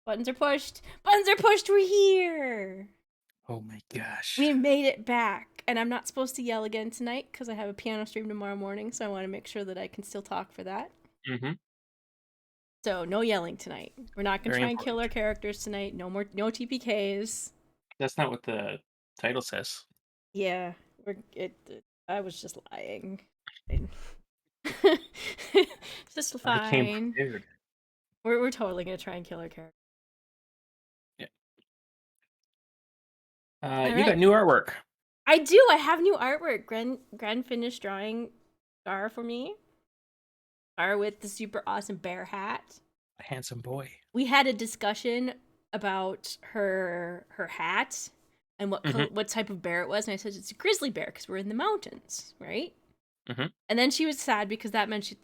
Buttons are pushed. Buttons are pushed. We're here. Oh my gosh. We made it back. And I'm not supposed to yell again tonight because I have a piano stream tomorrow morning, so I want to make sure that I can still talk for that. Mm-hmm. So no yelling tonight. We're not gonna Very try and kill important. our characters tonight. No TPKs. That's not what the title says. Yeah, I was just lying. Just I came fine. prepared. We're totally gonna try and kill our character. Yeah. All You got right. new artwork. I do. I have new artwork. Gren finished drawing Scar for me. Scar with the super awesome bear hat. A handsome boy. We had a discussion about her hat and Mm-hmm. what type of bear it was, and I said it's a grizzly bear because we're in the mountains, right? Mm-hmm. And then she was sad because that meant she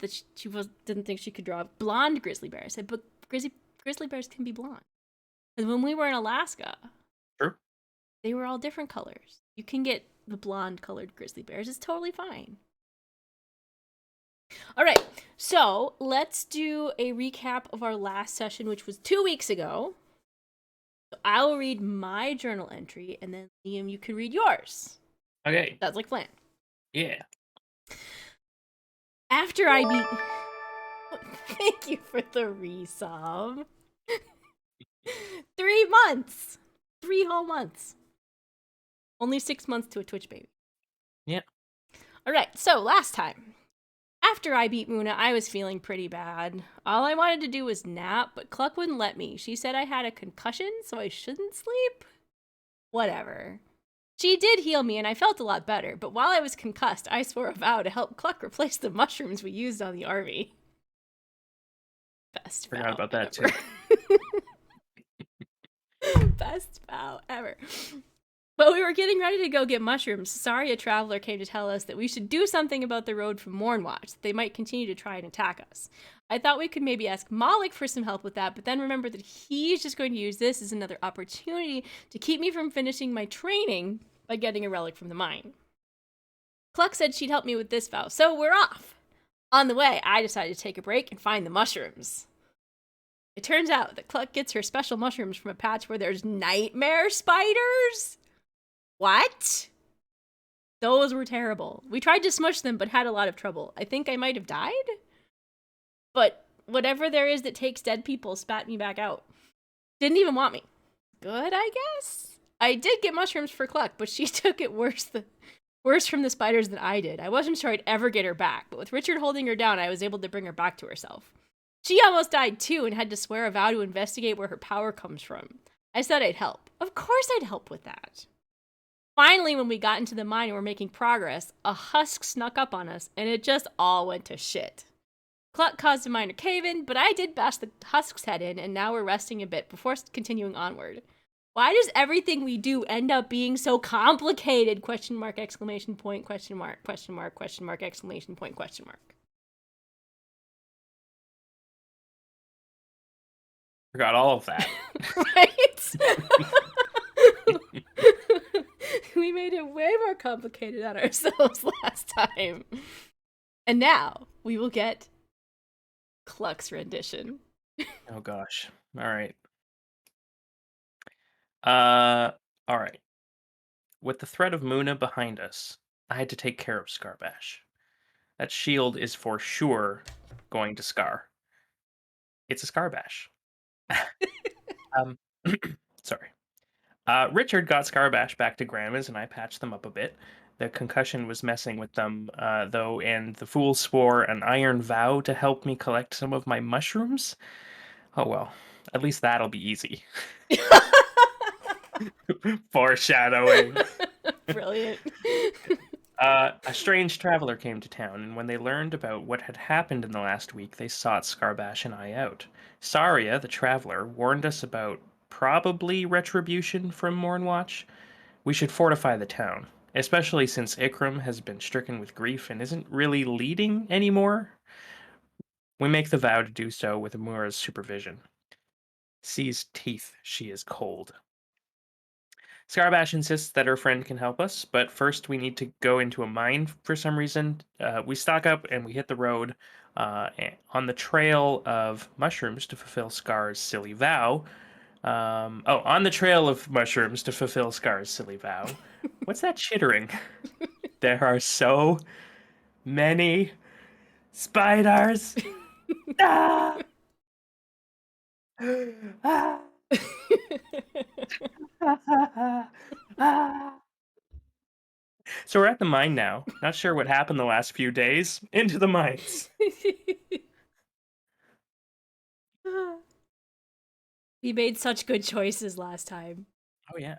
didn't think she could draw a blonde grizzly bear. I said, but grizzly bears can be blonde. And when we were in Alaska, True. they were all different colors. You can get the blonde colored grizzly bears. It's totally fine. All right, so let's do a recap of our last session, which was 2 weeks ago. So I will read my journal entry, and then Liam, you can read yours. Okay. That's like plan. Yeah. After I beat. Thank you for the resum. 3 months. 3 whole months. Only 6 months to a Twitch baby. Yeah. Alright, so last time. After I beat Muna, I was feeling pretty bad. All I wanted to do was nap, but Cluck wouldn't let me. She said I had a concussion, so I shouldn't sleep? Whatever. She did heal me, and I felt a lot better, but while I was concussed, I swore a vow to help Cluck replace the mushrooms we used on the army. Best Forgot vow about that ever. too. Best vow ever. But we were getting ready to go get mushrooms. Sorry, a traveler came to tell us that we should do something about the road from Mornwatch, that they might continue to try and attack us. I thought we could maybe ask Malik for some help with that, but then remembered that he's just going to use this as another opportunity to keep me from finishing my training by getting a relic from the mine. Cluck said she'd help me with this vow, so we're off. On the way, I decided to take a break and find the mushrooms. It turns out that Cluck gets her special mushrooms from a patch where there's nightmare spiders? What? Those were terrible. We tried to smush them, but had a lot of trouble. I think I might have died? But whatever there is that takes dead people spat me back out. Didn't even want me. Good, I guess? I did get mushrooms for Cluck, but she took it worse from the spiders than I did. I wasn't sure I'd ever get her back, but with Richard holding her down, I was able to bring her back to herself. She almost died too and had to swear a vow to investigate where her power comes from. I said I'd help. Of course I'd help with that. Finally, when we got into the mine and were making progress, a husk snuck up on us, and it just all went to shit. Cluck caused a minor cave-in, but I did bash the husk's head in, and now we're resting a bit before continuing onward. Why does everything we do end up being so complicated? Question mark, exclamation point, question mark, exclamation point, question mark. Forgot all of that. Right? We made it way more complicated on ourselves last time. And now we will get Cluck's rendition. Oh gosh. All right. All right. With the threat of Muna behind us, I had to take care of Scarbash. That shield is for sure going to Scar. It's a Scarbash. um, sorry. Richard got Scarbash back to Grandma's, and I patched them up a bit. The concussion was messing with them, though, and the fool swore an iron vow to help me collect some of my mushrooms. Oh well, at least that'll be easy. Foreshadowing. Brilliant. A strange traveler came to town, and when they learned about what had happened in the last week, they sought Scarbash and I out. Saria, the traveler, warned us about probably retribution from Mornwatch. We should fortify the town, especially since Ikram has been stricken with grief and isn't really leading anymore. We make the vow to do so with Amura's supervision. Sees teeth, she is cold. Scarbash insists that her friend can help us, but first we need to go into a mine for some reason. We stock up and we hit the road on the trail of mushrooms to fulfill Scar's silly vow. Oh, on the trail of mushrooms to fulfill Scar's silly vow. What's that chittering? There are so many spiders. Ah! Ah! Ah! So we're at the mine now. Not sure what happened the last few days. Into the mines. We made such good choices last time. Oh yeah.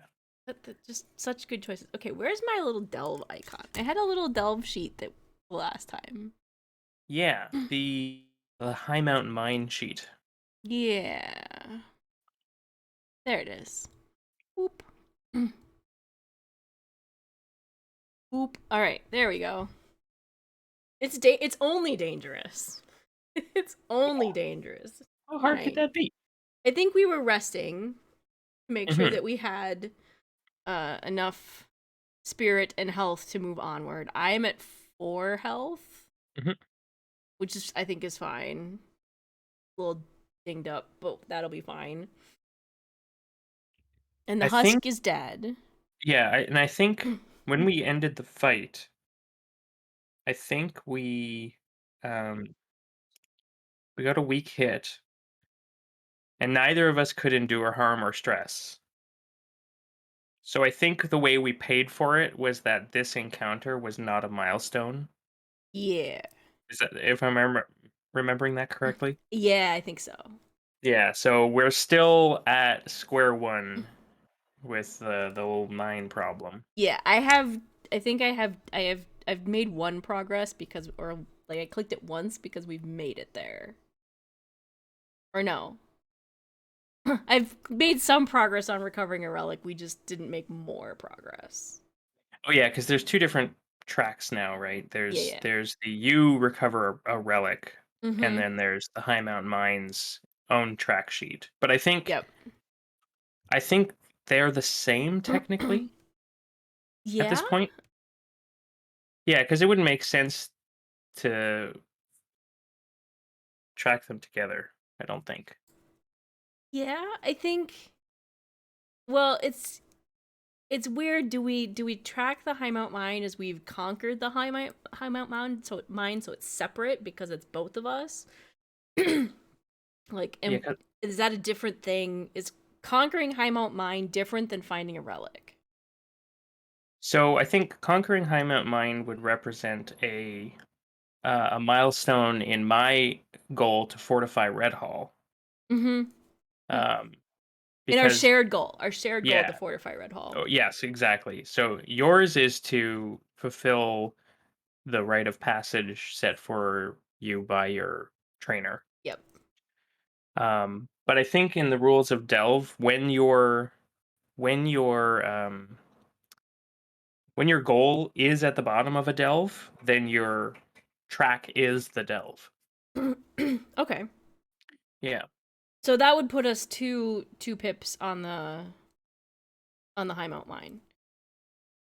Just such good choices. Okay, where's my little delve icon? I had a little delve sheet that last time. Yeah, the High Mountain Mine sheet. Yeah. There it is. Boop. Boop. All right, there we go. It's only dangerous. It's only dangerous. How hard could Fine. that be? I think we were resting to make sure Hmm. that we had enough spirit and health to move onward. I am at 4 health, Hmm. which is I think is fine. A little dinged up, but that'll be fine. And the I think, husk is dead. yeah, and I think when we ended the fight, I think um we got a weak hit, and neither of us could endure harm or stress. So I think the way we paid for it was that this encounter was not a milestone. Yeah. Is that if I'm remembering that correctly? Yeah, I think so. Yeah, so we're still at square one with the whole mine problem. Yeah, I think I've made one progress because or like I clicked it once because we've made it there. Or no. I've made some progress on recovering a relic. We just didn't make more progress. Oh yeah, because there's two different tracks now, right? Yeah, There's yeah. there's the you recover a relic, and Mhm. then there's the High Mountain Mine's own track sheet. But Yep. I think they're the same technically at Yeah? this point. Yeah, because it wouldn't make sense to track them together. I don't think. Yeah, I think well, it's weird. Do we track the High Mount Mine as we've conquered the High Mount Mine so it's separate because it's both of us? Like, Yeah, and is that a different thing? Is conquering High Mount Mine different than finding a relic? so I think conquering High Mountain Mine would represent a milestone in my goal to fortify Red Hall. Mm-hmm. Um, And because our shared goal to yeah, fortify Red Hall. oh, yes, exactly. So yours is to fulfill the rite of passage set for you by your trainer. Yep. But I think in the rules of Delve, when when your goal is at the bottom of a delve, then your track is the delve. Okay. Yeah. So that would put us two pips on the High Mount Mine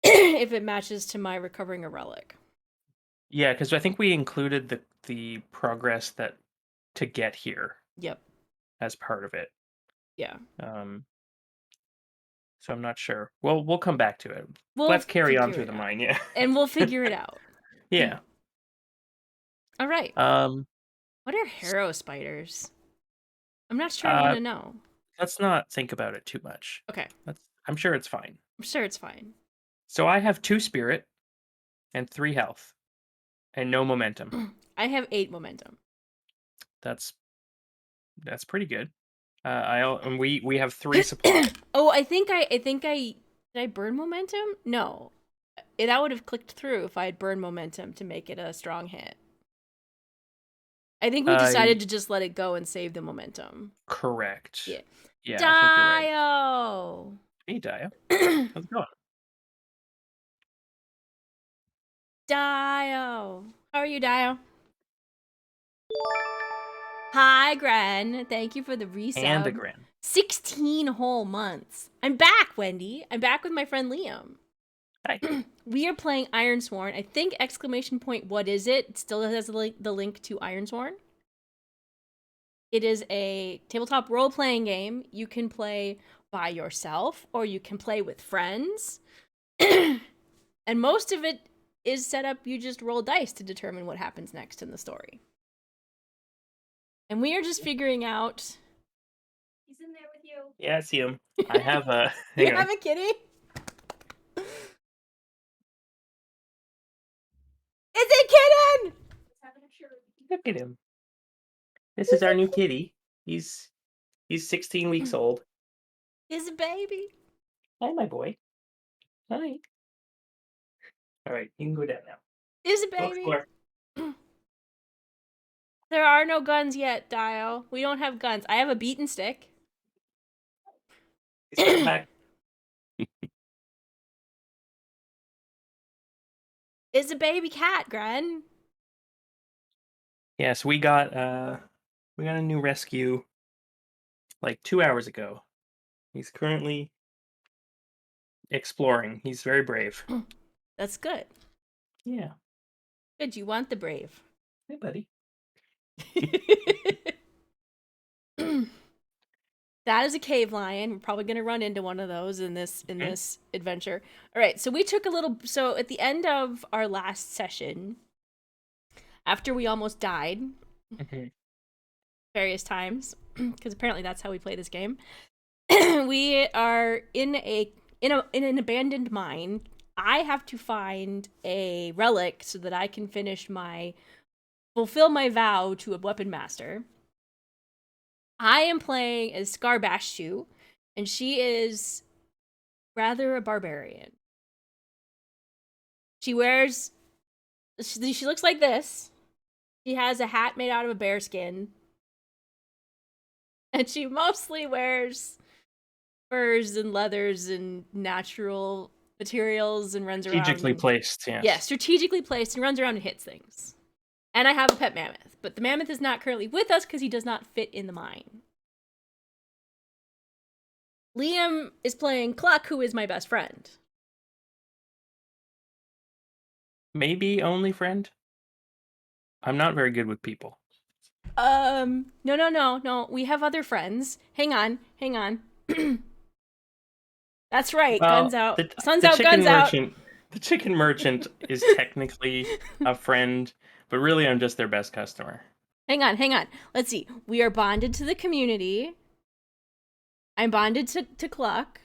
if it matches to my recovering a relic. Yeah, because I think we included the progress that to get here Yep. as part of it. Yeah. Um, so I'm not sure. Well, we'll come back to it. We'll Let's carry on figure through it the out. mine. Yeah. And we'll figure it out. Yeah. All right. Um. What are s- harrow spiders? I'm not sure I want Uh. to know. Let's not think about it too much. Okay. I'm sure it's fine. I'm sure it's fine. So I have 2 spirit and 3 health and no momentum. I have 8 momentum. That's that's pretty good. And we have 3 supply. Oh, I think I did I burn momentum? No. That would have clicked through if I had burned momentum to make it a strong hit. I think we Uh, decided to just let it go and save the momentum. correct. Yeah. Yeah, I think you're right. Dio. Hey, Dio. How's it going? Dio. How are you, Dio? Hi, Gren. Thank you for the And the resub. Grin. 16 whole months. I'm back, Wendy. I'm back with my friend Liam. Hi. We are playing Ironsworn. I think exclamation point, what is it? It still has the link to Ironsworn. It is a tabletop role playing game. You can play by yourself or you can play with friends. And most of it is set up, you just roll dice to determine what happens next in the story. And we are just figuring out. He's in there with you. Yeah, I see him. I have a. You Hang on. have a kitty? Is it kitten? Look at him. This is our new kitty. He's 16 weeks old. Is a baby? Hi, my boy. Hi. All right, you can go down now. Is a Go baby? explore. There are no guns yet, Dio. We don't have guns. I have a beaten stick. He's coming back. Is a baby cat, Gren. Yes, we got a new rescue like 2 hours ago. He's currently exploring. He's very brave. That's good. Yeah. Good, you want the brave. Hey, buddy. That is a cave lion. We're probably going to run into one of those in this adventure. All right, so we took a little. So at the end of our last session, after we almost died, various times, because apparently that's how we play this game. We are in an abandoned mine. I have to find a relic so that I can fulfill my vow to a weapon master. I am playing as Scarbashu, and she is rather a barbarian. She looks like this. She has a hat made out of a bear skin. And she mostly wears furs and leathers and natural materials and runs around. Strategically placed, yes. Yeah, strategically placed and runs around and hits things. And I have a pet mammoth, but the mammoth is not currently with us because he does not fit in the mine. Liam is playing Cluck, who is my best friend. Maybe only friend? I'm not very good with people. No. We have other friends. Hang on. That's right. Well, guns out. The Sun's out, chicken guns out. The chicken merchant is technically a friend, but really I'm just their best customer. Hang on. Let's see. We are bonded to the community. I'm bonded to Cluck.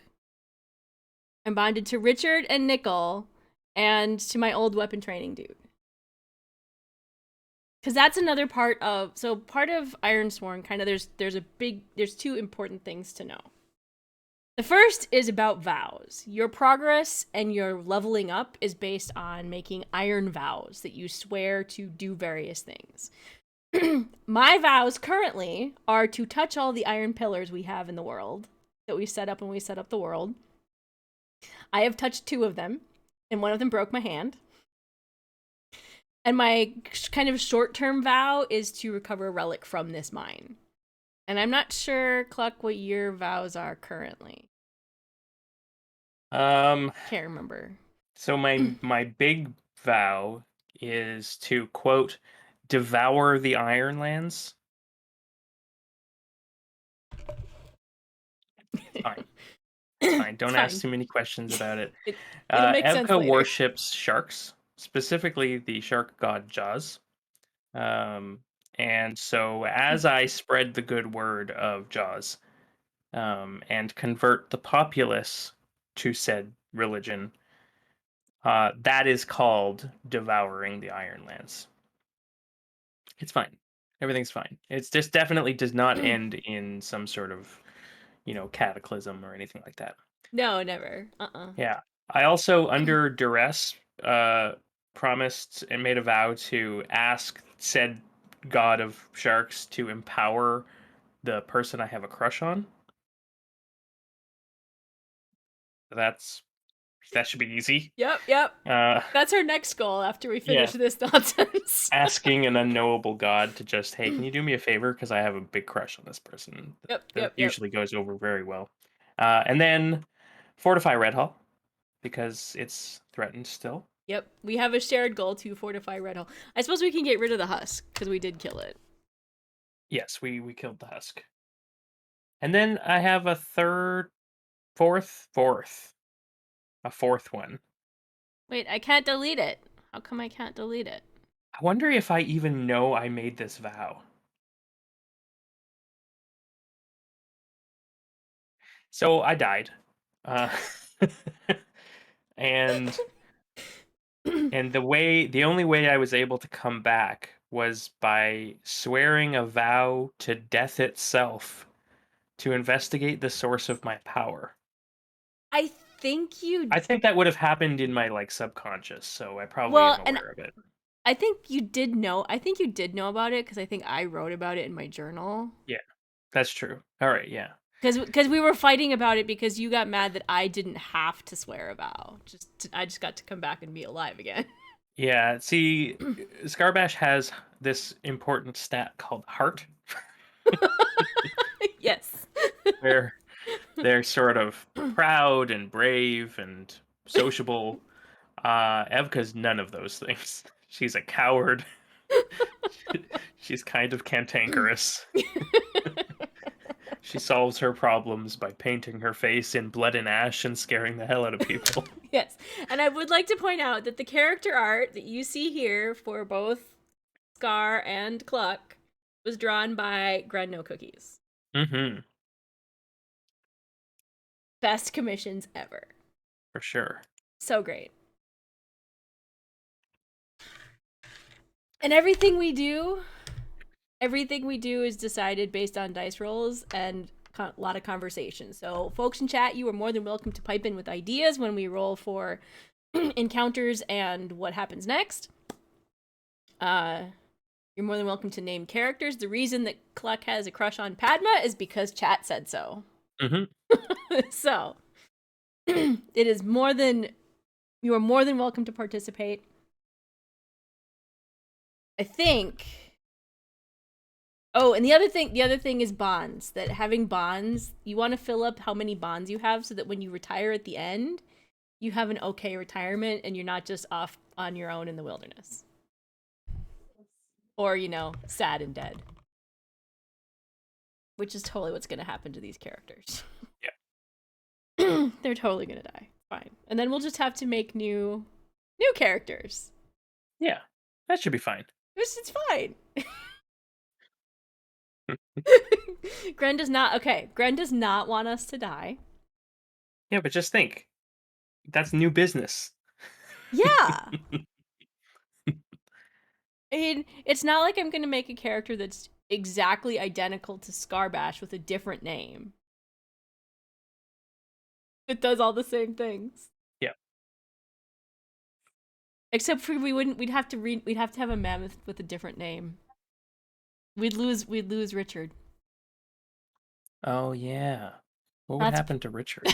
I'm bonded to Richard and Nickel and to my old weapon training dude. Because that's another part of Ironsworn, kind of there's two important things to know. The first is about vows. Your progress and your leveling up is based on making iron vows that you swear to do various things. My vows currently are to touch all the iron pillars we have in the world that we set up when we set up the world. I have touched 2 of them, and one of them broke my hand. And my kind of short-term vow is to recover a relic from this mine. And I'm not sure, Cluck, what your vows are currently. Can't remember. So my big vow is to, quote, devour the Ironlands. Fine. Don't ask too many questions about it. It'll make sense later. worships sharks, specifically the shark god Jaws. And so as I spread the good word of Jaws, and convert the populace to said religion, that is called devouring the Ironlands. It's fine. Everything's fine. It's just definitely does not end in some sort of, cataclysm or anything like that. No, never. Yeah. I also, under duress, promised and made a vow to ask said god of sharks to empower the person I have a crush on. That should be easy. Yep. That's our next goal after we finish this nonsense. Asking an unknowable god to just, hey, can you do me a favor? Because I have a big crush on this person. That usually goes over very well. And then fortify Red Hall, because it's threatened still. Yep, we have a shared goal to fortify Red Hall. I suppose we can get rid of the husk, because we did kill it. Yes, we killed the husk. And then I have a a fourth one. Wait, I can't delete it. How come I can't delete it? I wonder if I even know I made this vow. So I died. Uh, and and the only way I was able to come back was by swearing a vow to death itself to investigate the source of my power. I think you I think that would have happened in my like subconscious, so I probably well, am and aware of it. I think you did know. I think you did know about it because I think I wrote about it in my journal. Yeah, that's true. All right, yeah. Because we were fighting about it because you got mad that I didn't have to swear a vow. I just got to come back and be alive again. Yeah, see, Scarbash has this important stat called heart, Yes. where they're sort of proud and brave and sociable. Evka's none of those things. She's a coward. She's kind of cantankerous. She solves her problems by painting her face in blood and ash and scaring the hell out of people. Yes. And I would like to point out that the character art that you see here for both Scar and Cluck was drawn by Gren Cookies. Mm-hmm. Best commissions ever. For sure. So great. And everything we do is decided based on dice rolls and a lot of conversation. So, folks in chat, you are more than welcome to pipe in with ideas when we roll for encounters and what happens next. You're more than welcome to name characters. The reason that Cluck has a crush on Padma is because chat said so. Mm-hmm. So, it is you are more than welcome to participate. I think. Oh, and the other thing is bonds. That having bonds, you want to fill up how many bonds you have so that when you retire at the end, you have an okay retirement and you're not just off on your own in the wilderness. Or, sad and dead. Which is totally what's going to happen to these characters. Yeah. They're totally going to die. Fine. And then we'll just have to make new characters. Yeah. That should be fine. It's fine. Gren does not want us to die. Yeah, but just think. That's new business. Yeah. I mean, it's not like I'm going to make a character that's exactly identical to Scarbash with a different name. It does all the same things. Yeah. Except for we'd have to have a mammoth with a different name. We'd lose Richard. Oh yeah. What would That's happen to Richard?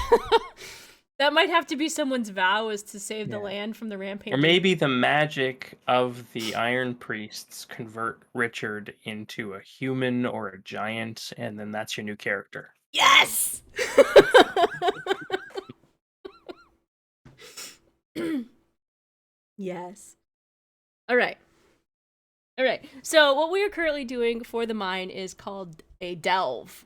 That might have to be someone's vow is to save the Yeah. land from the rampaging. Or maybe the magic of the Iron Priests convert Richard into a human or a giant, and then that's your new character. Yes. Yes. All right. So what we are currently doing for the mine is called a delve,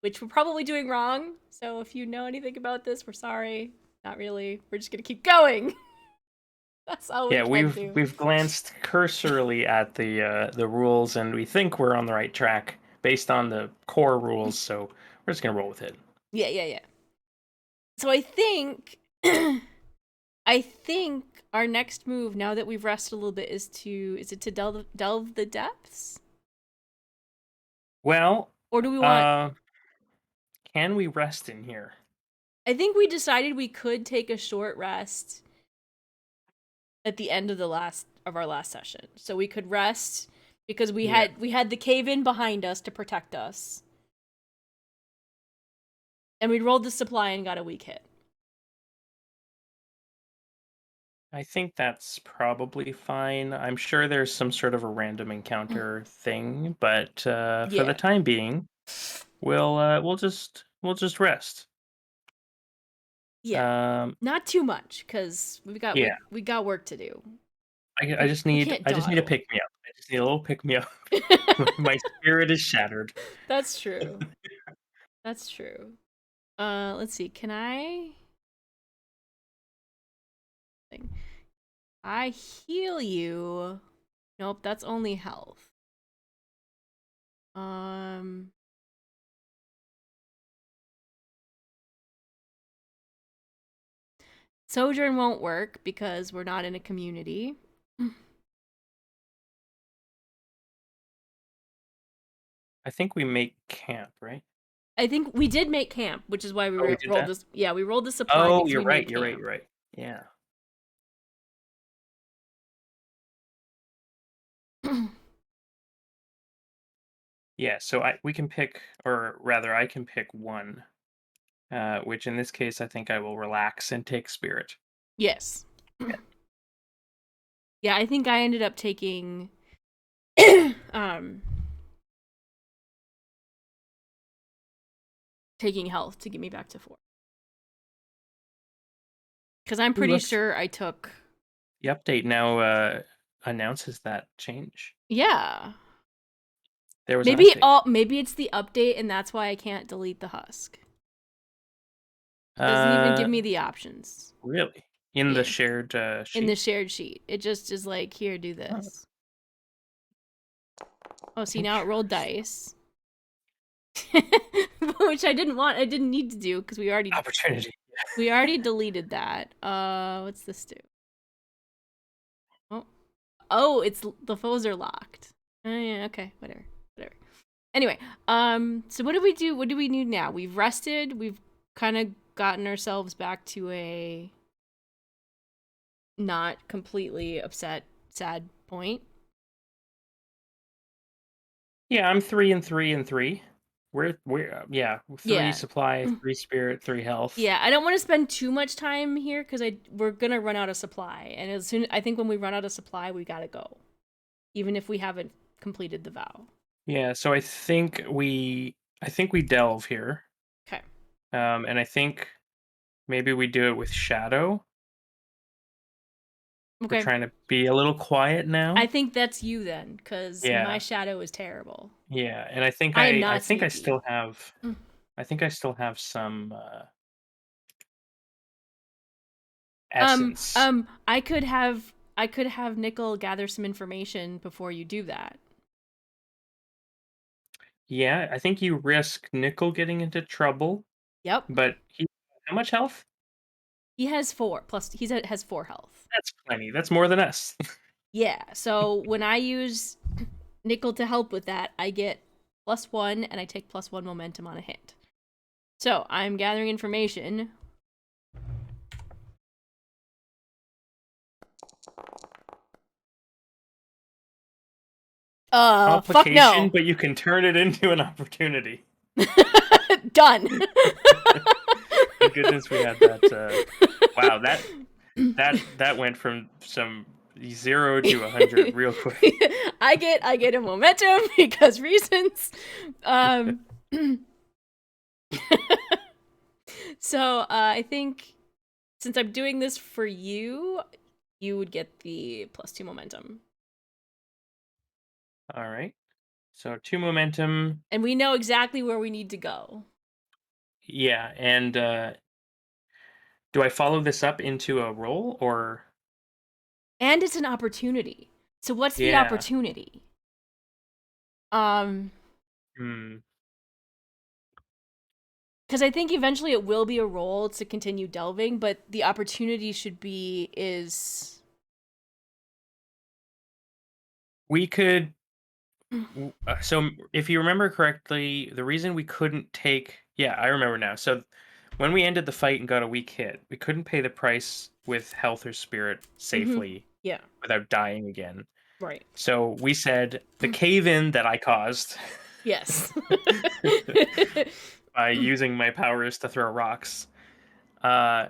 which we're probably doing wrong. So if you know anything about this, we're sorry. Not really. We're just gonna keep going. That's all we Yeah, can do. we've glanced cursorily at the rules, and we think we're on the right track based on the core rules. So we're just gonna roll with it. Yeah. So I think our next move, now that we've rested a little bit, is to delve the depths? Well, Or do we want can we rest in here? I think we decided we could take a short rest at the end of our last session. So we could rest because we had the cave in behind us to protect us. And we rolled the supply and got a weak hit. I think that's probably fine. I'm sure there's some sort of a random encounter thing, but for the time being, we'll just rest. Yeah. Not too much, because we got work to do. I just We need can't I just need a dawdle. pick me up. I just need a little pick me up. My spirit is shattered. That's true. That's true. Let's see. Can I heal you? Nope, that's only health. Um, Sojourn won't work because we're not in a community. I think we make camp, right? I think we did make camp, which is why we Oh, we did rolled that? this. Yeah, we rolled the supply Oh, because you're we made right. You're right. camp. You're right. Yeah. Yeah. So we can pick, or rather, I can pick one. Which in this case, I think I will relax and take spirit. Yes. Yeah, I think I ended up taking um taking health to get me back to 4. Cuz I'm Ooh, pretty look, sure I took. the update now announces that change. Yeah. There was an update. Maybe it's the update and that's why I can't delete the husk. Doesn't even give Uh, me the options. really? In the Yeah. shared In the sheet? shared sheet. It just is like, here, do Oh, this. Oh, see, now it rolled interesting. dice. Which I didn't need to do because Opportunity. we already deleted that. What's this do? Oh, it's the foes are locked. Oh yeah, okay, whatever. Anyway, so what do we do? What do we do now? We've rested. We've kind of gotten ourselves back to a not completely upset, sad point. Yeah, I'm 3 and 3 and 3. We're yeah, 3 Yeah. supply, 3 spirit, 3 health. Yeah, I don't want to spend too much time here because we're gonna run out of supply, and I think when we run out of supply, we gotta go, even if we haven't completed the vow. Yeah, so I think we delve here. Okay. And I think maybe we do it with shadow. We're Okay. trying to be a little quiet I now. think that's you then, because my Yeah. shadow is terrible. Yeah, and I think I am I not think I sneaky. still have I think I still have some essence. I could have Nickel gather some information before you do that. Yeah, I think you risk Nickel getting into trouble, Yep. but how much health? He has 4 plus has 4 health. That's plenty. That's more than us. Yeah. So when I use Nickel to help with that, I get +1 and I take +1 momentum on a hit. So I'm gathering information. Fuck Complication, no. but you can turn it into an opportunity. Done. Thank goodness we had that. Wow, that went from some 0 to 100 real quick. I get a momentum because reasons. Um so I think since I'm doing this for you, you would get the +2 momentum. All right. So 2 momentum. And we know exactly where we need to go. Yeah, and do I follow this up into a roll or And it's an opportunity. So what's the yeah. opportunity? Um Hmm. because I think eventually it will be a role to continue delving, but the opportunity should be is We could so if you remember correctly, the reason we couldn't take yeah, I remember now. So when we ended the fight and got a weak hit, we couldn't pay the price with health or spirit safely yeah, without dying again. right. So we said the cave in that I caused Yes. by using my powers to throw rocks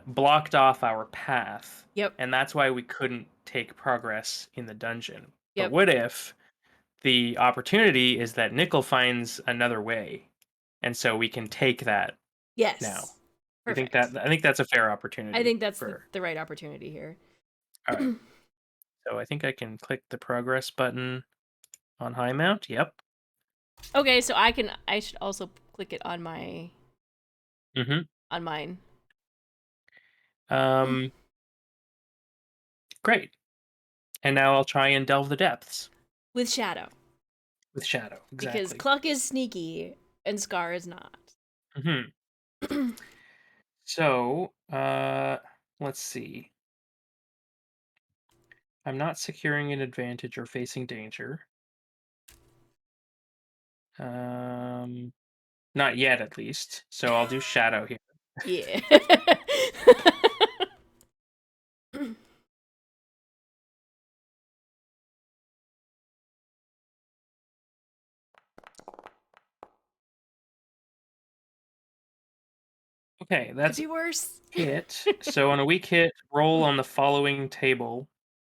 blocked off our path. Yep. And that's why we couldn't take progress in the dungeon. But Yep. what if the opportunity is that Nickel finds another way? And so we can take that now. Yes. You think Perfect. that I think that's a fair I opportunity think that's for the right opportunity here. all right. So I think I can click the progress button on high mount. Yep. Okay, so I should also click it on Mm-hmm. on mine. Um, great. And now I'll try and delve the depths With Shadow. with Shadow. Because Exactly. Cluck is sneaky and Scar is not. Mm-hmm. So, let's see. I'm not securing an advantage or facing danger. Um, Not yet, at least. So I'll do Shadow here. Yeah. Okay, Could that's be worse. it. So on a weak hit, roll on the following table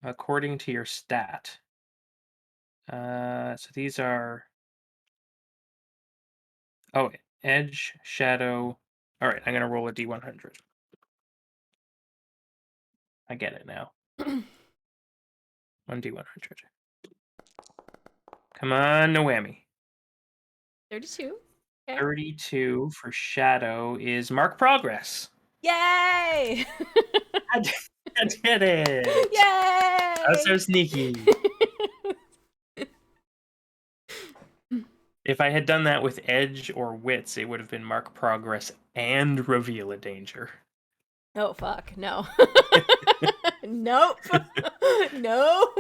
according to your stat. So these are oh, edge, shadow. All right, I'm gonna roll a d100. I get it now. 1d100. Come on, no whammy. 32. Okay. 32 for shadow is mark progress. Yay! I did, I did it. I was so Yay! sneaky. If I had done that with edge or wits, it would have been mark progress and reveal a danger. Oh fuck, no. Nope. Nope.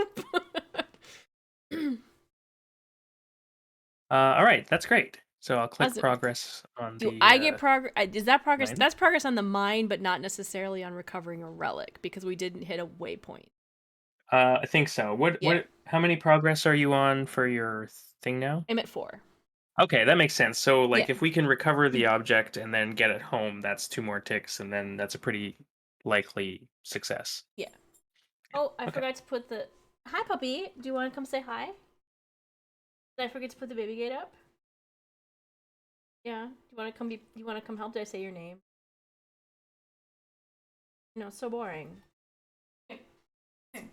All right, that's great. So I'll click Awesome. progress on Do the I get progress? Is that progress? mine. That's progress on the mine, but not necessarily on recovering a relic because we didn't hit a waypoint. I think so. Yeah, How many progress are you on for your thing now? I'm at 4. Okay, that makes sense. So Yeah, like if we can recover the object and then get it home, that's 2 more ticks and then that's a pretty likely success. yeah. Oh, I Okay. forgot to put the. Hi, puppy. Do you want to come say hi? Did I forget to put the baby gate up? Yeah. Do you want to come? You want to come help? Did I say your name? No, it's so boring. Here, here.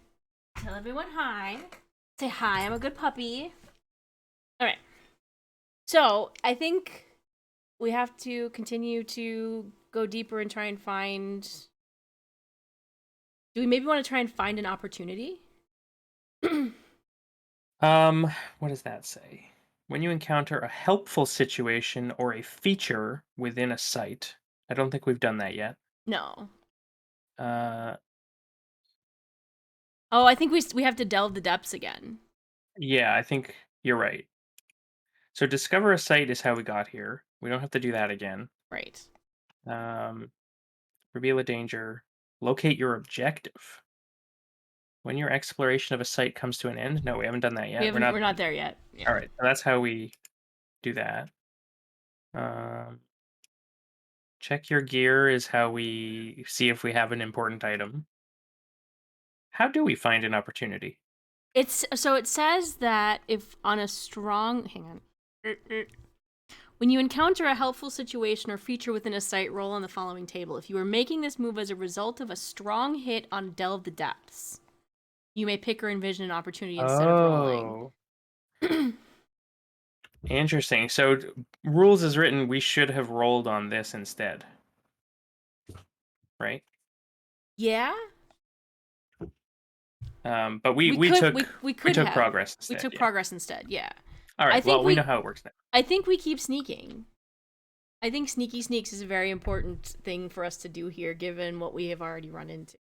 Tell everyone hi. Say hi. I'm a good puppy. All right. So I think we have to continue to go deeper and try and find. Do we maybe want to try and find an opportunity? What does that say? When you encounter a helpful situation or a feature within a site. I don't think we've done that yet. No. Uh, Oh, I think we have to delve the depths again. yeah, I think you're right. So discover a site is how we got here. We don't have to do that again. Right. Um, Reveal a danger. Locate your objective. When your exploration of a site comes to an end. No, we haven't done that We yet. We're haven't. not. We're not there yet. Yeah. All right, so that's how we do that. Um, Check your gear is how we see if we have an important item. How do we find an opportunity? It's so it says that if on a strong hang on. When you encounter a helpful situation or feature within a site, roll on the following table. If you are making this move as a result of a strong hit on Delve the Depths, you may pick or envision an opportunity instead of rolling. Oh, interesting. So rules is written, we should have rolled on this instead, right? Yeah, But we we we could took we we could took have progress we instead. took Yeah. progress instead. Yeah, All I right. think Well, we know we how it works now. I think we keep sneaking. I think sneaky sneaks is a very important thing for us to do here, given what we have already run into.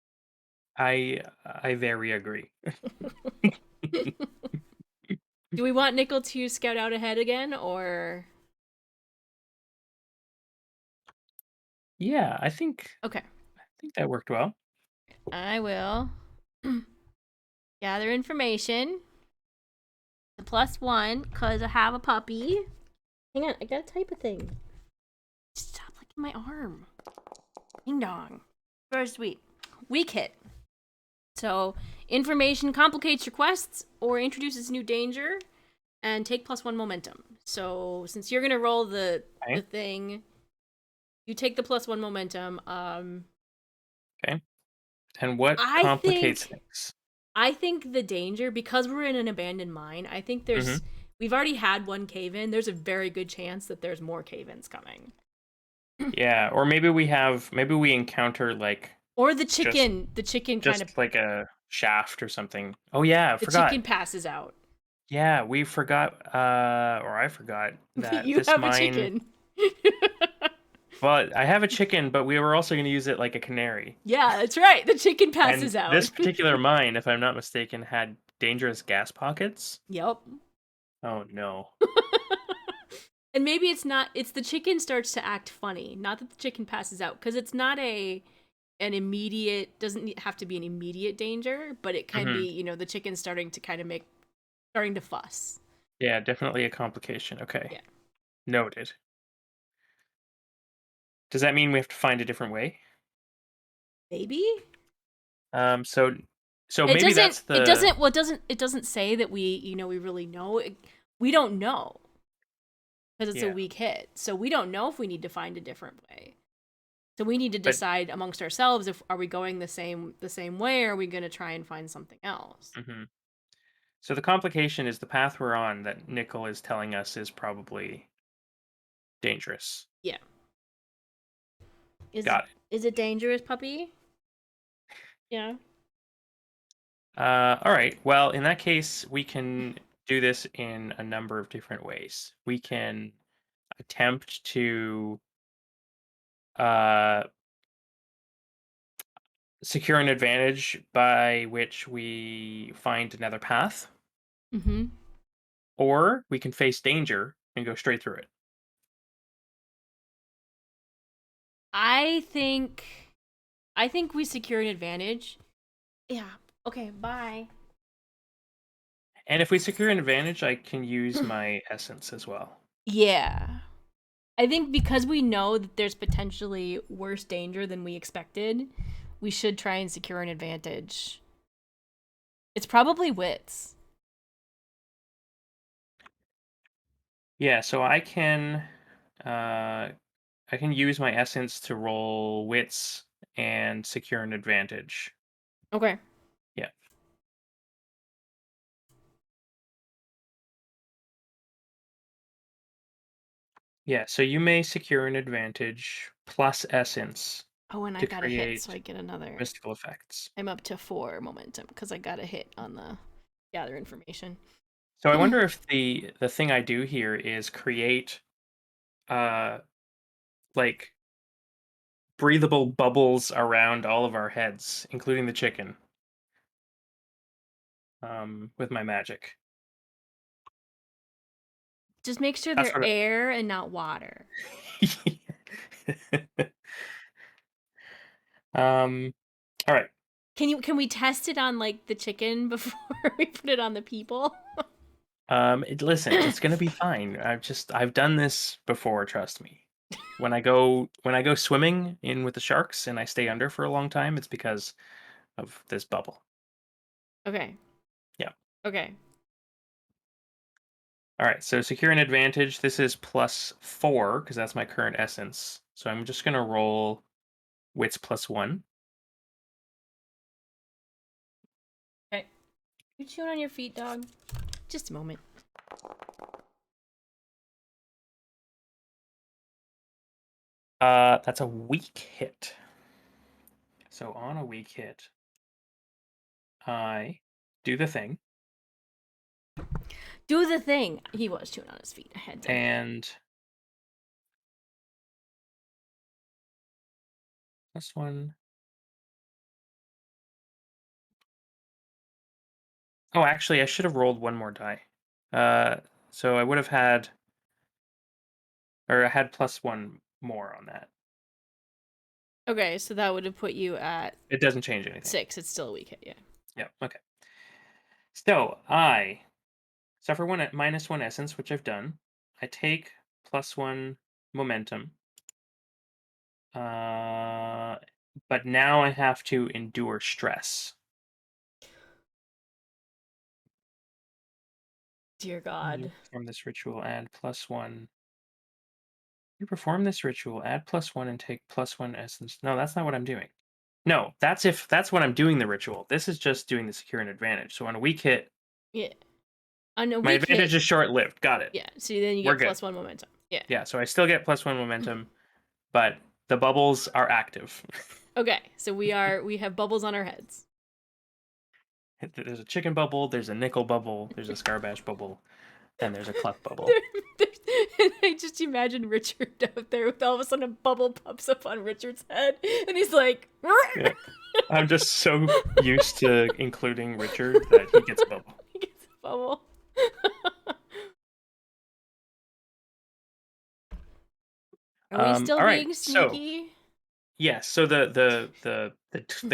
I very agree. Do we want Nickel to scout out ahead again, or Yeah, okay? I think that worked well. I will gather information. The +1, cause I have a puppy. Hang on, I gotta type a thing. Stop licking my arm. Ding dong. Very sweet. Weak hit. So information complicates your quests or introduces new danger, and take +1 momentum. So since you're gonna roll the Okay. thing, you take the +1 momentum. Okay. And what I complicates think things? I think the danger, because we're in an abandoned mine, I think Hmm. we've already had one cave in. There's a very good chance that there's more cave ins coming. Yeah, or maybe we encounter like Or just the chicken kind of, just like a shaft or something. Oh yeah, I the forgot. chicken passes out. Yeah, we forgot, or I forgot that You this have a mine. chicken. Well, I have a chicken, but we were also going to use it like a canary. Yeah, that's right. The chicken And passes out. this particular mine, if I'm not mistaken, had dangerous gas pockets. Yep. Oh no. And maybe it's not, it's the chicken starts to act funny. Not that the chicken passes out, because it's not an immediate, have to be an immediate danger, but it can Hmm. be, the chicken starting to kind of starting to fuss. Yeah, definitely a complication. Okay, Yeah. noted. Does that mean we have to find a different way? Maybe? Um, so, so maybe that's the. It doesn't say that we really know. We don't know because it's a Yeah, weak hit. So we don't know if we need to find a different way. So we need to but. decide amongst ourselves if are we going the same way, or are we going to try and find something else. Hmm. So the complication is the path we're on that Nickel is telling us is probably dangerous. Yeah. Got it. Is it dangerous, puppy? Yeah. All right. Well, in that case, we can do this in a number of different ways. We can attempt to uh, secure an advantage by which we find another path, Mm-hmm. or we can face danger and go straight through it. I think I think we secure an advantage. Yeah. Okay, bye. And if we secure an advantage, I can use my essence as well. Yeah. I think because we know that there's potentially worse danger than we expected, we should try and secure an advantage. It's probably wits. Yeah, so uh, I can use my essence to roll wits and secure an advantage. Okay. Yeah. Yeah, so you may secure an advantage plus essence Oh, and I to got a hit, so create I get another. mystical effects. I'm up to 4 momentum because I got a hit on the gather information. So I wonder if the thing I do here is create uh like breathable bubbles around all of our heads, including the chicken, with my magic. Just make sure That's they're what. air and not water. um. All right. Can we test it on like the chicken before we put it on the people? Listen, it's gonna be fine. I've done this before. Trust me. When I go swimming in with the sharks and I stay under for a long time, it's because of this bubble. Okay. Yeah. Okay. All right. So secure an advantage. This is +4 because that's my current essence. So I'm just gonna roll wits +1. Okay. You chewing on your feet, dog? Just a moment. That's a weak hit. So on a weak hit, I do the thing, Do the thing. He was chewing on his feet. I had to. and +1. Oh, actually, I should have rolled one more die. Uh, so I would have had, or I had +1 more on that. Okay, so that would have put you at It doesn't change anything. 6. It's still a weak hit, yeah. Yeah. Okay. So I suffer -1 essence, which I've done. I take +1 momentum. Uh, but now I have to endure stress. Dear You God. perform this ritual, add +1. You perform this ritual, add +1 and take +1 essence. No, that's not what I'm doing. No, that's when I'm doing the ritual. This is just doing the secure an advantage. So on a weak hit, Yeah. On a my weak advantage hit, is short lived. Got it. yeah. So then you We're get good. +1 momentum. Yeah. Yeah, so I still get +1 momentum, but the bubbles are active. Okay. So we have bubbles on our heads. There's a chicken bubble, there's a nickel bubble, there's a Scarbash bubble, and there's a Cluck bubble. And I just imagine Richard out there with all of a sudden a bubble pops up on Richard's head, and he's like, Yeah. I'm just so used to including Richard that he gets a bubble. he gets a bubble. Are we still All right. being So sneaky? yes, so the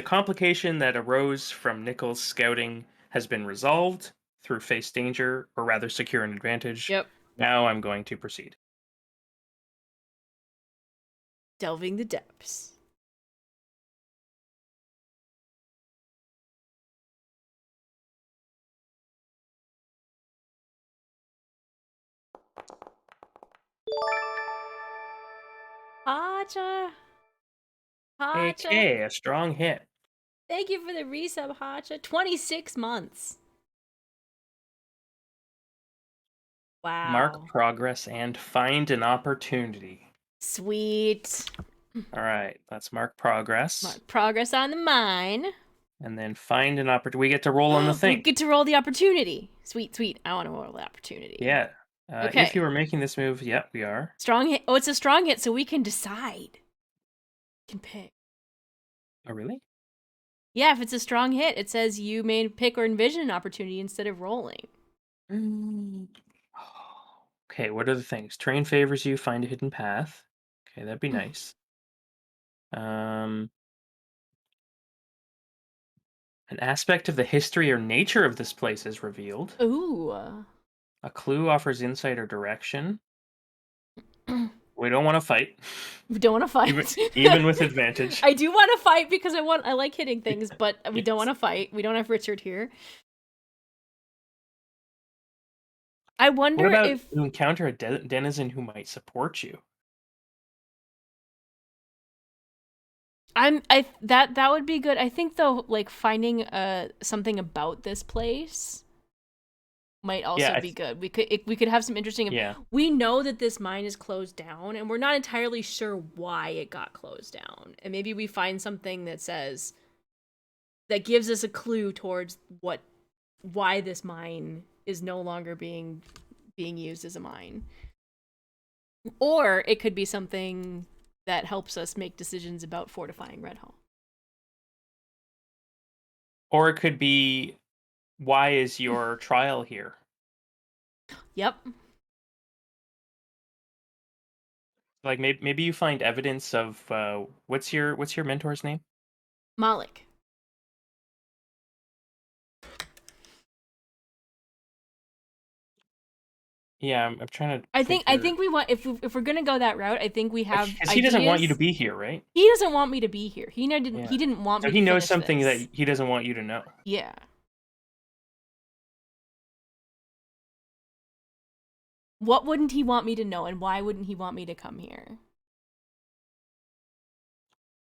complication that arose from Nichols scouting has been resolved through face danger, or rather secure an advantage. Yep. Now I'm going to proceed. Delving the depths. Hacha. Hacha. AK, a strong hit. Thank you for the resub, Hacha. 26 months. Mark Wow. progress and find an opportunity. Sweet. All right, let's mark progress Mark progress on the mine. and then find an opportunity. We get to roll on the We thing. get to roll the opportunity. Sweet, sweet. I want to roll the opportunity. Yeah. If you Okay. were making this move, yep, we are. Strong hit. Oh, it's a strong hit, so we can decide. We can pick. Oh, really? Yeah, if it's a strong hit, it says you may pick or envision an opportunity instead of rolling. Okay, what are the things? Terrain favors you, find a hidden path. Okay, that'd be nice. Um, an aspect of the history or nature of this place is revealed. Ooh. A clue offers insight or direction. We don't want to fight, We don't want to even fight. even with advantage. I do want to fight because I like hitting things, but we don't Yes. want to fight. We don't have Richard here. I What wonder about if you encounter a denizen who might support you? I that would be good. I think though, like finding something about this place might Yeah, also be good. We could have some interesting. yeah. We know that this mine is closed down, and we're not entirely sure why it got closed down. And maybe we find something that says that gives us a clue towards why this mine is no longer being used as a mine. Or it could be something that helps us make decisions about fortifying Red Hall. Or it could be, why is your trial here? Yep. Like maybe you find evidence of what's your mentor's name? Malik. Yeah, I'm trying to I figure think we want if we're gonna go that route, I think we have because he doesn't want you to ideas. be here, right? He doesn't want me to be here. Yeah. He didn't want So me he to knows finish something this. that he doesn't want you to know. Yeah. What wouldn't he want me to know, and why wouldn't he want me to come here?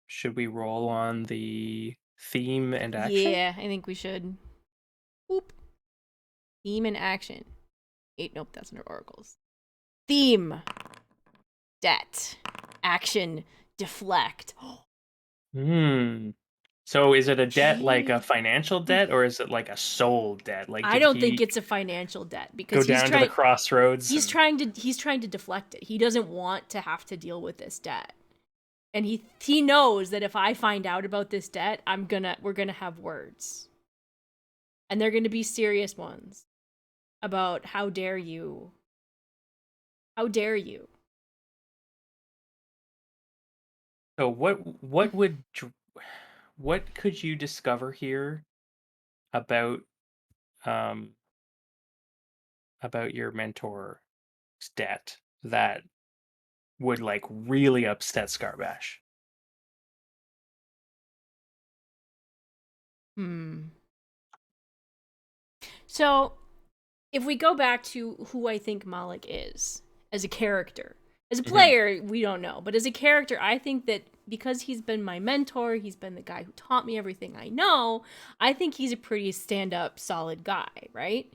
Should we roll on the theme and action? Yeah, I think we should. Boop. Theme and action. Nope, that's under oracles. Theme. Debt. Action. Deflect. Hmm. So is it a debt like a He. financial debt, or is it like a soul debt? Like I did don't think he it's a financial debt go because down to the crossroads and he's trying to deflect it. He doesn't want to have to deal with this debt. And he knows that if I find out about this debt, we're gonna have words. And they're gonna be serious ones about how dare you. How dare you? so what could you discover here about um your mentor's debt that would like really upset Scarbash? Hmm. So if we go back to who I think Malik is as a character, As a Hmm. player, we don't know, but as a character, I think that because he's been my mentor, he's been the guy who taught me everything I know. I think he's a pretty stand-up, solid guy, right?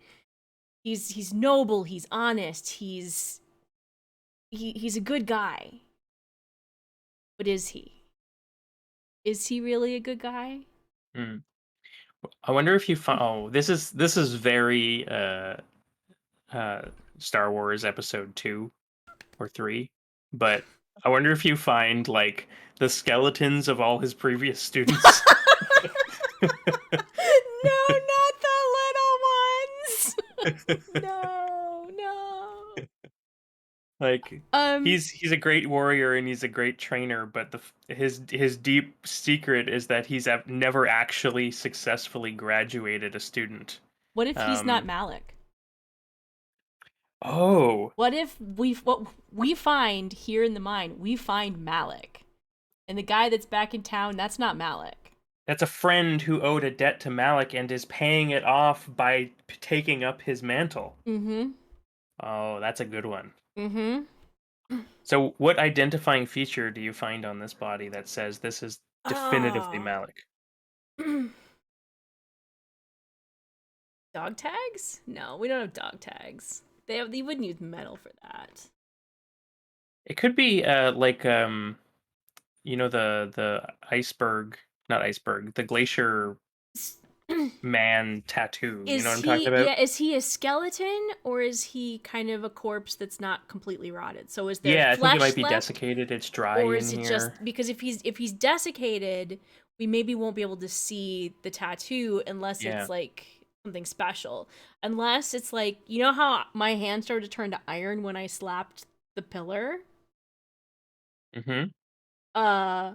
He's noble, he's honest, he's a good guy. But is he? Is he really a good guy? Mm. I wonder if you find. Oh, this is very uh, Star Wars Episode 2 or 3, but I wonder if you find like the skeletons of all his previous students. No, not the little ones. No, no. Like Um, he's a great warrior and he's a great trainer, but his deep secret is that never actually successfully graduated a student. what if he's not Um. Malik? Oh, What if what we find here in the mine, we find Malik. And the guy that's back in town, that's not Malik. that's a friend who owed a debt to Malik and is paying it off by taking up his mantle. Mm-hmm. Oh, that's a good one. Mm-hmm. So, what identifying feature do you find on this body that says this is definitively Oh. Malik? Dog tags? No, we don't have dog tags. They wouldn't use metal for that. It could be like the iceberg, not iceberg, the glacier man tattoo. You know what I'm talking about? Is he a skeleton or is he kind of a corpse that's not completely rotted? So is there Yeah, I think it might flesh be left desiccated. It's dry or in is it just here. because if he's desiccated, we maybe won't be able to see the tattoo unless it's Yeah. like something special. Unless it's like, you know how my hand started to turn to iron when I slapped the pillar? Mm-hmm. Uh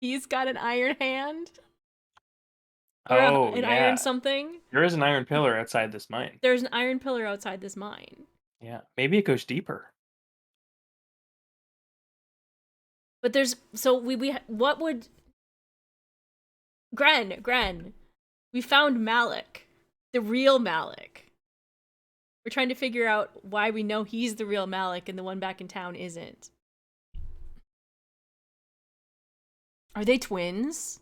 he's got an iron hand or Oh, an iron yeah. something. There is an iron pillar outside this mine. There's an iron pillar outside this mine. Yeah. Maybe it goes deeper. But there's so we what would Gren, we found Malik, the real Malik. We're trying to figure out why we know he's the real Malik and the one back in town isn't. Are they twins?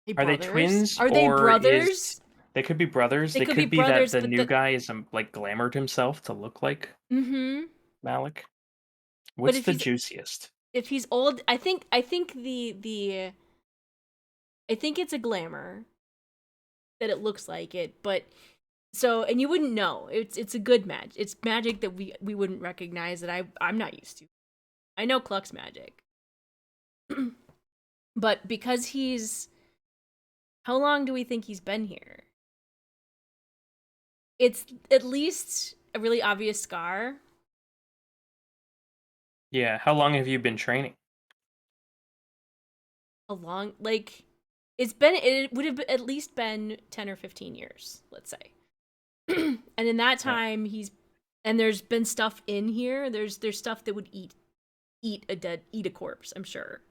They Are they brothers? twins Are they or is brothers? they could be brothers? They They could be could be that brothers, the but new guy is like glamored himself to look like mm-hmm. Malik. But What's the juiciest? if he's old, I think the I think it's a glamour that it looks like it, but so and you wouldn't know. It's a good magic. It's magic that we wouldn't recognize that I'm not used to. I know Cluck's magic. But because he's how long do we think he's been here? It's at least a really obvious scar. Yeah. How long have you been training? A long like it would have at least been 10 or 15 years, let's say. And in that Yeah. time there's been stuff in here. There's stuff that would eat a corpse, I'm sure.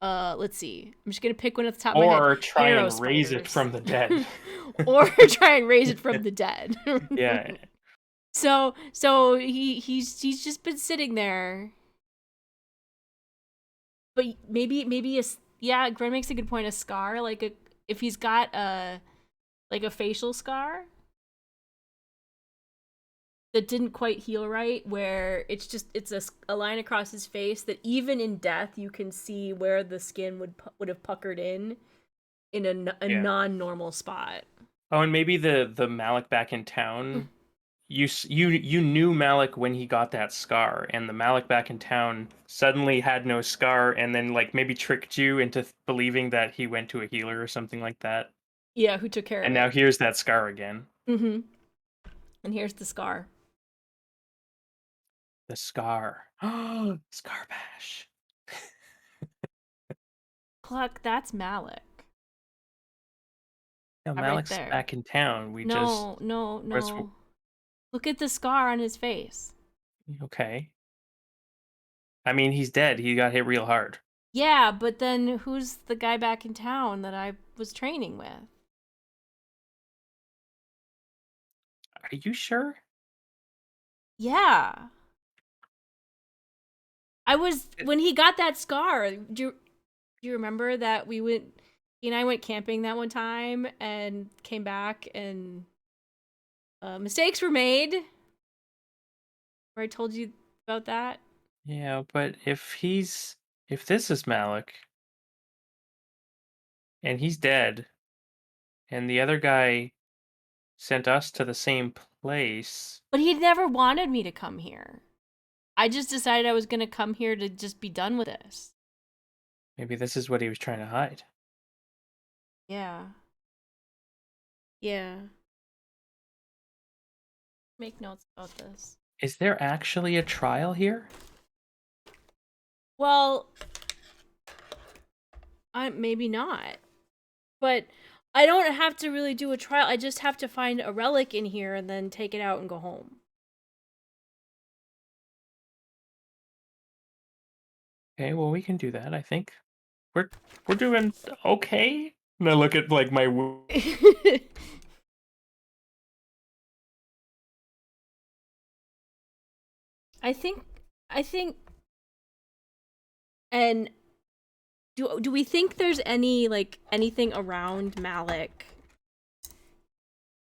Let's see. I'm just gonna pick one at the top of my head. Or try Harrow and raise it spiders. from the dead. Or try and raise it from the dead. Yeah. So he's just been sitting there. But maybe yeah, Gren makes a good point, a scar, if he's got a facial scar that didn't quite heal right, where it's a line across his face that even in death you can see where the skin would have puckered in a Yeah. non-normal spot. Oh, and maybe the Malik back in town. You knew Malik when he got that scar, and the Malik back in town suddenly had no scar, and then like maybe tricked you into believing that he went to a healer or something like that. Yeah, who took care And of now it? here's that scar again. Mm-hmm. And here's the scar. The scar. Oh, scar bash. Cluck, that's Malik. No, Right Malik's there. back in town. We just No, no, where's no. Look at the scar on his face. okay. I mean, he's dead. He got hit real hard. Yeah, but then who's the guy back in town that I was training with? Are you sure? Yeah. I was when he got that scar. Do you remember that he and I went camping that one time and came back and mistakes were made. Where I told you about that. Yeah, but if this is Malik and he's dead and the other guy sent us to the same place, But he never wanted me to come here. I just decided I was gonna come here to just be done with this. maybe this is what he was trying to hide. Yeah. Yeah. Make notes about this. Is there actually a trial here? Well, I maybe not. But I don't have to really do a trial. I just have to find a relic in here and then take it out and go home. Okay, well we can do that, I think. We're we're doing okay. And I look at like my I think I think and do we think there's anything around Malik?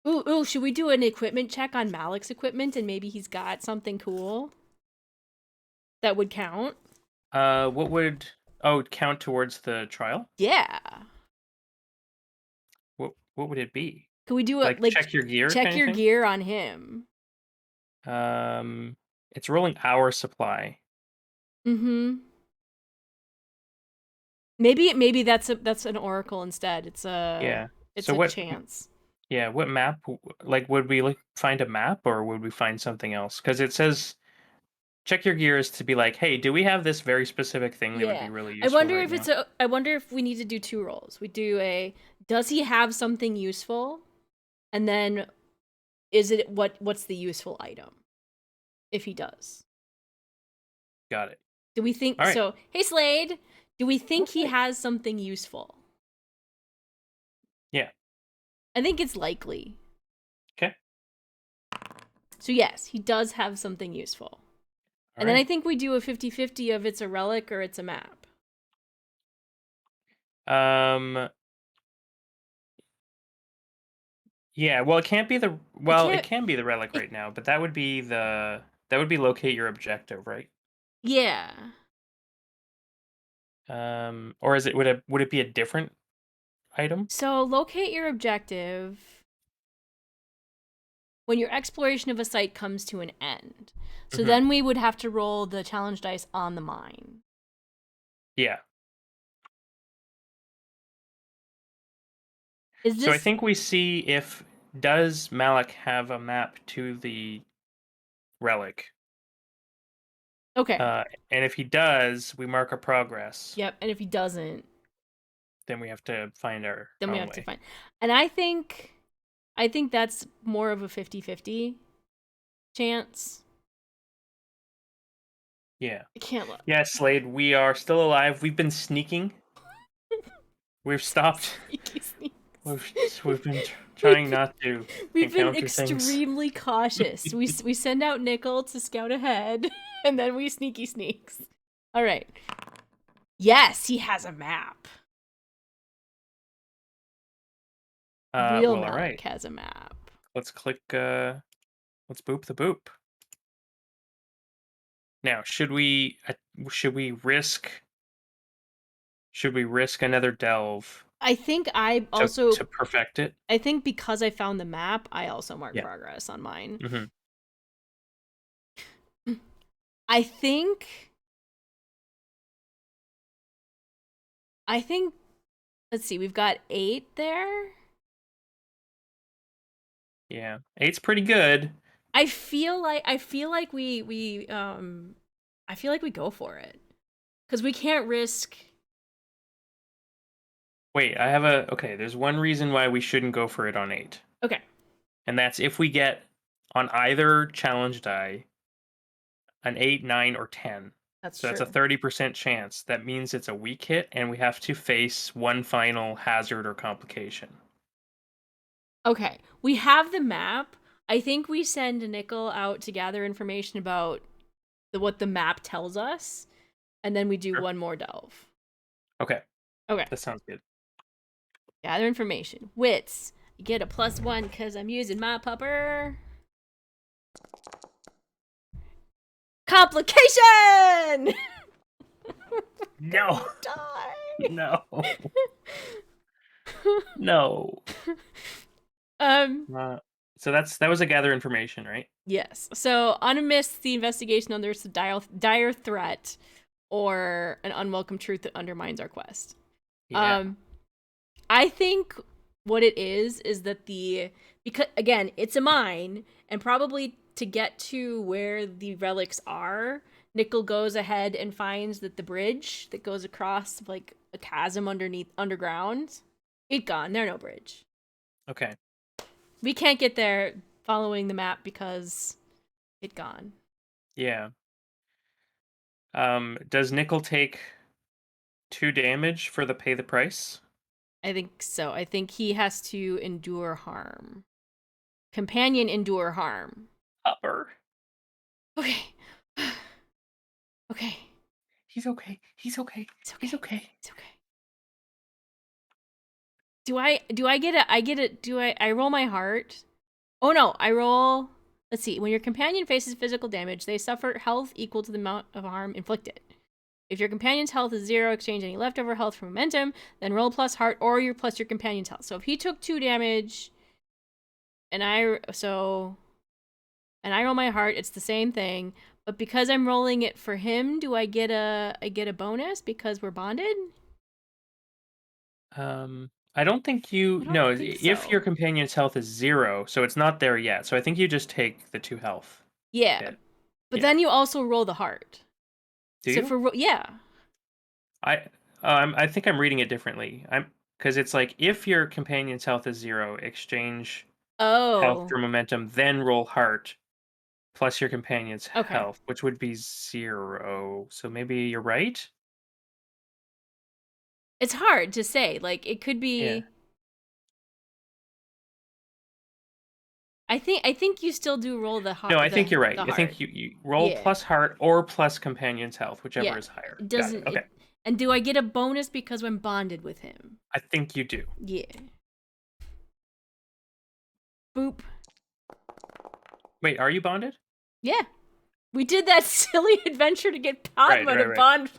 Ooh, should we do an equipment check on Malik's equipment and maybe he's got something cool that would count? what would count towards the trial? Yeah. What would it be? Could we do it Like check your gear check kind of your thing? gear on him? It's rolling hour supply. Mm-hmm. Maybe that's an oracle instead. Yeah. It's So a what chance. yeah, what map like would we find a map or would we find something else? Cuz it says check your gears to be like, "Hey, do we have this very specific thing that would be Yeah. really I useful wonder right if now?" I wonder if we need to do two rolls. We do a does he have something useful? And then what's the useful item if he does? Got it. Do we think All right. so? Hey Slade, do we think he Okay. has something useful? Yeah. I think it's likely. Okay. So yes, he does have something useful. All And then I right. think we do a 50-50 of it's a relic or it's a map. Um yeah, well It it can't can be the relic it right now, but that would be locate your objective, right? yeah. Or is it would it be a different item? So locate your objective when your exploration of a site comes to an end. So Mhm. then we would have to roll the challenge dice on the mine. Yeah. Is So I this think we see if does Malik have a map to the relic? okay? Uh, and if he does, we mark our progress. Yep. And if he doesn't, Then we have to find our then we own have to way. find. And I think that's more of a 50-50 chance. Yeah. I can't look. Yeah, Slade, we are still alive. We've been sneaking. We've stopped. Sneaky sneaks. We've been We've trying not to we've been encounter things. extremely cautious. We send out Nickel to scout ahead, and then we sneaky sneaks. All right. Yes, he has a map. Real Well, all Malik right. has a map. Let's click. Let's boop the boop. Now, should we risk another delve I think I also to perfect it? I think because I found the map, I also mark Yeah. progress on mine. Hmm. I think I think let's see, we've got 8 there. Yeah, eight's pretty good. I feel like we go for it. Cuz we can't risk. Wait, I have a okay. There's one reason why we shouldn't go for it on 8, Okay, and that's if we get on either challenge die an 8, 9, or 10. that's So that's a true. 30% chance. That means it's a weak hit, and we have to face one final hazard or complication. Okay, we have the map. I think we send Nickel out to gather information about what the map tells us, and then we do Sure. one more delve. Okay, Okay. that sounds good. Gather information. Wits. You get a +1 because I'm using my pupper. Complication! No, Die. no, no. um. So that was a gather information, right? Yes. So unamiss the investigation under a dire threat or an unwelcome truth that undermines our quest. Yeah. I think what it is that because again, it's a mine, and probably to get to where the relics are, Nickel goes ahead and finds that the bridge that goes across like a chasm underground, it gone. There's no bridge. Okay. We can't get there following the map because it gone. Yeah. Does Nickel take 2 damage for the pay the price? I think so. I think he has to endure harm. Companion endure harm. Upper. Okay. Okay. He's okay. He's okay. It's okay. He's okay. It's okay. Do I get I roll my heart? Oh no, I roll. Let's see. When your companion faces physical damage, they suffer health equal to the amount of harm inflicted. If your companion's health is 0, exchange any leftover health for momentum, then roll plus heart or your plus your companion's health. So if he took 2 damage and I roll my heart, it's the same thing. But because I'm rolling it for him, do I get a bonus because we're bonded? I don't think I don't no, think if your so. companion's health is 0, so it's not there yet. So I think you just take the 2 health Yeah. hit. But Yeah. then you also roll the heart. Do So you? yeah. I I think I'm reading it differently. I'm because it's like if your companion's health is 0, exchange health Oh. for momentum, then roll heart plus your companion's Okay. health, which would be 0. So maybe you're right? It's hard to say. Like it could Yeah. be I think you still do roll the No, heart I think you're right. the I heart. think you roll Yeah. plus heart or plus companion's health, whichever Yeah. is higher. It Got it. doesn't Okay. it and do I get a bonus because I'm bonded with him? I think you do. Yeah. Boop. Wait, are you bonded? Yeah. We did that silly adventure to get Right, Padma to right, right.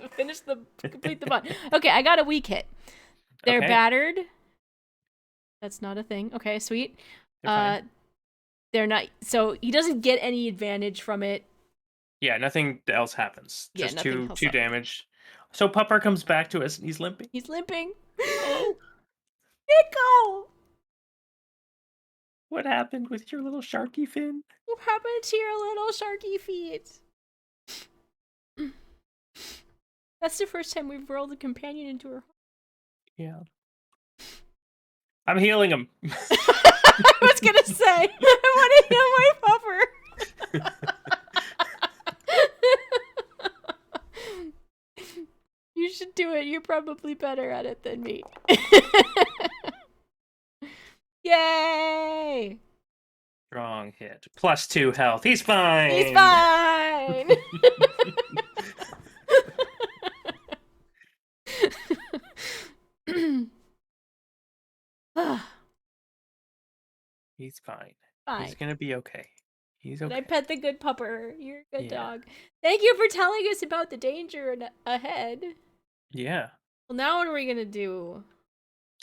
complete the bond. Okay, I got a weak hit. They're Okay, battered. That's not a thing. Okay, sweet. they're fine. Uh they're not so he doesn't get any advantage from it. Yeah, nothing else happens. Yeah, Just nothing else two happens. damage. So Pupper comes back to us and he's limping. He's limping. Oh, Nico! what happened with your little sharky fin? What happened to your little sharky feet? That's the first time we've rolled a companion into her. Yeah. I'm healing him. I was gonna say, I want to heal my pupper. You should do it. You're probably better at it than me. Yay! Strong hit. +2 health. He's fine. He's fine. He's fine. Fine. He's gonna be okay. He's And I okay. pet the good pupper. You're a good Yeah. dog. Thank you for telling us about the danger ahead. Yeah. Well, now what are we gonna do?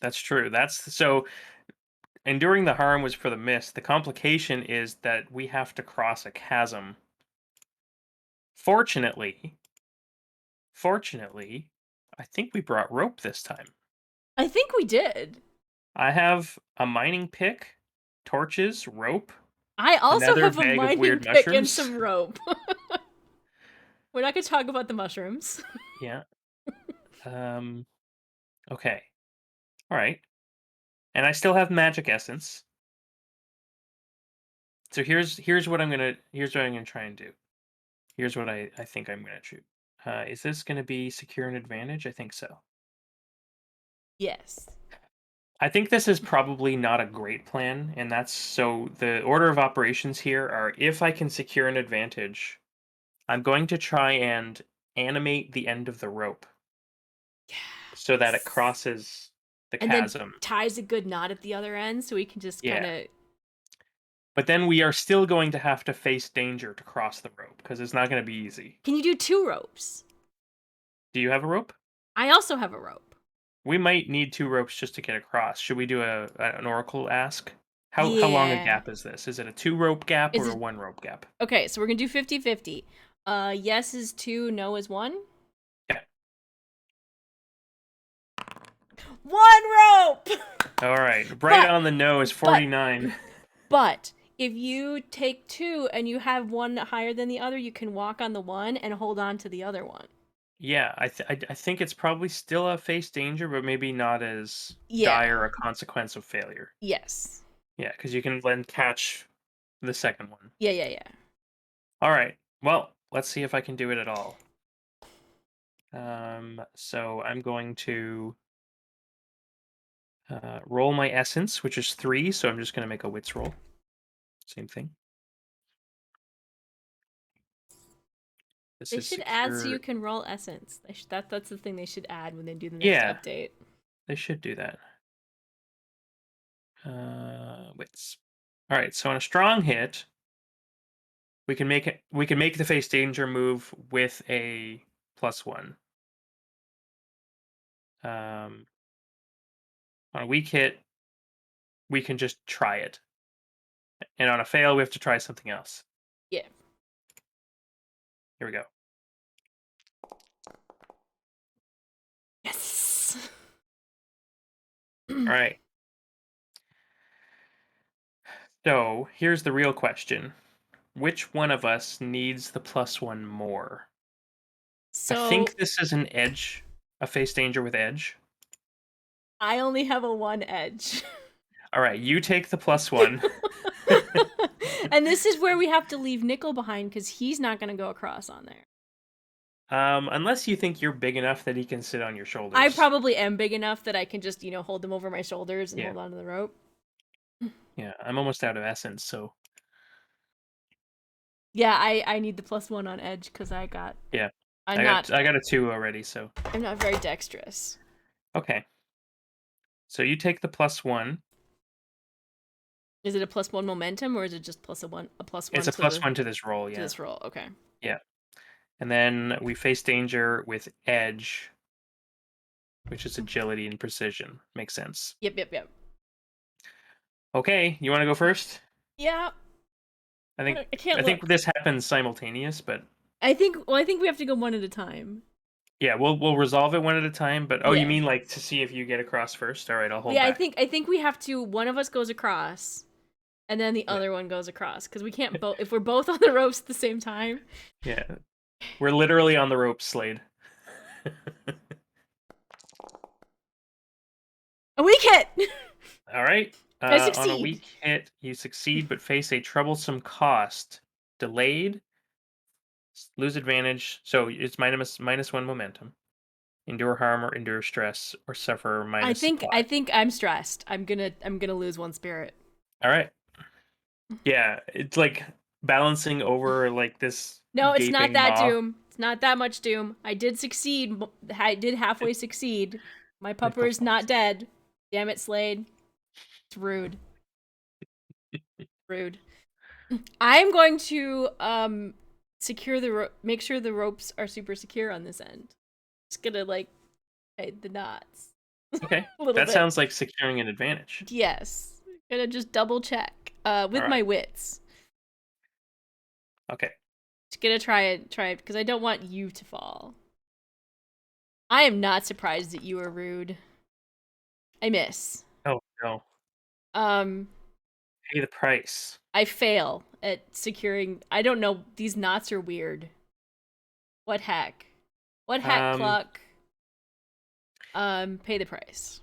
That's true. That's so enduring the harm was for the mist. The complication is that we have to cross a chasm. Fortunately, fortunately, I think we brought rope this time. I think we did. I have a mining pick, torches, rope, I also another have a bag of mining weird pick and mushrooms. some rope. We're not gonna talk about the mushrooms. Yeah. Okay. All right. And I still have magic essence. So here's what I'm gonna try and do. Here's what I think I'm gonna shoot. Is this gonna be secure an advantage? I think so. Yes. I think this is probably not a great plan, and that's so the order of operations here are if I can secure an advantage, I'm going to try and animate the end of the rope so that it Yes. crosses the And then chasm. ties a good knot at the other end so we can just kind Yeah. of. But then we are still going to have to face danger to cross the rope because it's not going to be easy. Can you do two ropes? Do you have a rope? I also have a rope. We might need two ropes just to get across. Should we do an oracle ask? How long a Yeah. gap is this? Is it a two rope gap Is or a it one rope gap? okay? So we're gonna do 50-50. Yes is two, no is one. Yeah. One rope. All right. Right but on the nose, but 49. but if you take two and you have one higher than the other, you can walk on the one and hold on to the other one. Yeah, I think it's probably still a face danger, but maybe not as Yeah. dire a consequence of failure. Yes. Yeah, because you can then catch the second one. Yeah. Yeah. Yeah. All right. Well, let's see if I can do it at all. So I'm going to roll my essence, which is 3. So I'm just going to make a wits roll. Same thing. This They is should add so you secure. can roll essence. That's the thing they should add when they do the next Yeah, update. they should do that. Wits. All right. So on a strong hit, we can make it. We can make the face danger move with a +1. Um, on a weak hit, we can just try it, and on a fail, we have to try something else. Yeah. Here we go. Yes. All right. So here's the real question: which one of us needs the +1 more? I So think this is an edge, a face danger with edge. I only have a one edge. All right, you take the +1. And this is where we have to leave Nickel behind because he's not going to go across on there. Unless you think you're big enough that he can sit on your I shoulders. probably am big enough that I can just, hold them over my shoulders and Yeah, hold on to the rope. yeah. I'm almost out of essence, so Yeah, I need the +1 on edge because yeah. I'm not I got a 2 already, so I'm not very dexterous. okay. So you take the +1. Is it a +1 momentum or is it just a plus It's one a to the +1 to this roll, to yeah. this roll? Okay. Yeah. And then we face danger with edge, which is agility and precision. Makes sense. Yep, yep, yep. Okay, you want to go first? Yeah. I think I can't I think look. this happens simultaneous, but I think we have to go one at a time. yeah, we'll resolve it one at a time. But oh, you Yeah. mean like to see if you get across first? All right, I'll hold Yeah, back. I think we have to one of us goes across and then the Yeah, other one goes across cuz we can't both if we're both on the ropes at the same time. yeah. We're literally on the rope, Slade. A weak hit. All right. I On a succeed. weak hit, you succeed but face a troublesome cost. Delayed, lose advantage. So it's minus 1 momentum. Endure harm or endure stress or suffer minus I supply. think I'm stressed. I'm going to lose one spirit. All right. Yeah, it's like balancing over like this No, it's not gaping that maw. doom. It's not that much doom. I did succeed. I did halfway succeed. My pupper is not dead. Damn it, Slade. It's rude. Rude. I'm going to secure make sure the ropes are super secure on this end. Just gonna like tighten the knots Okay, a little that bit. sounds like securing an advantage. Yes. Gonna just double check All with right. my wits. Okay. Just gonna try it because I don't want you to fall. I am not surprised that you are rude. I miss. Oh no. Um, Pay the price. I fail at securing. I don't know. These knots are weird. What heck? What heck, Um, Cluck? Pay the price.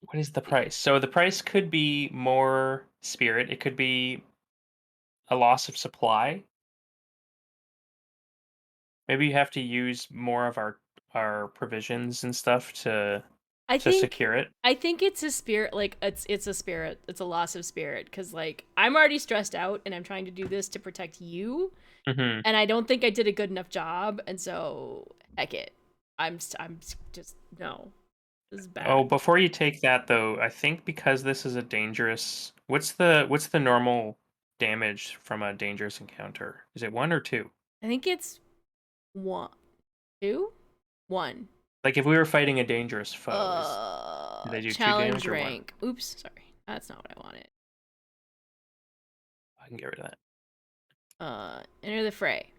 what is the price? So the price could be more spirit. It could be a loss of supply. Maybe you have to use more of our provisions and stuff to. I to think secure it. I think it's a spirit, like it's a spirit. It's a loss of spirit cuz like I'm already stressed out and I'm trying to do this to protect you Hmm. and I don't think I did a good enough job and so heck it. I'm just no. This is Oh, bad. before you take that though, I think because this is a dangerous. What's the normal damage from a dangerous encounter? Is it one or two? I think it's one, two, one. Like if we were fighting a dangerous foe, is do they do two Challenge damage or one? rank. Oops, sorry. That's not what I wanted. I can get rid of that. Enter the fray.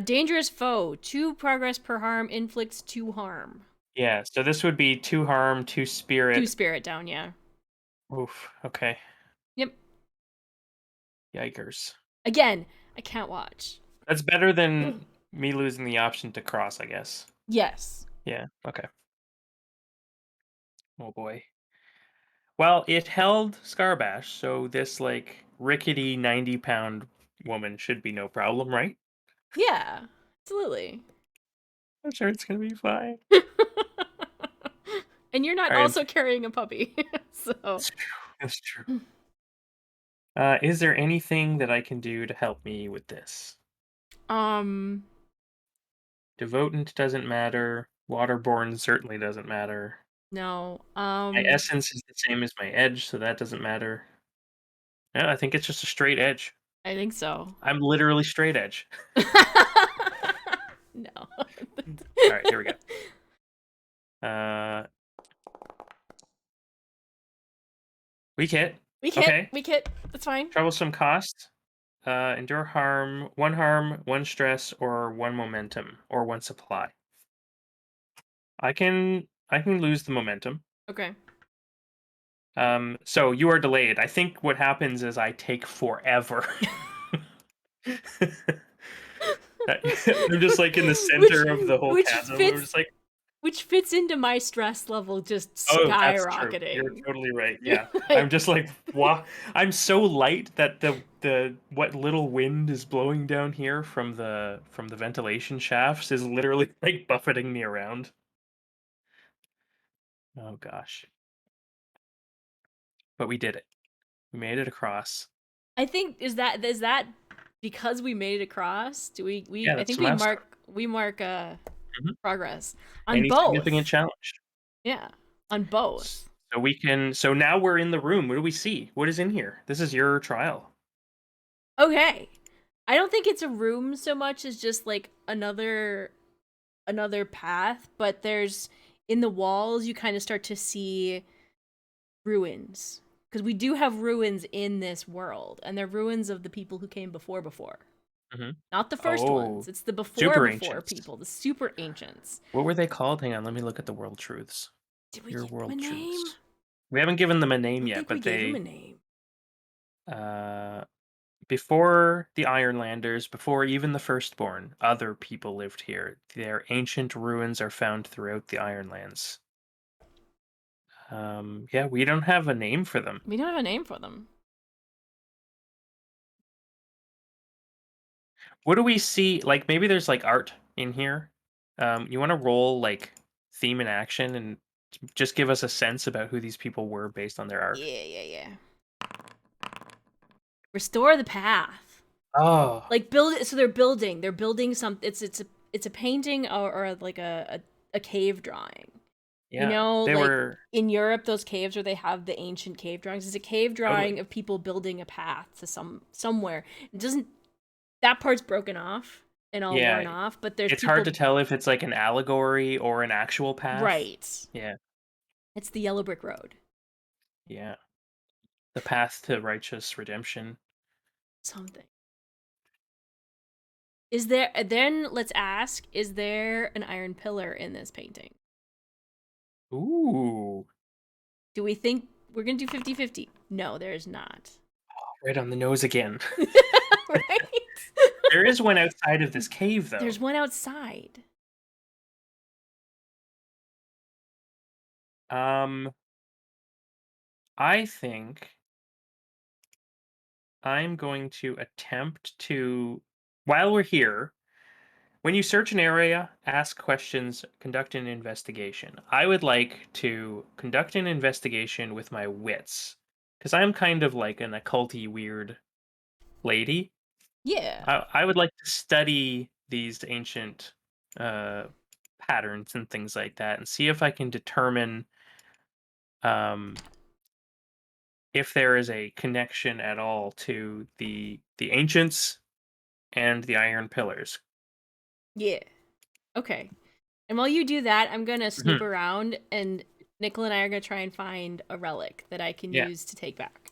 Dangerous foe. 2 progress per harm inflicts 2 harm. Yeah, so this would be two harm, two 2 spirit. spirit down, yeah. Oof. Okay. Yep. Yikers. Again, I can't watch. That's better than me losing the option to cross, I guess. Yes. Yeah. Okay. Oh boy. Well, it held Scarbash, so this like rickety 90-pound woman should be no problem, right? Yeah. Absolutely. I'm sure it's gonna be fine. And you're not All right, also carrying a puppy. So, that's true. That's true. Is there anything that I can do to help me with this? um Devotant doesn't matter. Waterborne certainly doesn't matter. no. My essence is the same as my edge, so that doesn't matter. Yeah, I think it's just a straight edge. I think so. I'm literally straight edge. No. All right, here we go. Uh, weak hit. We hit. Okay. We hit. That's fine. Troublesome cost. Endure harm, one stress, or one momentum, or one supply. I can lose the momentum. Okay. So you are delayed. I think what happens is I take forever. I'm just like in the which center of the whole which chasm. I'm fits just like, which fits into my stress level just oh, that's true. You're skyrocketing. totally right. Yeah. I'm Like, just like, what? I'm so light that the what little wind is blowing down here from the ventilation shafts is literally like buffeting me around. Oh gosh. But we did it. We made it across. I think is that because we made it across? Do we Yeah, I that's think a milestone. we mark Mhm. progress on Any significant both. challenge. Yeah, on S- both. So now we're in the room. What do we see? What is in here? This is your trial. Okay. I don't think it's a room so much as just like another path, but there's in the walls you kind of start to see ruins because we do have ruins in this world and they're ruins of the people who came before, Hmm. not the first Oh, ones. It's the super before ancients. people, the super ancients. What were they called? Hang on, let me look at the world truths. Did we Your give them a world name? truths. We haven't given them a I name don't yet, think we but gave them a they name. uh before the Ironlanders, before even the Firstborn, other people lived here. Their ancient ruins are found throughout the Ironlands. Yeah, we don't have a name for them. We don't have a name for them. What do we see? Like maybe there's like art in here. You want to roll like theme and action and just give us a sense about who these people were based on their art. Yeah. Restore the path. Oh, Like build it. So they're building some. It's a painting or like a cave drawing. You yeah, know, they like were in Europe, those caves where they have the ancient cave drawings. It's a cave totally. drawing of people building a path to somewhere. It doesn't that part's broken off and all Yeah, worn off, but there's it's hard to people tell if it's like an allegory or an actual path. right. Yeah, It's the yellow brick road. yeah. The path to righteous redemption. Something. Is there then let's ask, is there an iron pillar in this painting? Ooh, Do we think we're going to do 50-50? No, there's not. right on the nose again. Right? There is one outside of this cave, though. There's one outside. Um, I think I'm going to attempt to, while we're here, When you search an area, ask questions, conduct an investigation. I would like to conduct an investigation with my wits, because I'm kind of like an occulty weird lady. Yeah. I would like to study these ancient uh, patterns and things like that, and see if I can determine um, if there is a connection at all to the ancients and the iron pillars. Yeah. Okay. And while you do that, I'm gonna snoop Mhm. around, and Nickel and I are gonna try and find a relic that I can Yeah, use to take back.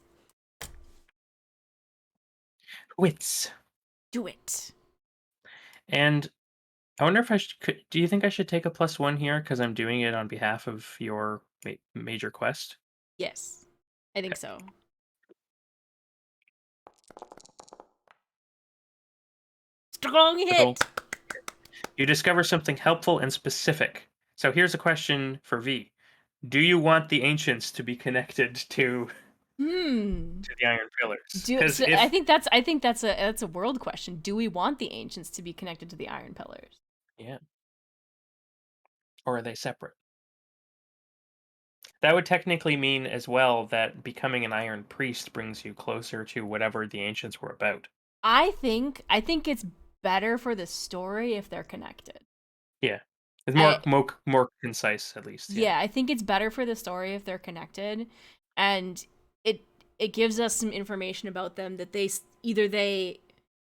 wits. Do it. And I wonder if I should. Do you think I should take a +1 here because I'm doing it on behalf of your major quest? Yes. I think Okay. so. Strong Good old. hit. You discover something helpful and specific. So here's a question for V. Do you want the ancients to be connected Hmm. to the Iron Pillars? Do Because so I if think that's a world question. Do we want the ancients to be connected to the Iron Pillars? yeah, or are they separate? That would technically mean as well that becoming an Iron Priest brings you closer to whatever the ancients were about. I think it's better for the story if they're connected. Yeah, it's I more concise at least. Yeah. Yeah, I think it's better for the story if they're connected, and it it gives us some information about them that either they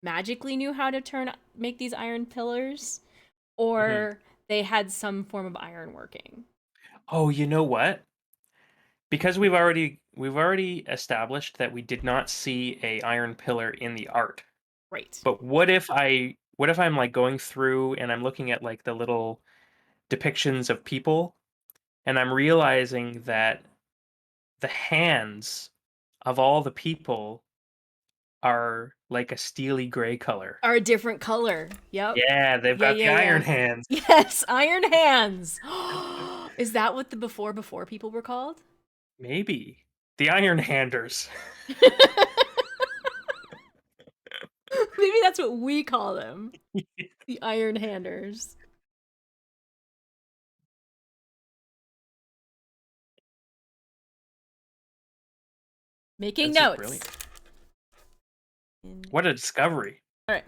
magically knew how to make these iron pillars, Hmm. or they had some form of iron working. Oh, you know what? Because we've already established that we did not see a iron pillar in the art. Right. But what if I'm like going through and I'm looking at like the little depictions of people and I'm realizing that the hands of all the people are like a steely gray color. Are a different color. Yep. Yeah, they've Yeah, got yeah, the iron yeah. hands. Yes, iron hands. Is that what the before people were called? Maybe the iron handers. Maybe that's what we call them. The iron handers. Making This is notes. brilliant. What a discovery. All right.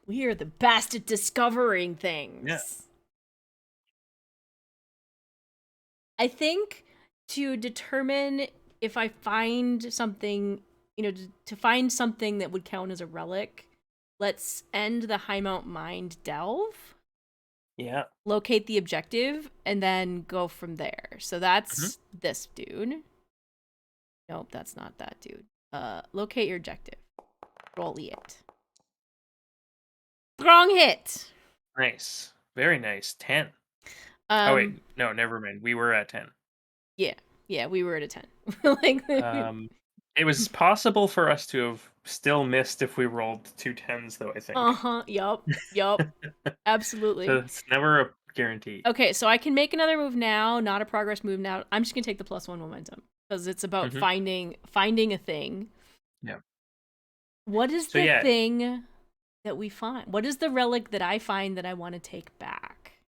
We are the best at discovering Yeah. things. I think to determine if I find something, to find something that would count as a relic, let's end the High Mount Mind delve, Yeah. locate the objective, and then go from there. So Mhm. that's this dude. Nope, that's not that dude. Locate your objective. Roll it. Strong hit. Nice. Very nice. 10. Oh Um, wait, no, never mind. We were at 10. yeah, yeah, we were at a 10. Like, Um, it was possible for us to have still missed if we rolled two tens, though, I think. uh-huh, yup, So absolutely. it's never a guarantee. Okay, so I can make another move now, not a progress move now. I'm just gonna take the +1 momentum because it's about Hmm. finding a thing. Yeah. What is So the yeah. thing that we find? What is the relic that I find that I want to take back?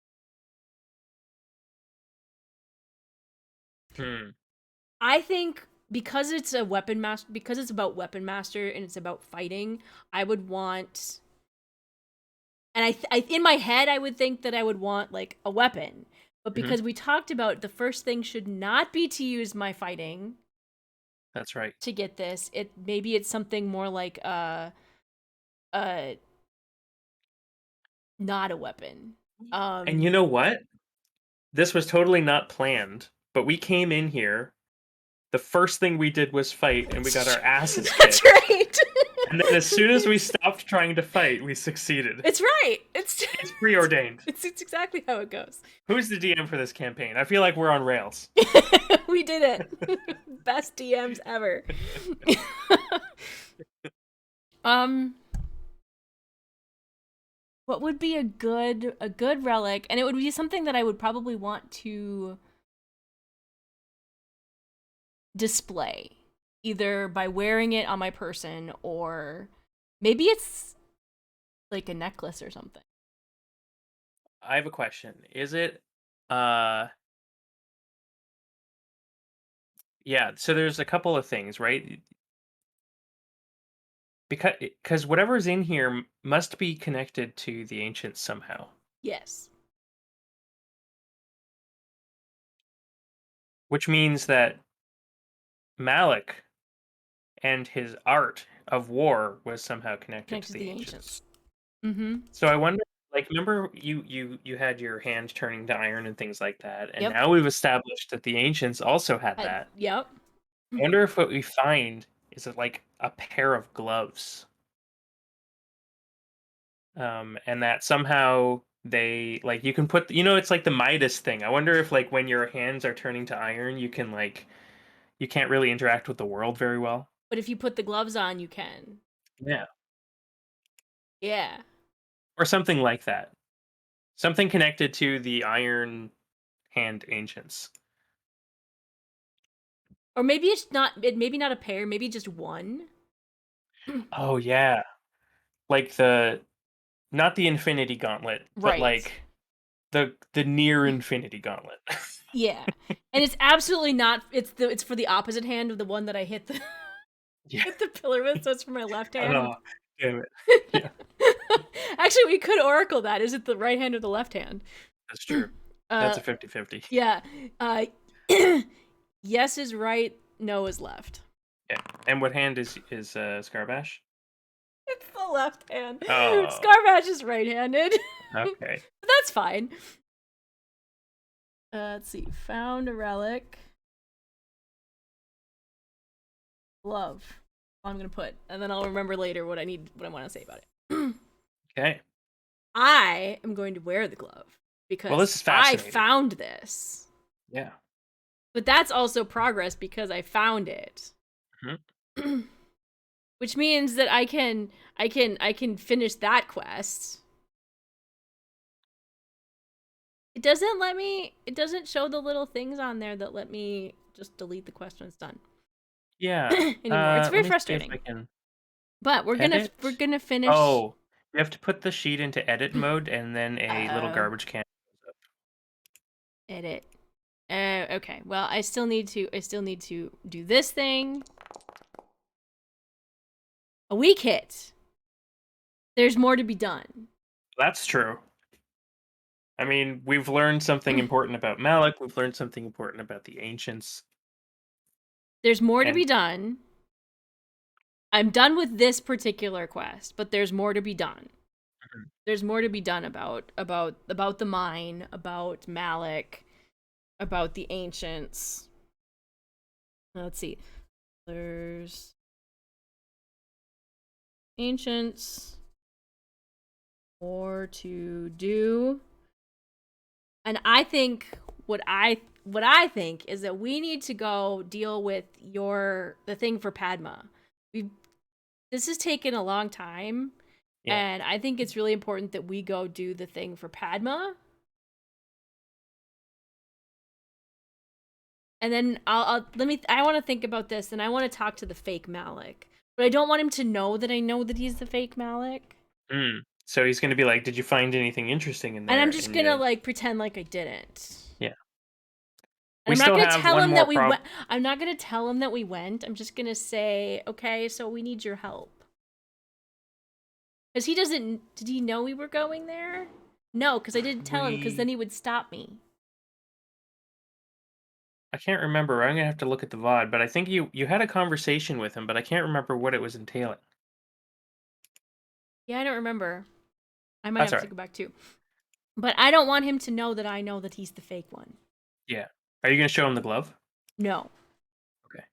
Hmm. I think because it's a weapon master, because it's about weapon master and it's about fighting, I would want, and in my head I would think that I would want like a weapon, but Hmm. because we talked about the first thing should not be to use my fighting That's right. to get this, maybe it's something more like uh not a weapon. And you know what? This was totally not planned, but we came in here. The first thing we did was fight, and we got our asses That's kicked. right. And then as soon as we stopped trying to fight, we succeeded. It's right. It's It's preordained. it's exactly how it goes. Who's the DM for this campaign? I feel like we're on rails. We did it. Best DMs ever. um what would be a good relic, and it would be something that I would probably want to display either by wearing it on my person, or maybe it's Like a necklace or something. I have a question. Is it uh yeah, so there's a couple of things, right? Because whatever's in here must be connected to the ancients somehow, Yes. which means that Malik and his art of war was somehow connected to Connected to the the ancients. ancients. Mm-hmm. So I wonder, like, remember you had your hand turning to iron and things like that, and Yep. now we've established that the ancients also had that. Yep. I wonder if what we find is it like a pair of gloves, and that somehow they like you can put it's like the Midas thing. I wonder if like when your hands are turning to iron, you can like you can't really interact with the world very well. But if you put the gloves on, you can. Yeah, Yeah. or something like that. Something connected to the Iron Hand ancients. Or maybe it's not. Maybe not a pair. Maybe just one. Oh yeah, like the not the Infinity Gauntlet, but Right. like the near Infinity Gauntlet. Yeah. And it's absolutely not. It's for the opposite hand of the one that I hit the Yeah. hit the pillar with. So it's for my left hand. Oh, damn it. Yeah, Actually, we could oracle that. Is it the right hand or the left hand? that's true. That's Uh, a 50-50. yeah. Uh, yes is right. No is left. Yeah. And what hand is Scarbash? It's the left hand. Oh, Scarbash is right-handed. okay. That's fine. Let's see. Found a relic. Glove. I'm gonna put, and then I'll remember later what I want to say about it. Okay. I am going to wear the glove Well, because this is I fascinating. found this. Yeah. But that's also progress because I found it. Mhm. Which means that I can finish that quest. It doesn't show the little things on there that let me just delete the quest when it's done Yeah. anymore. It's Let very me see if I frustrating. can But we're edit. gonna finish. Oh, you have to put the sheet into edit mode and then a little Uh, garbage can goes up. edit. Okay. Well, I still need to do this thing. A weak hit. There's more to be done. That's true. I mean, we've learned something important about Malik. We've learned something important about the ancients. There's more to And be done. I'm done with this particular quest, but there's more to be done. Mhm. There's more to be done about the mine, about Malik, about the ancients. Let's see. There's ancients, more to do. And I think what I think is that we need to go deal with the thing for Padma. We This has taken a long time, Yeah. and I think it's really important that we go do the thing for Padma. And then I want to think about this, and I want to talk to the fake Malik. But I don't want him to know that I know that he's the fake Malik. So he's going to be like, "Did you find anything interesting in And I'm there?" just And gonna you, like pretend like I didn't. yeah. And We I'm not still gonna have tell one him more that we problem. went. I'm not gonna tell him that we went. I'm just gonna say, okay, so we need your help. Because he doesn't. Did he know we were going there? No, because I didn't tell him. Because then We he would stop me. I can't remember. I'm gonna have to look at the VOD, but I think you had a conversation with him, but I can't remember what it was entailing. Yeah, I don't remember. I might That's have all to right. go back too. But I don't want him to know that I know that he's the fake one. Yeah. Are you gonna show him the glove? No. Okay.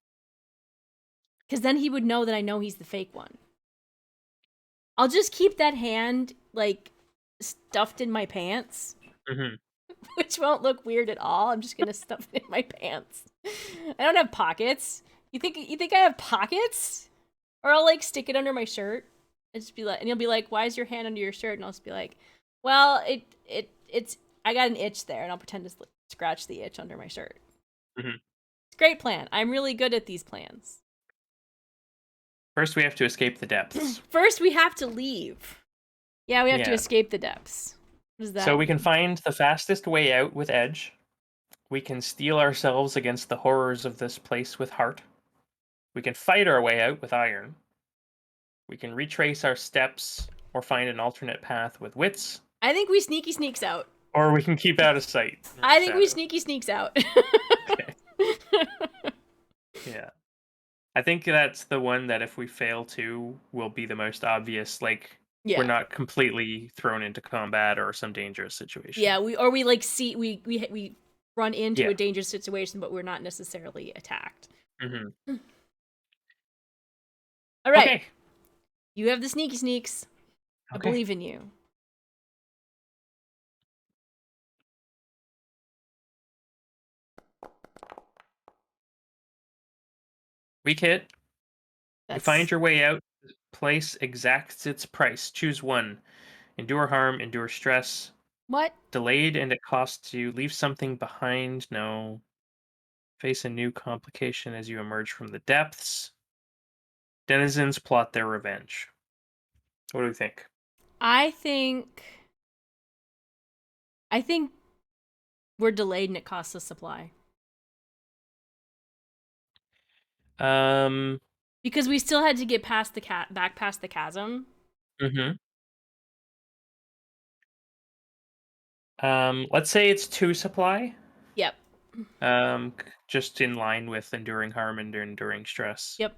Because then he would know that I know he's the fake one. I'll just keep that hand, like, stuffed in my pants, Hmm. which won't look weird at all. I'm just gonna stuff it in my pants. I don't have pockets. You think I have pockets? Or I'll, like, stick it under my shirt. And just be like, and you'll be like, why is your hand under your shirt? And I'll just be like, well, it's, I got an itch there. And I'll pretend to scratch the itch under my shirt. Hmm. It's a great plan. I'm really good at these plans. First, we have to escape the depths. First, we have to leave. Yeah, we have to Yeah. escape the depths. What does So that we can mean? find the fastest way out with edge. We can steel ourselves against the horrors of this place with heart. We can fight our way out with iron. We can retrace our steps or find an alternate path with wits. I think we sneaky sneaks out. Or we can keep out of sight in the I think we shadows. sneaky sneaks out. Okay. Yeah. I think that's the one that if we fail to will be the most obvious. Like we're Yeah. not completely thrown into combat or some dangerous situation. Yeah, we like see we run into Yeah. a dangerous situation, but we're not necessarily attacked. Hmm. All right, Okay. you have the sneaky sneaks. I Okay. believe in you. Weak hit. You find That's your way out. This place exacts its price. Choose one. Endure harm, endure stress. what? Delayed and it costs you. Leave something behind. No. Face a new complication as you emerge from the depths. Denizens plot their revenge. What do we think? I think I think we're delayed and it costs us supply Um. because we still had to get past the back past the chasm. Mhm. Let's say it's 2 supply. Yep. Just in line with enduring harm and enduring stress. Yep.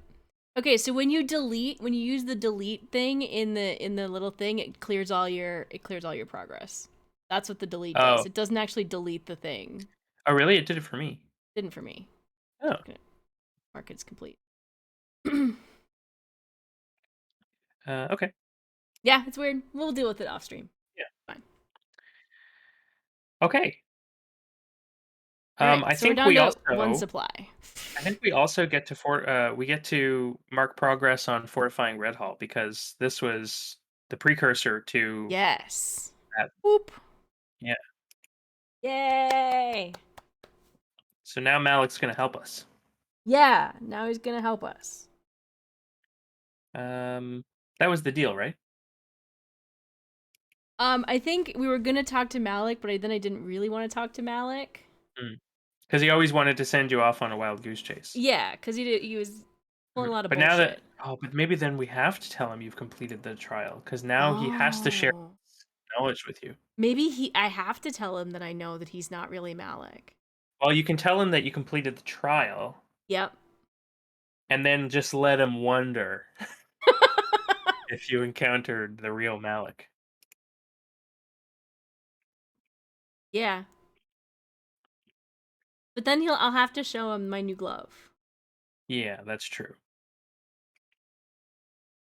Okay, so when you use the delete thing in the little thing, it clears all your progress. That's what the delete does. Oh. It doesn't actually delete the thing. Oh, really? It did it for me. Didn't for me. Oh. Okay. Mark it's complete. Okay. Yeah, it's weird. We'll deal with it off stream. Yeah. Fine. Okay. All right, I so we're think down we to one also supply. I think we also get to we get to mark progress on fortifying Red Hall because this was the precursor to Yes. that. Whoop. Yeah. Yay. So now Malik's going to help us. Yeah, now he's gonna help us. That was the deal, right? I think we were gonna talk to Malik, but then I didn't really want to talk to Malik. Because he always wanted to send you off on a wild goose chase. Yeah, because he was pulling a lot of But now that bullshit. but maybe then we have to tell him you've completed the trial because now he has to share Oh. knowledge with you. Maybe I have to tell him that I know that he's not really Malik. Well, you can tell him that you completed the trial, Yep. and then just let him wonder if you encountered the real Malik. Yeah. But then I'll have to show him my new glove. Yeah, that's true.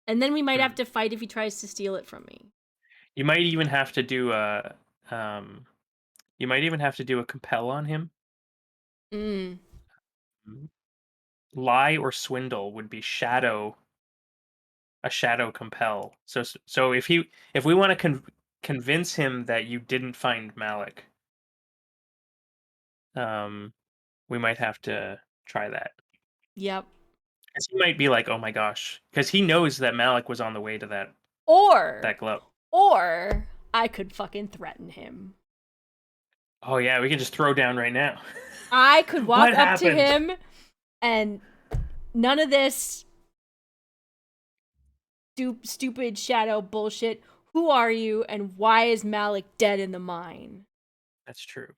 And then we might have Hmm. to fight if he tries to steal it from me. You might even have to do a um, you might even have to do a compel on him. Mm. Mhm. Lie or swindle would be a shadow compel. So if we want to convince him that you didn't find Malik, um, we might have to try that. Yep. 'Cause he might be like, "Oh my gosh," because he knows that Malik was on the way to Or that glove. or I could fucking threaten him. Oh yeah, we can just throw down right now. I could walk What up to happened? him and none of this stupid shadow bullshit. Who are you and why is Malik dead in the mine? That's true.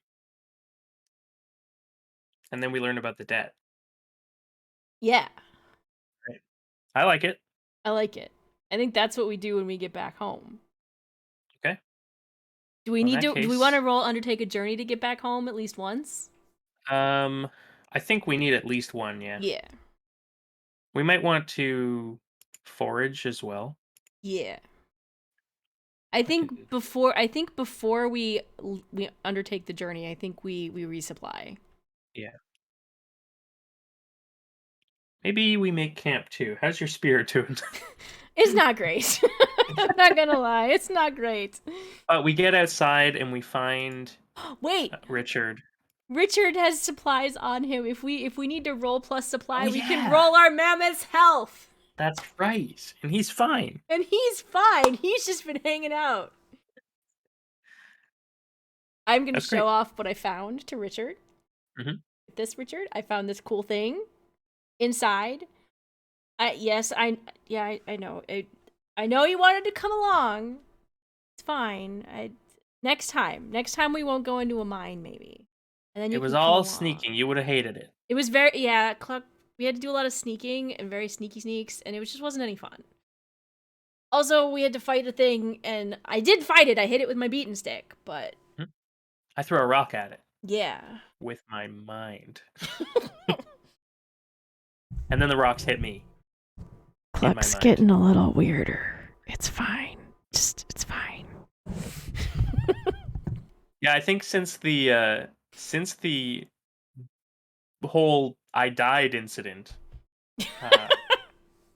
And then we learn about the debt. Yeah, Right. I like it. I like it. I think that's what we do when we get back home. Okay. Do we Well, in need that to do we want case, to roll undertake a journey to get back home at least once? um, I think we need at least one. Yeah. Yeah. We might want to forage as well. Yeah. I could. I think before we undertake the journey, I think we resupply. Yeah. Maybe we make camp too. How's your spirit doing? It's not great. I'm not gonna lie, it's not great. We get outside and we find Wait, Richard. Richard has supplies on him. If we need to roll plus Oh supply, we can yeah, roll our mammoth's health. That's right. And he's fine. And he's fine. He's just been hanging out. I'm going to That's show great. off what I found to Richard. Hmm. This, Richard, I found this cool thing inside. I know. I know you wanted to come along. It's fine. Next time we won't go into a mine, maybe, and then It you was can come all along. sneaking. You would have hated it. It was very Cluck. We had to do a lot of sneaking and very sneaky sneaks, and it just wasn't any fun. Also, we had to fight a thing, and I did fight it. I hit it with my beaten stick, but Hmm? I threw a rock at it yeah. with my mind. And then the rocks hit me in my Cluck's mind. getting a little weirder. It's fine. It's fine. Yeah, I think since the whole I died incident, uh,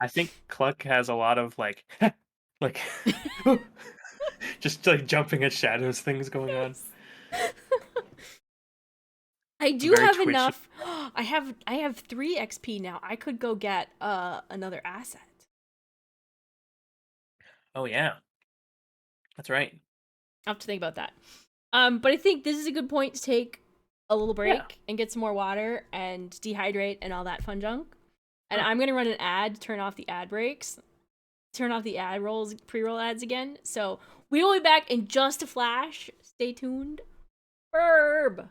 I think Cluck has a lot of like like just like jumping at shadows things going on. I do Very have twitchy. enough. I have 3 XP now. I could go get another asset. Oh yeah, that's right. I'll have to think about that. But I think this is a good point to take a little Yeah. break and get some more water and dehydrate and all that fun junk. And Huh. I'm gonna run an ad to turn off the ad breaks, turn off the ad rolls, pre-roll ads again. So we will be back in just a flash. Stay tuned. Burb.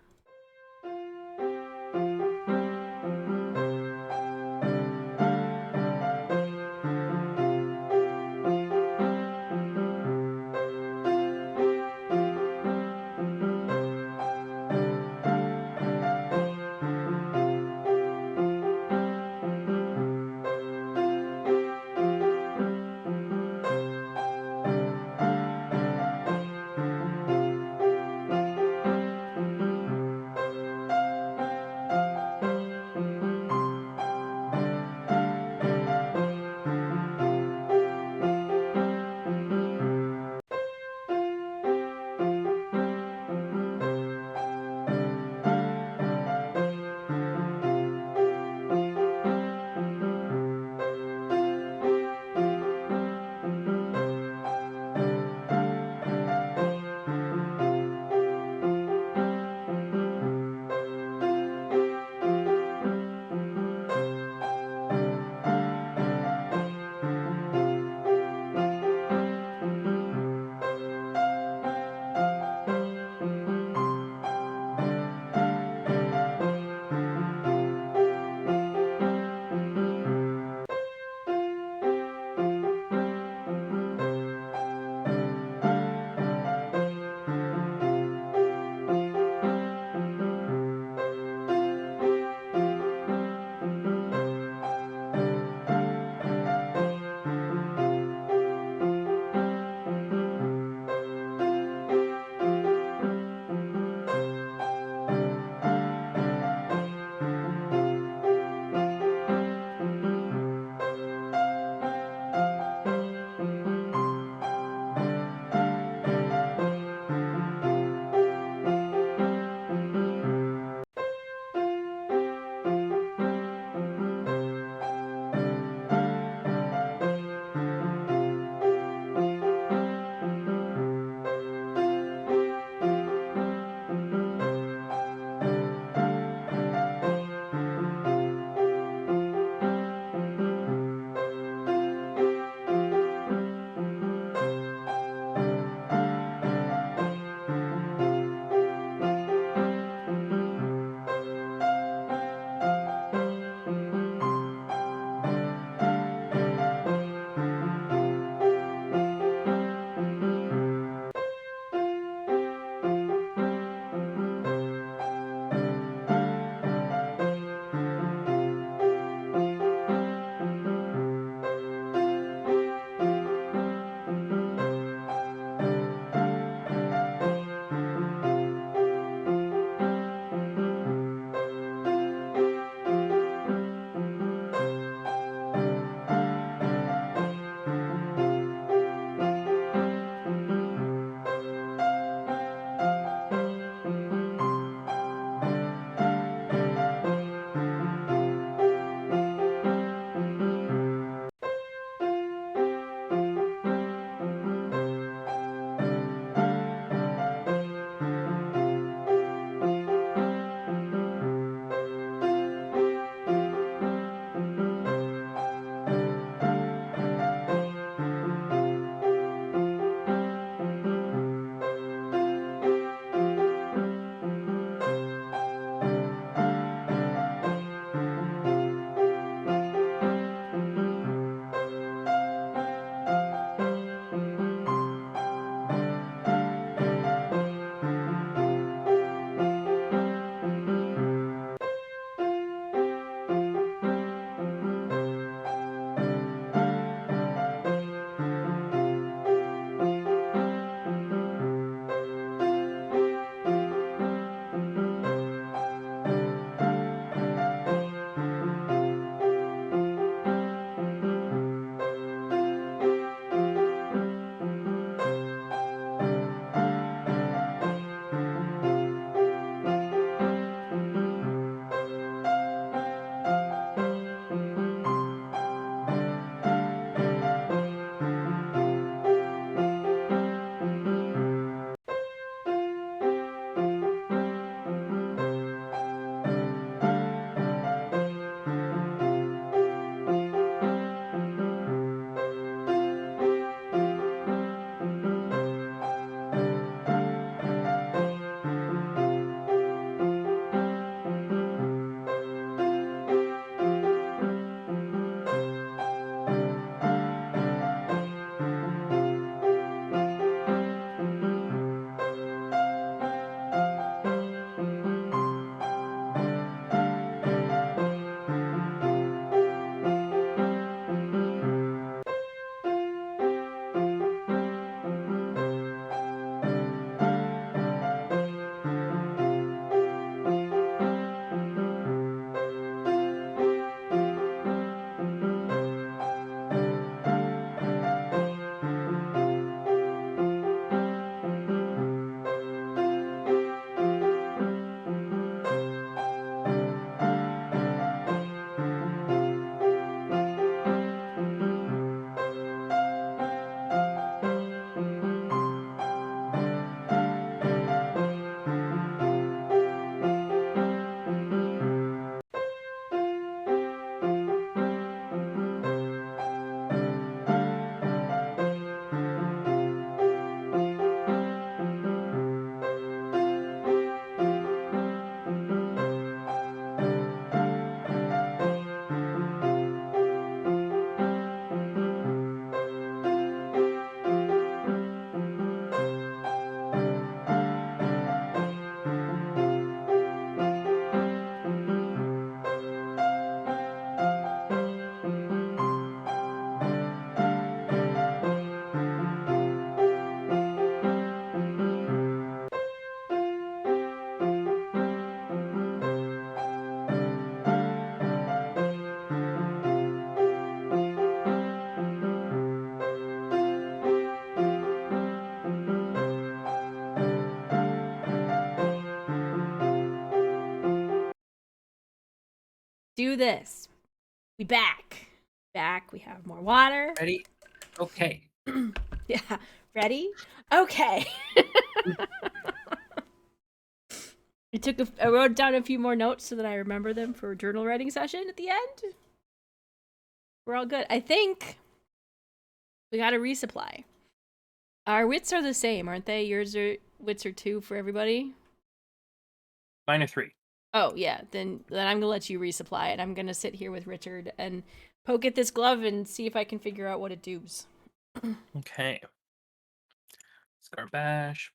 do this. We back. Back. We have more water. Ready? Okay. Yeah. Ready? Okay. I wrote down a few more notes so that I remember them for a journal writing session at the end. We're all good. I think we got a resupply. Our wits are the same, aren't they? Wits are 2 for everybody. Mine are 3. Oh yeah, then I'm gonna let you resupply, and I'm gonna sit here with Richard and poke at this glove and see if I can figure out what it does. Okay. Scarbash.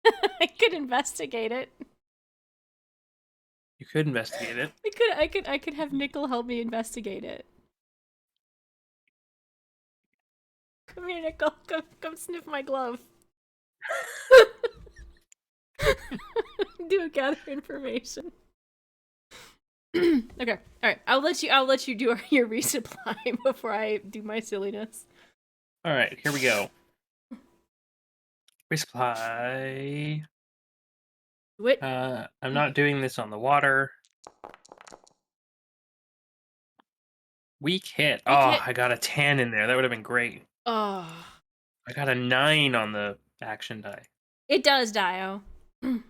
I could investigate it. You could investigate it. I could have Nickel help me investigate it. Come here, Nickel. Come sniff my glove. Do gather information. Okay, all right. I'll let you do your resupply before I do my silliness. All right, here we go. Resupply. What? I'm not doing this on the water. Weak hit. Weak Oh, hit. I got a 10 in there. That would have been great. Oh, I got a 9 on the action die. it does, Dio. All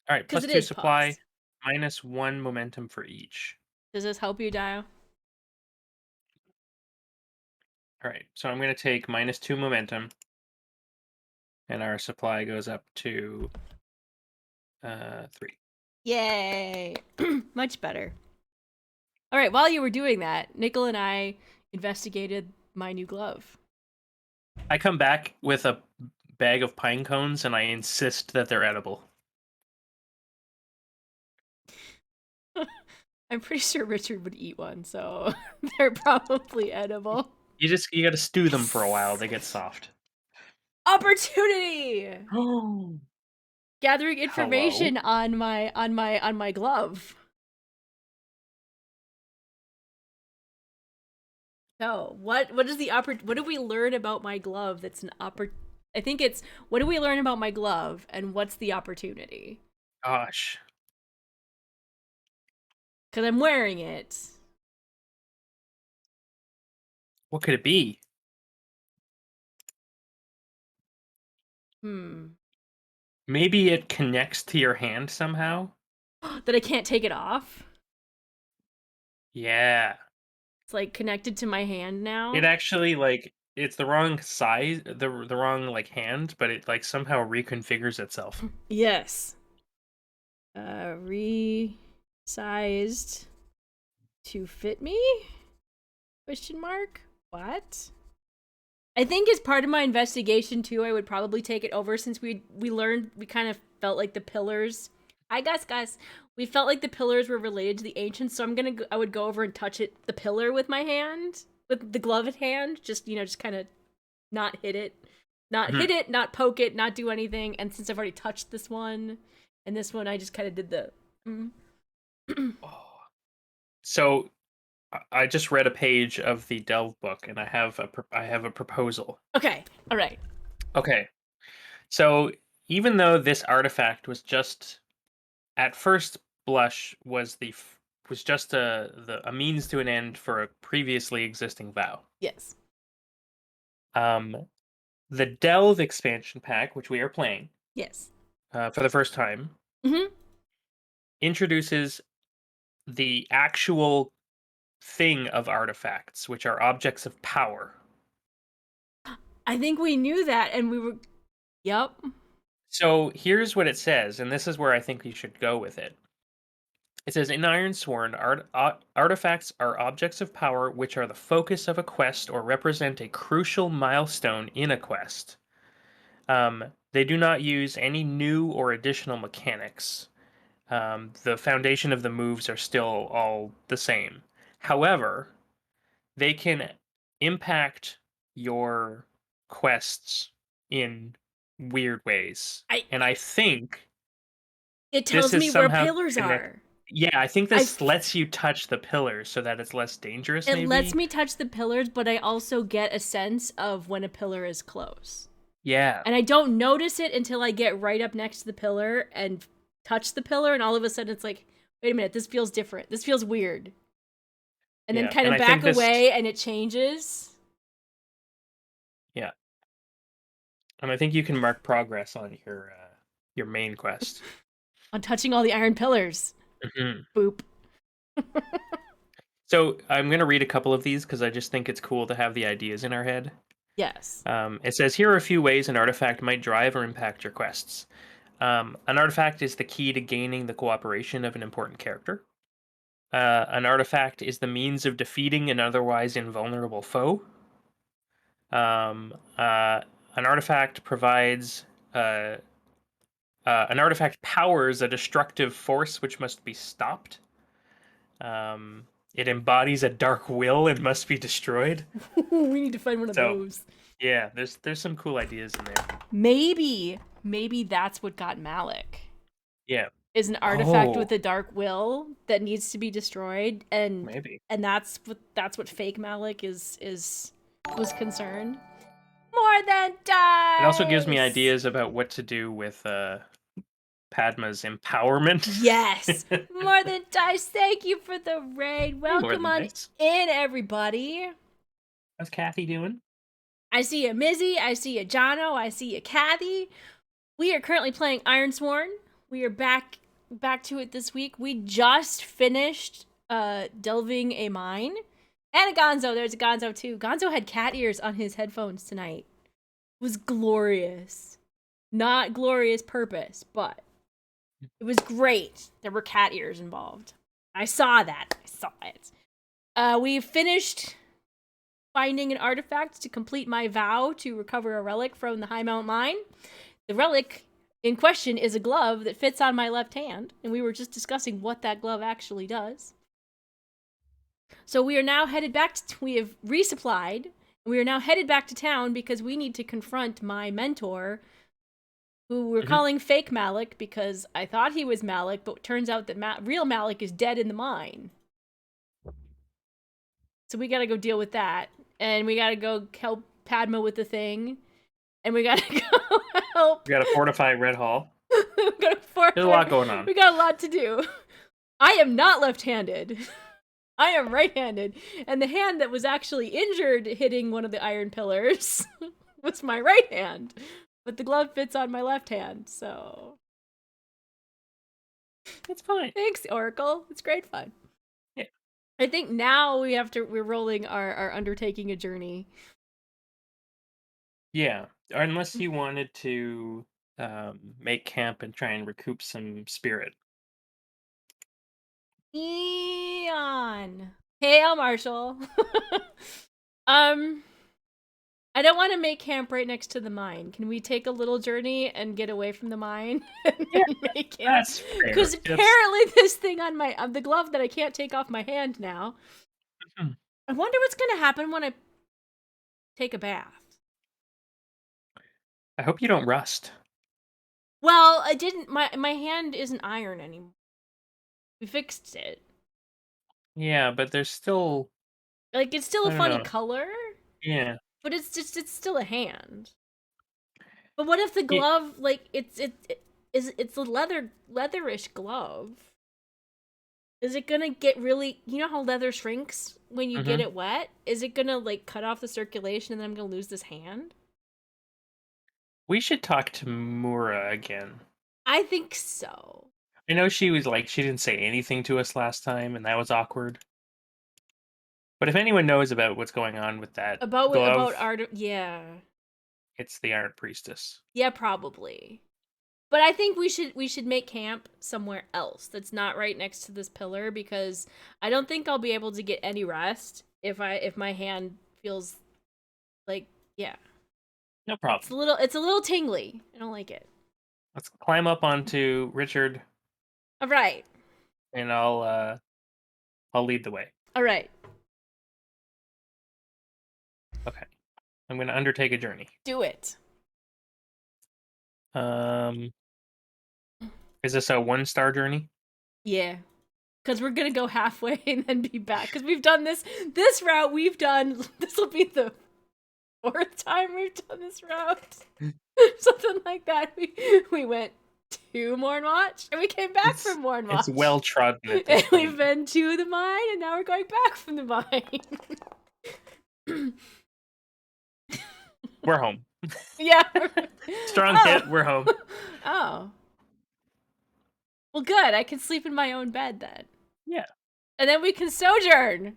right, plus it 2 is supply, paused. minus 1 momentum for each. Does this help you, Dio? All right, so I'm going to take minus 2 momentum, and our supply goes up to 3. Yay! Much better. All right, while you were doing that, Nickel and I investigated my new glove. I come back with a bag of pine cones, and I insist that they're edible. I'm pretty sure Richard would eat one, so they're probably edible. You got to stew them for a while. They get soft. Opportunity! Oh. Gathering information Hello? on my glove. So, what is the what did we learn about my glove that's an I think it's what did we learn about my glove and what's the opportunity? Gosh. Cuz I'm wearing it. What could it be? Maybe it connects to your hand somehow? That I can't take it off. Yeah. It's like connected to my hand now. It actually it's the wrong size, the wrong hand, but it somehow reconfigures itself. Yes. Resized to fit me? Question mark? What? I think as part of my investigation too, I would probably take it over since we kind of felt like the pillars. I guess we felt like the pillars were related to the ancients, so I would go over and touch the pillar with my hand, with the gloved hand, just kind of not hit it, not poke it, not do anything. And since I've already touched this one, and this one, I just kind of did the. So I just read a page of the Delve book, and I have a proposal. Okay, all right. Okay, so even though this artifact was just, at first blush, was just a means to an end for a previously existing vow. Yes. The Delve expansion pack, which we are playing, Yes. for the first time, introduces the actual thing of artifacts, which are objects of power. I think we knew that, and we were. Yep. So here's what it says, and this is where I think you should go with it. It says, in Ironsworn, artifacts are objects of power which are the focus of a quest or represent a crucial milestone in a quest. They do not use any new or additional mechanics. The foundation of the moves are still all the same. However, they can impact your quests in weird ways. And I think it tells me where pillars are. Yeah, I think this lets you touch the pillars so that it's less dangerous. It lets me touch the pillars, but I also get a sense of when a pillar is close. Yeah. And I don't notice it until I get right up next to the pillar and touch the pillar, and all of a sudden it's like, wait a minute, this feels different. This feels weird. And then Yeah, kind and of I think back this. away, and it changes. Yeah, and I think you can mark progress on your main quest. On touching all the iron pillars. Mhm. Boop. So I'm gonna read a couple of these because I just think it's cool to have the ideas in our head. Yes. It says here are a few ways an artifact might drive or impact your quests. An artifact is the key to gaining the cooperation of an important character. An artifact is the means of defeating an otherwise invulnerable foe. Um, uh, an artifact provides. An artifact powers a destructive force which must be stopped. It embodies a dark will and must be destroyed. We need to find one of So those. yeah, there's some cool ideas in there. Maybe that's what got Malik. Yeah. Is an artifact Oh, with a dark will that needs to be destroyed, and maybe. that's what fake Malik was concerned. More than It also gives me dice. ideas about what to do with Padma's empowerment. Yes, more than dice. Thank you for the raid. More Welcome than on nice. in, everybody. How's Kathy doing? I see you, Mizzy. I see you, Jono. I see you, Kathy. We are currently playing Ironsworn. We are back to it this week. We just finished delving a mine. And a Gonzo. There's a Gonzo too. Gonzo had cat ears on his headphones tonight. It was glorious. Not glorious purpose, but it was great. There were cat ears involved. I saw that. I saw it. We finished finding an artifact to complete my vow to recover a relic from the High Mount Mine. The relic in question is a glove that fits on my left hand, and we were just discussing what that glove actually does. So we are now headed back we have resupplied, and we are now headed back to town because we need to confront my mentor, who we're calling fake Malik because I thought he was Malik, but it turns out that real Malik is dead in the mine. So we gotta go deal with that, and we gotta go help Padma with the thing, and we gotta go help. We got to fortify Red Hall. There's a lot going on. We got a lot to do. I am not left-handed. I am right-handed, and the hand that was actually injured hitting one of the iron pillars was my right hand, but the glove fits on my left hand, so It's fine. thanks, Oracle. It's great fun. Yeah. I think now we're rolling our undertaking a journey. Yeah, unless you wanted to make camp and try and recoup some spirit. Eon. Hail, Marshall. I don't want to make camp right next to the mine. Can we take a little journey and get away from the mine and Yeah, make camp? That's fair. Because apparently this thing on the glove that I can't take off my hand now. Mhm. I wonder what's gonna happen when I take a bath. I hope you don't rust. Well, I didn't. My hand isn't iron anymore. We fixed it. Yeah, but there's still. Like it's still I a don't funny know. color, Yeah. but it's still a hand. But what if the Yeah. glove, like it's a leatherish glove? Is it gonna get really? You know how leather shrinks when you get it wet? Is it gonna like cut off the circulation and then I'm gonna lose this hand? We should talk to Mura again. I think so. I know she was like she didn't say anything to us last time, and that was awkward. But if anyone knows about what's going on with that glove, About art, yeah, it's the Iron Priestess. yeah, probably. But I think we should make camp somewhere else that's not right next to this pillar because I don't think I'll be able to get any rest if my hand feels like, yeah. No problem. It's a little tingly. I don't like it. Let's climb up onto Richard, All right. and I'll lead the way. All right. Okay. I'm going to undertake a journey. Do it. Is this a 1-star journey? Yeah. Cuz we're going to go halfway and then be back cuz we've done this route this will be the 4th time we've done this route. Something like that. We went to Mornwatch, and we came back from Mornwatch. It's well trodden at And this point. we've been to the mine, and now we're going back from the mine. We're home. Yeah. Strong hit. We're home. Oh. Well, good. I can sleep in my own bed then. Yeah. And then we can sojourn.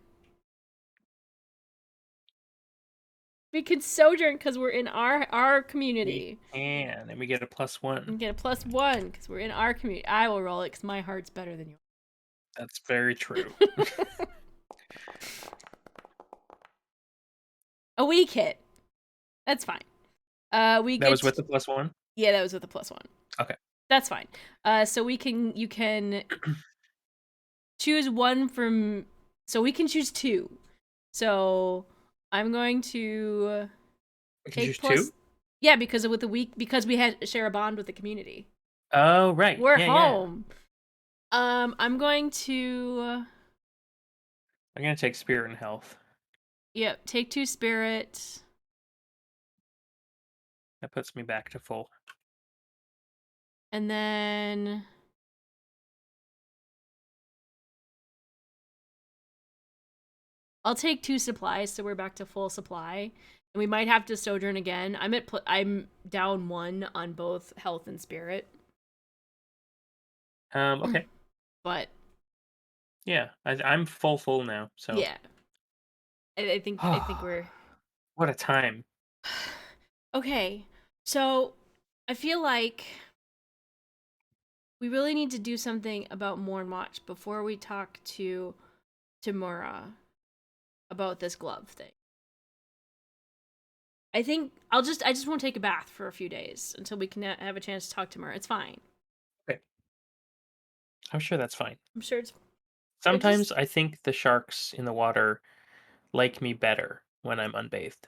We can sojourn because we're in our community. We can, and we get a +1. We get a +1 because we're in our community. I will roll it because my heart's better than yours. That's very true. A weak hit. That's fine. That was with the +1? Yeah, that was with the +1. Okay. That's fine. So you can choose one from. So we can choose 2. So I'm going to take +2. Yeah, because with the week, because we share a bond with the community. Oh right. We're home. Yeah. I'm going to take spirit and health. Yep, take 2 spirit. That puts me back to full. And then I'll take 2 supplies, so we're back to full supply. And we might have to sojourn again. I'm down 1 on both health and spirit. Okay. But yeah, I'm full now. So yeah, I think we're. What a time. Okay, so I feel like we really need to do something about Mornwatch before we talk to Mura about this glove thing. I think I just won't take a bath for a few days until we can have a chance to talk to Mura. It's fine. Okay. I'm sure that's fine. I'm sure it's. Sometimes I think the sharks in the water like me better when I'm unbathed.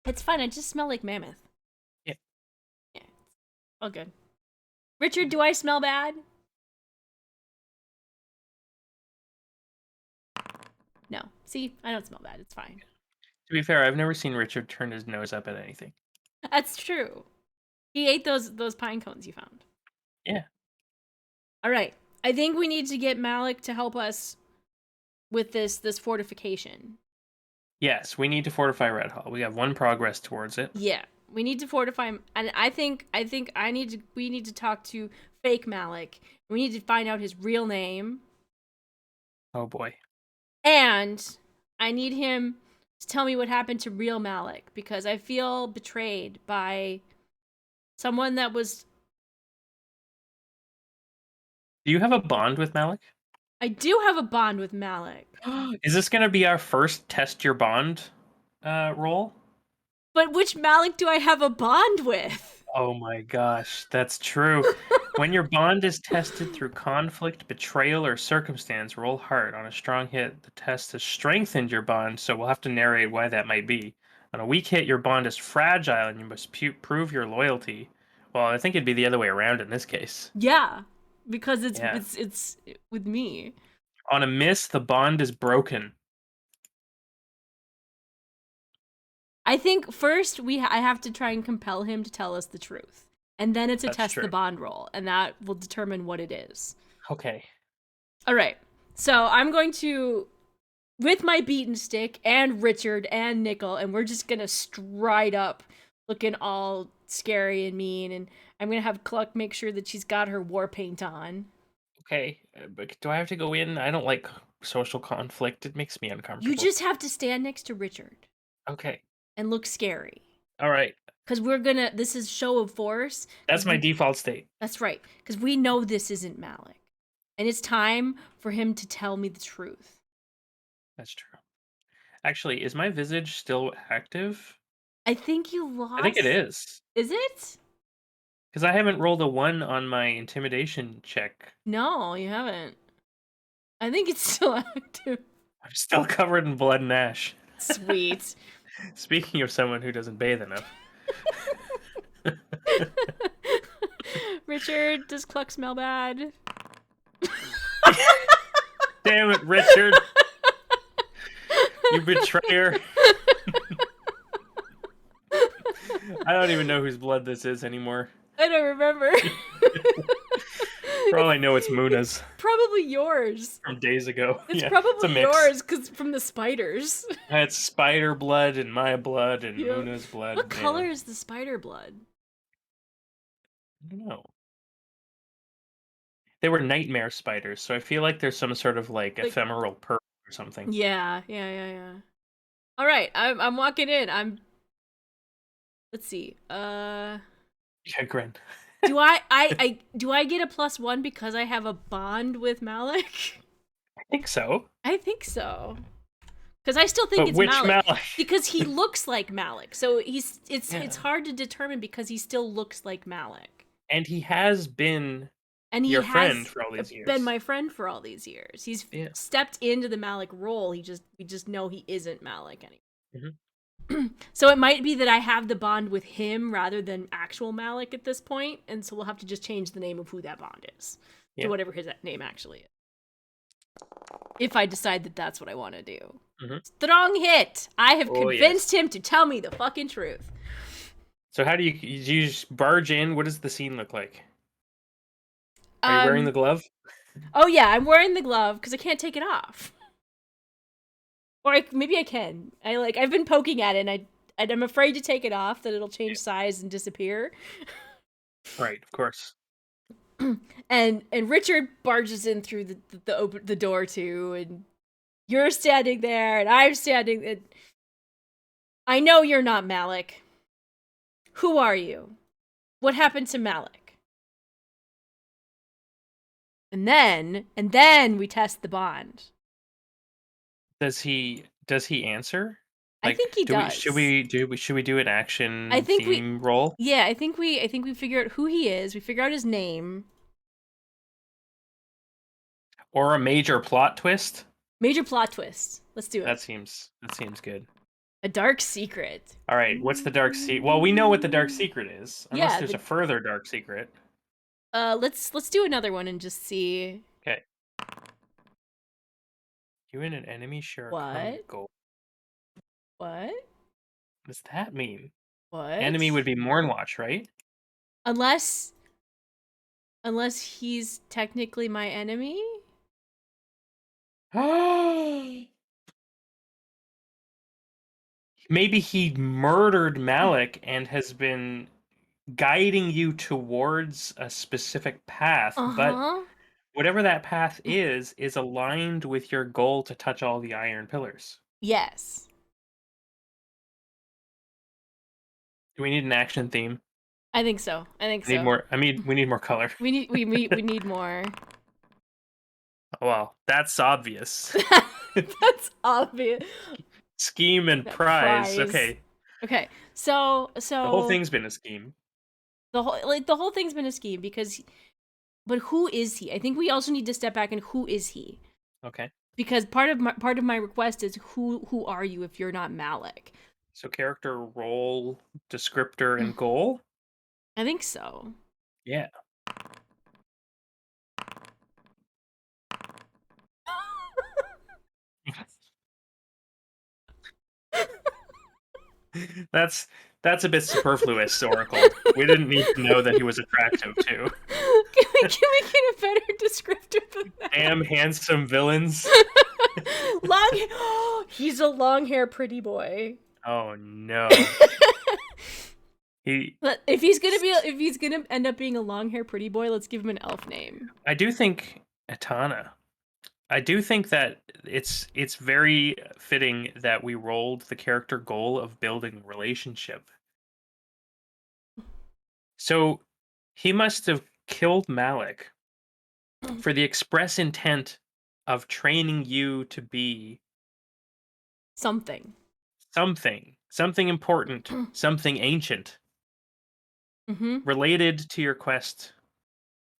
It's fine. I just smell like Mammoth. Yeah. Yeah. All good. Richard, do I smell bad? No. See, I don't smell bad. It's fine. To be fair, I've never seen Richard turn his nose up at anything. That's true. He ate those pine cones you found. Yeah. All right. I think we need to get Malik to help us with this fortification. Yes, we need to fortify Red Hall. We have 1 progress towards it. Yeah, we need to fortify, and I think we need to talk to fake Malik. We need to find out his real name. Oh boy. And I need him to tell me what happened to real Malik, because I feel betrayed by someone that was. Do you have a bond with Malik? I do have a bond with Malik. Is this going to be our first test your bond roll? But which Malik do I have a bond with? Oh my gosh, that's true. When your bond is tested through conflict, betrayal, or circumstance, roll hard. On a strong hit, the test has strengthened your bond, so we'll have to narrate why that might be. On a weak hit, your bond is fragile and you must prove your loyalty. Well, I think it'd be the other way around in this case. Yeah, because it's with me. On a miss, the bond is broken. I think first I have to try and compel him to tell us the truth. And then it's a test the bond roll, and that will determine what it is. Okay. All right. So I'm going to, with my beaten stick and Richard and Nickel, and we're just going to stride up looking all scary and mean, and I'm going to have Cluck make sure that she's got her war paint on. Okay, but do I have to go in? I don't like social conflict. It makes me uncomfortable. You just have to stand next to Richard. Okay. And look scary. All right. Because this is show of force. That's my default state. That's right. Because we know this isn't Malik. And it's time for him to tell me the truth. That's true. Actually, is my visage still active? I think you lost. I think it is. Is it? Because I haven't rolled a 1 on my intimidation check. No, you haven't. I think it's still active. I'm still covered in blood and ash. Sweet. Speaking of someone who doesn't bathe enough. Richard, does Cluck smell bad? Damn it, Richard. You betrayer. I don't even know whose blood this is anymore. I don't remember. For all I know, it's Muna's Probably yours. from days ago. It's Yeah, it's a probably mix. yours because from the spiders. It's spider blood and my blood and Yeah. Muna's What blood. Yeah, color is the spider blood? I don't know. They were nightmare spiders, so I feel like there's some sort of like Like, ephemeral perk or something. yeah. All right, I'm walking in. Let's see. Yeah, Gren. Do I get a +1 because I have a bond with Malik? I think so. I think so. Because I still think But it's which Malik. Malik? Because he looks like Malik. So it's Yeah. hard to determine because he still looks like Malik. And he has been And he your friend has for all these been years. my friend for all these years. He's Yeah. stepped into the Malik role. We just know he isn't Malik anymore. Mhm. So it might be that I have the bond with him rather than actual Malik at this point, and so we'll have to just change the name of who that bond is Yeah. to whatever his name actually is. If I decide that that's what I want to do. Mhm. Strong hit! I have Oh, convinced him to tell me the fucking truth. So how do you just barge in? What does the scene look like? Are you wearing the glove? Oh yeah, I'm wearing the glove because I can't take it off. Or maybe I can. I've been poking at it, and I'm afraid to take it off that it'll change size and disappear. Right, of course. And Richard barges in through the door too, and you're standing there, and I'm standing. And I know you're not Malik. Who are you? What happened to Malik? And then we test the bond. Does he answer? I think he does. Should we do an action I think theme roll? Yeah, I think we figure out who he is. We figure out his name. Or a major plot twist? Major plot twist. Let's do it. That seems good. A dark secret. All right, what's the dark secret? Well, we know what the dark secret is, unless Yeah, there's a further dark secret. let's do another one and just see. Okay. You and an enemy share a common What? goal. What? What does that mean? What? Enemy would be Mornwatch, right? Unless he's technically my enemy? Maybe he murdered Malik and has been guiding you towards a specific path, but Uh-huh. whatever that path is aligned with your goal to touch all the iron pillars. Yes. Do we need an action theme? I think so. We need more. We need more color. We need more. Oh, well, that's obvious. That's obvious. Scheme and prize. Okay. Okay. So The whole thing's been a scheme. the whole thing's been a scheme but who is he? I think we also need to step back and who is he? Okay. Because part of my request is who are you if you're not Malik? So character, role, descriptor, and goal? I think so. Yeah. That's a bit superfluous, Oracle. We didn't need to know that he was attractive too. Can we get a better descriptor than that? Damn handsome villains. He's a long hair pretty boy. Oh no. But if he's gonna end up being a long hair pretty boy, let's give him an elf name. I do think Etana. I do think that it's very fitting that we rolled the character goal of building relationship. So he must have killed Malik for the express intent of training you to be Something important, something ancient, related to your quest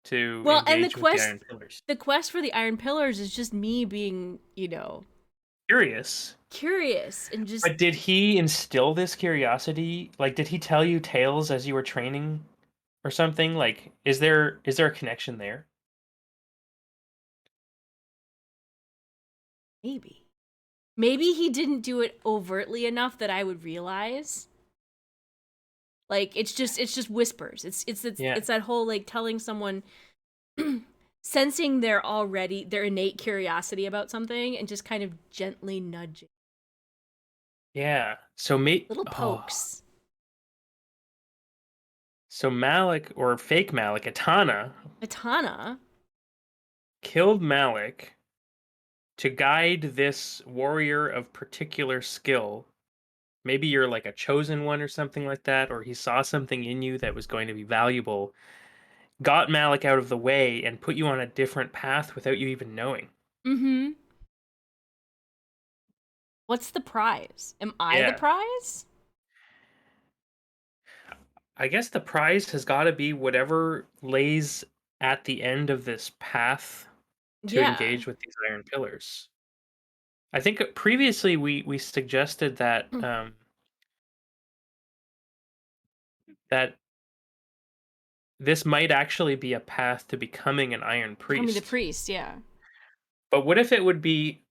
to engage with the Iron Pillars. The quest for the Iron Pillars is just me being, curious and just. But did he instill this curiosity? Like, did he tell you tales as you were training or something? Like, is there a connection there? Maybe he didn't do it overtly enough that I would realize. Like it's just whispers. Yeah. It's that whole like telling someone sensing their innate curiosity about something and just kind of gently nudging. Yeah. So mate Little oh. pokes. So Malik or fake Malik, Etana Etana. killed Malik to guide this warrior of particular skill. Maybe you're like a chosen one or something like that, or he saw something in you that was going to be valuable, got Malik out of the way, and put you on a different path without you even knowing. Mm-hmm. What's the prize? Am I the Yeah. prize? I guess the prize has got to be whatever lays at the end of this path to Yeah. engage with these iron pillars. I think previously we suggested that that this might actually be a path to becoming an iron Becoming the priest. priest, yeah. But what if it would be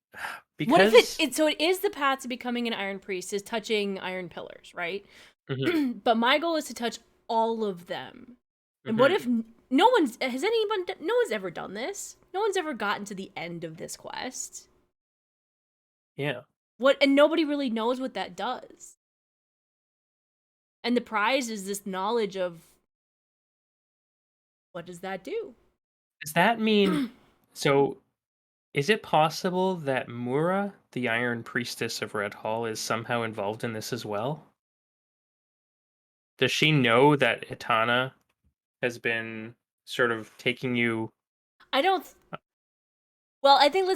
What if because so it is the path to becoming an iron priest is touching iron pillars, right? Mhm, But my goal is to touch all of them. And what if mhm, no one's ever done this? No one's ever gotten to the end of this quest. yeah. And nobody really knows what that does. And the prize is this knowledge of what does that do? Does that mean so is it possible that Mura, the Iron Priestess of Red Hall, is somehow involved in this as well? Does she know that Itana has been sort of taking you I don't well, I think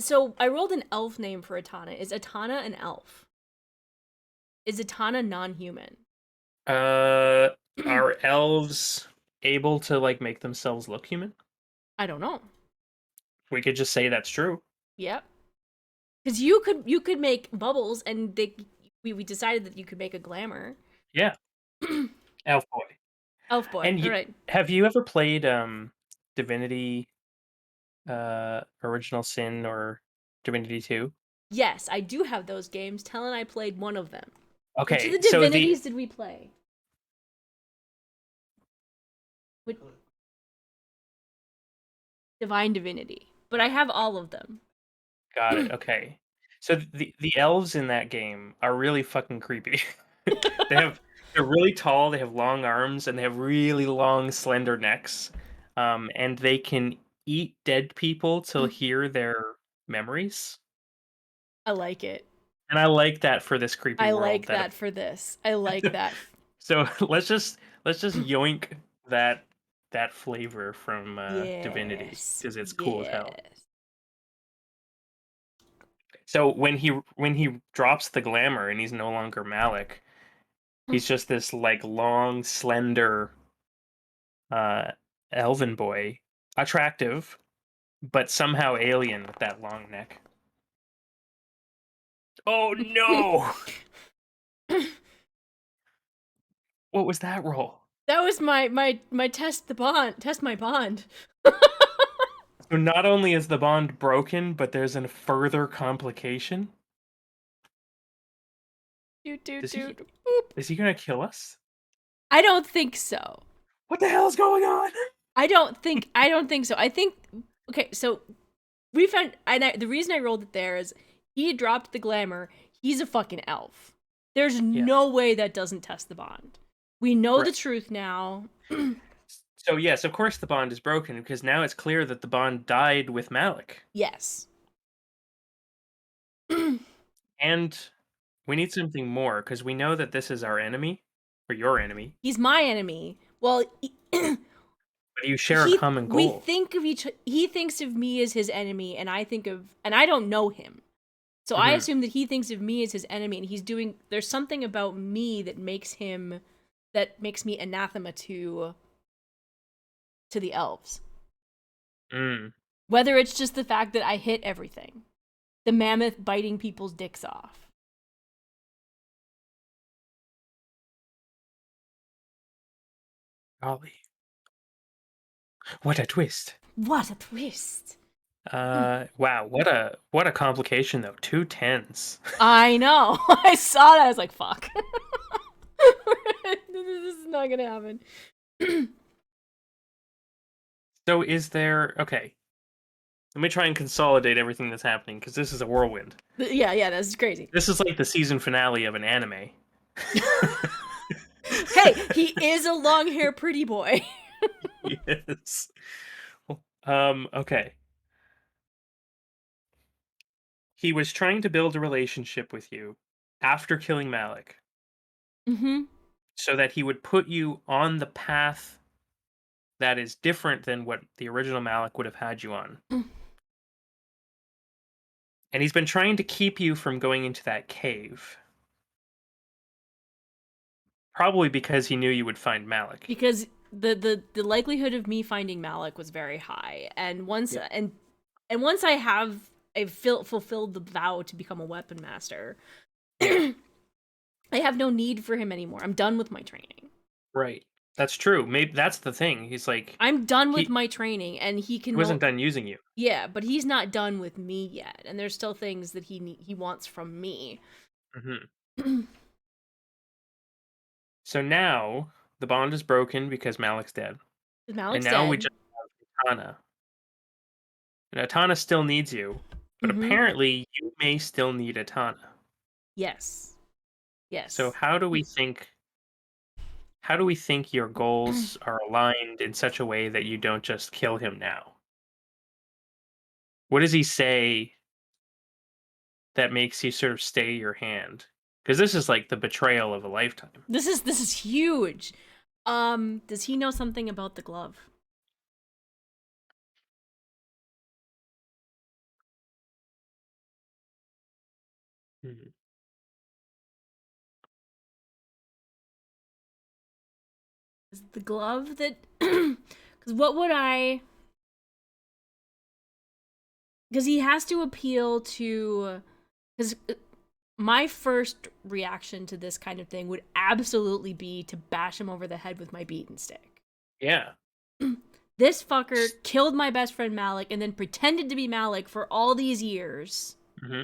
so I rolled an elf name for Etana. Is Etana an elf? Is Etana non-human? uh are elves able to like make themselves look human? I don't know. We could just say that's true. Yep. Because you could make bubbles, and we decided that you could make a glamour. Yeah, elf boy. Elf boy. And All right. have you ever played Divinity Original Sin or Divinity 2? Yes, I do have those games. Tell and I played one of them. Which of Okay, the so the divinities did we play? Which, Divine Divinity. But I have all of them. got it. Okay. So the elves in that game are really fucking creepy. They have they're really tall, they have long arms, and they have really long slender necks. And they can eat dead people to hear their memories. I like it. And I like that for this creepy I world like that that for this. I like that. so let's just yoink that that flavor from Divinity Yes. because it's cool as hell. Yes. So when he drops the glamour and he's no longer Malik, he's just this like long, slender uh elven boy, attractive, but somehow alien with that long neck. Oh no! What was that roll? That was my test my bond. So not only is the bond broken, but there's a further complication. Doot doot Does he doot. Boop. is he gonna kill us? I don't think so. What the hell is going on? I don't think so. I think okay, so we found the reason I rolled it there is he dropped the glamour. He's a fucking elf. There's Yeah. no way that doesn't test the bond. We know the Right. truth now. So yes, of course the bond is broken because now it's clear that the bond died with Malik. Yes. And we need something more because we know that this is our enemy or your enemy, He's my enemy. Well, but you share a common we goal. think of he thinks of me as his enemy, and I don't know him. So I Mhm. assume that he thinks of me as his enemy, and there's something about me that makes me anathema to the elves. Mm. Whether it's just the fact that I hit everything. The mammoth biting people's dicks off. Golly. What a twist. What a twist. Wow, what a complication though. Two tens. I know. I saw that. I was like, fuck. This is not gonna happen. So is there okay? Let me try and consolidate everything that's happening because this is a whirlwind. Yeah, yeah, that's crazy. This is like the season finale of an anime. Hey, he is a long hair pretty boy. Yes. Okay. He was trying to build a relationship with you after killing Malik Mm-hmm. so that he would put you on the path that is different than what the original Malik would have had you on. And he's been trying to keep you from going into that cave. Probably because he knew you would find Malik. Because the likelihood of me finding Malik was very high, and Yeah. once I've fulfilled the vow to become a weapon master, Yeah. I have no need for him anymore. I'm done with my training. Right. That's true. Maybe that's the thing. He's like I'm done with he my training, and he he can wasn't no. done using you. Yeah, but he's not done with me yet, and there's still things that he wants from me. Hmm. So now the bond is broken because Malik's dead. And Malik's now we dead. just have Etana. And Etana still needs you, but Mm-hmm. apparently you may still need Etana. Yes. So Yes. how do we think your goals are aligned in such a way that you don't just kill him now? What does he say that makes you sort of stay your hand? Because this is like the betrayal of a lifetime. This is huge. Does he know something about the glove? Mhm. Is the glove that because what would I because he has to appeal to because my first reaction to this kind of thing would absolutely be to bash him over the head with my beaten stick. Yeah. This fucker killed my best friend Malik and then pretended to be Malik for all these years. Hmm.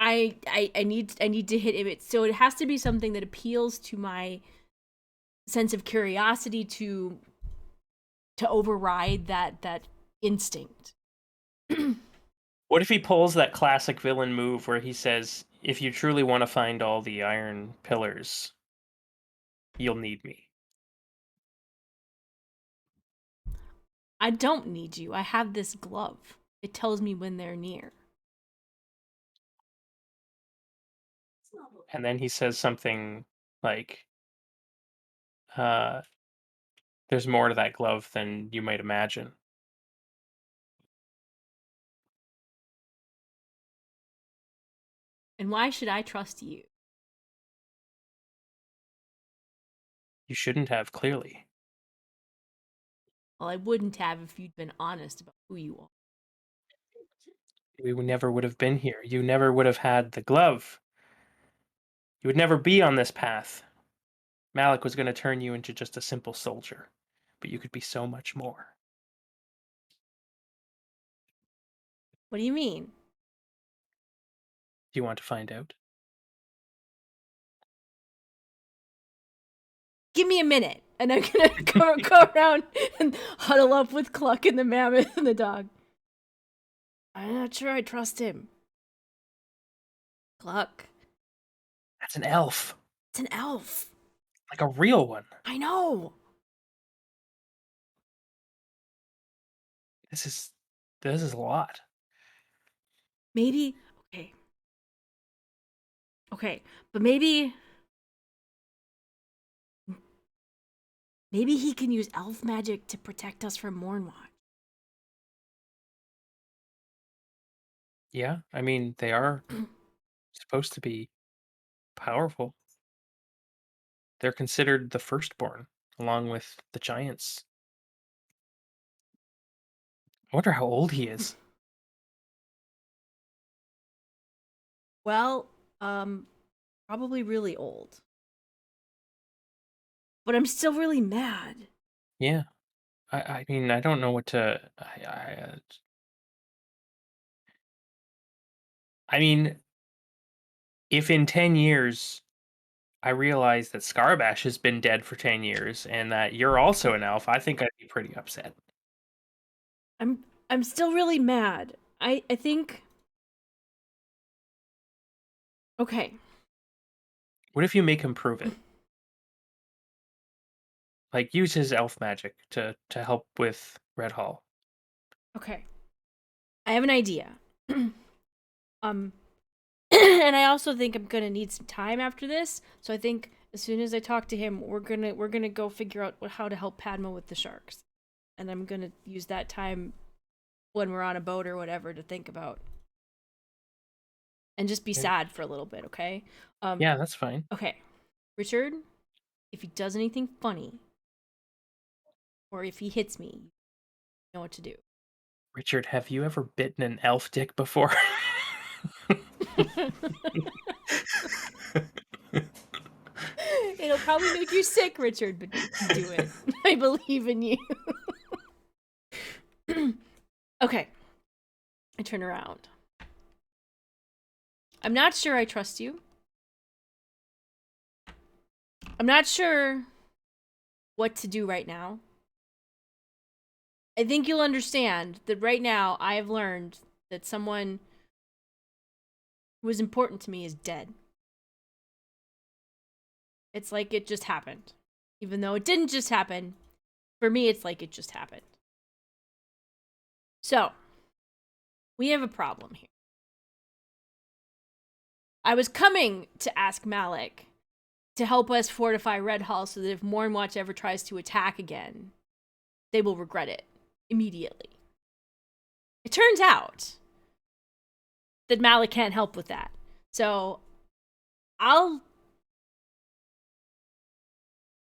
I need to hit him. So it has to be something that appeals to my sense of curiosity to override that instinct. What if he pulls that classic villain move where he says, "If you truly want to find all the iron pillars, you'll need me." I don't need you. I have this glove. It tells me when they're near. And then he says something like, uh, "There's more to that glove than you might imagine." And why should I trust you? You shouldn't have, clearly. Well, I wouldn't have if you'd been honest about who you are. We never would have been here. You never would have had the glove. You would never be on this path. Malik was going to turn you into just a simple soldier, but you could be so much more. What do you mean? Do you want to find out? Give me a minute, and I'm gonna go around and huddle up with Cluck and the mammoth and the dog. I'm not sure I trust him. Cluck. That's an elf, It's an elf. like a real one. I know. This is this is a lot. Maybe. Okay. Okay. But maybe he can use elf magic to protect us from Mornwatch. Yeah, I mean they are supposed to be powerful. They're considered the firstborn, along with the giants. I wonder how old he is. Well, probably really old. But I'm still really mad. Yeah, I mean I don't know what to. I mean, if in 10 years I realize that Scarbash has been dead for 10 years and that you're also an elf, I think I'd be pretty upset. I'm still really mad. I think okay. What if you make him prove it? Like, use his elf magic to help with Red Hall. Okay. I have an idea. um and I also think I'm gonna need some time after this. So I think as soon as I talk to him, we're gonna go figure out how to help Padma with the sharks, and I'm gonna use that time when we're on a boat or whatever to think about and just be Okay. sad for a little bit. Okay. Yeah, that's fine. Okay, Richard. If he does anything funny or if he hits me, you know what to do. Richard, have you ever bitten an elf dick before? It'll probably make you sick, Richard, but do it. I believe in you. Okay. I turn around. I'm not sure I trust you. I'm not sure what to do right now. I think you'll understand that right now I have learned that someone who was important to me is dead. It's like it just happened. Even though it didn't just happen, for me, it's like it just happened. So, we have a problem here. I was coming to ask Malik to help us fortify Red Hall so that if Mornwatch ever tries to attack again, they will regret it immediately. It turns out that Malik can't help with that. So,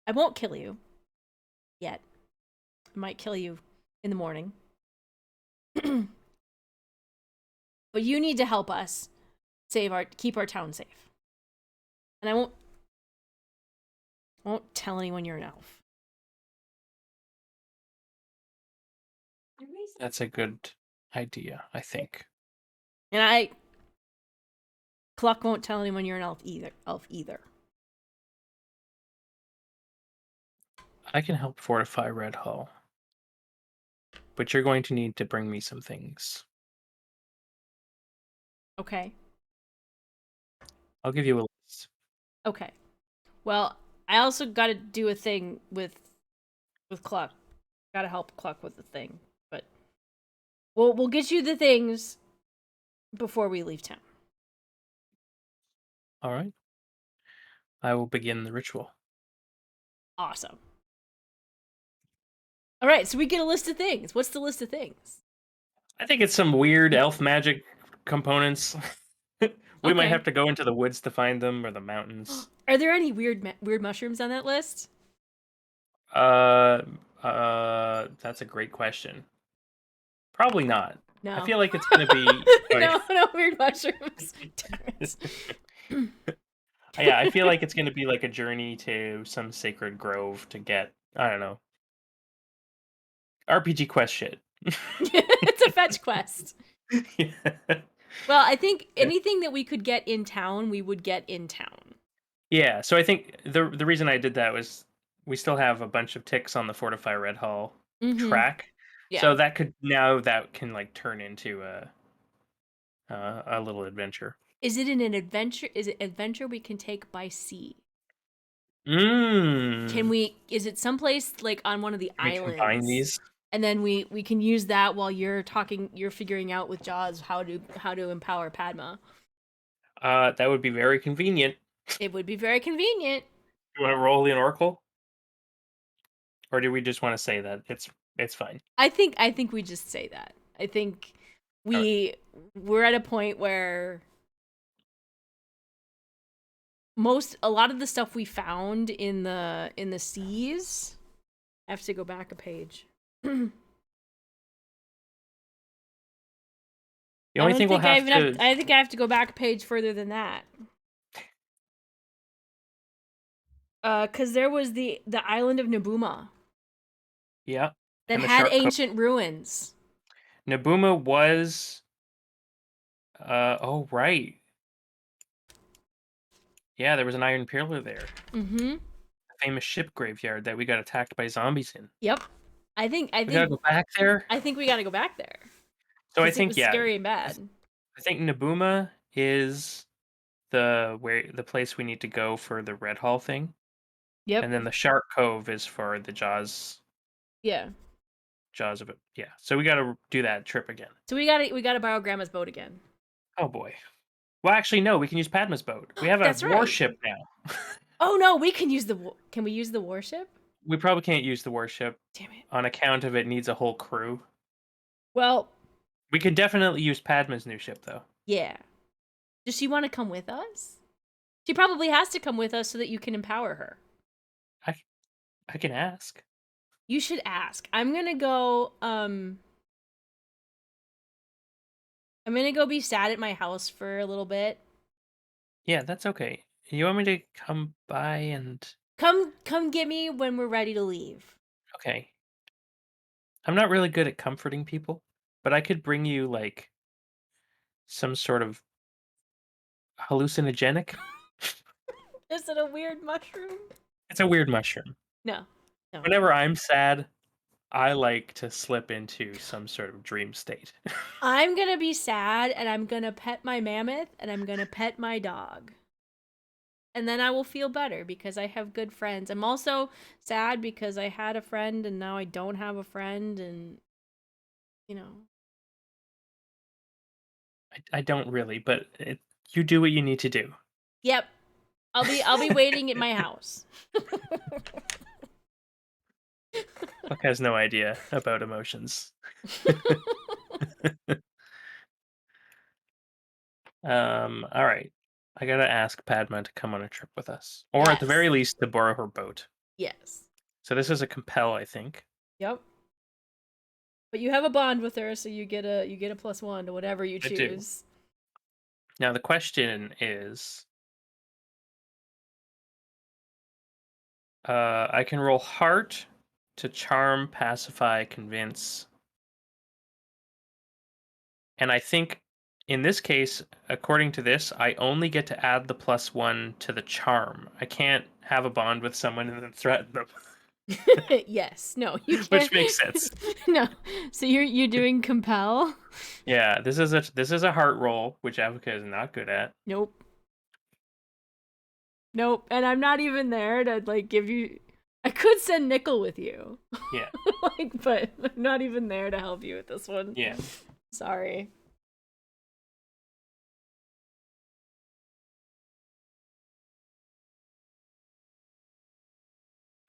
I won't kill you yet. I might kill you in the morning. But you need to help us keep our town safe. And I won't tell anyone you're an elf. That's a good idea, I think. And Cluck won't tell anyone you're an elf either. I can help fortify Red Hall, but you're going to need to bring me some things. Okay. I'll give you a list. Okay. Well, I also got to do a thing with Cluck. Got to help Cluck with the thing, but we'll get you the things before we leave town. All right. I will begin the ritual. Awesome. All right, so we get a list of things. What's the list of things? I think it's some weird elf magic components. We might Okay. have to go into the woods to find them or the mountains. Are there any weird mushrooms on that list? Uh, that's a great question. Probably not. I No. feel like it's gonna be. No weird mushrooms. Yeah, I feel like it's gonna be like a journey to some sacred grove to get. I don't know. RPG quest shit. It's a fetch quest. Yeah. Well, I think anything that we could get in town, we would get in town. Yeah, so I think the reason I did that was we still have a bunch of ticks on the Fortify Red Hall Mm-hmm. track, Yeah. so that can like turn into a little adventure. Is it an adventure? Is it adventure we can take by sea? Can Mmm. we? Is it someplace like on one of the Can we combine islands? these? And then we can use that while you're figuring out with Jaws how to empower Padma. That would be very convenient. It would be very convenient. You want to roll the oracle, or do we just want to say that it's fine? I think we just say that. I think All right. we're at a point where a lot of the stuff we found in the seas. I have to go back a page. The only thing we'll have to. I think I have to go back a page further than that. Cause there was the island of Nabuma Yeah, that and the had shark coat. ancient ruins. Nabuma was. Oh right. Yeah, there was an iron pillar there. Mm-hmm. The famous ship graveyard that we got attacked by zombies in. Yep. I think I We gotta think go back there. I think we gotta go back there. So I Because it think, was yeah, scary and bad. I think Nabuma is the place we need to go for the Red Hall thing, Yep. and then the Shark Cove is for the Yeah. Jaws of it. Yeah, so we got to do that trip again. So we gotta borrow Grandma's boat again. Oh boy. Well, actually, no. We can use Padma's boat. We have a That's right. warship now. Oh no, we can use can we use the warship? We probably can't use the warship Damn it. on account of it needs a whole crew. Well, We can definitely use Padma's new ship though. yeah. Does she want to come with us? She probably has to come with us so that you can empower her. I I can ask. You should ask. I'm gonna go be sad at my house for a little bit. Yeah, that's okay. You want me to come by and Come get me when we're ready to leave. okay. I'm not really good at comforting people, but I could bring you like some sort of hallucinogenic. Is it a weird mushroom? It's a weird mushroom. No. No. Whenever I'm sad, I like to slip into some sort of dream state. I'm gonna be sad and I'm gonna pet my mammoth and I'm gonna pet my dog. And then I will feel better because I have good friends. I'm also sad because I had a friend and now I don't have a friend and you know. I don't really, but you do what you need to do. Yep. I'll be waiting at my house. Buck has no idea about emotions. All right. I gotta ask Padma to come on a trip with us, or at the very Yes. least, to borrow her boat. Yes. So this is a compel, I think. Yep. But you have a bond with her, so you get a +1 to whatever you I do. choose. Now the question is, I can roll heart to charm, pacify, convince, and I think in this case, according to this, I only get to add the +1 to the charm. I can't have a bond with someone and then threaten them, Yes. No, you which can't. makes sense. No. So you're doing compel? Yeah, this is a heart roll, which Avoca is not good at. Nope. Nope. And I'm not even there to like give you. I could send Nickel with you, Yeah, like, but I'm not even there to help you with this one. yeah. Sorry.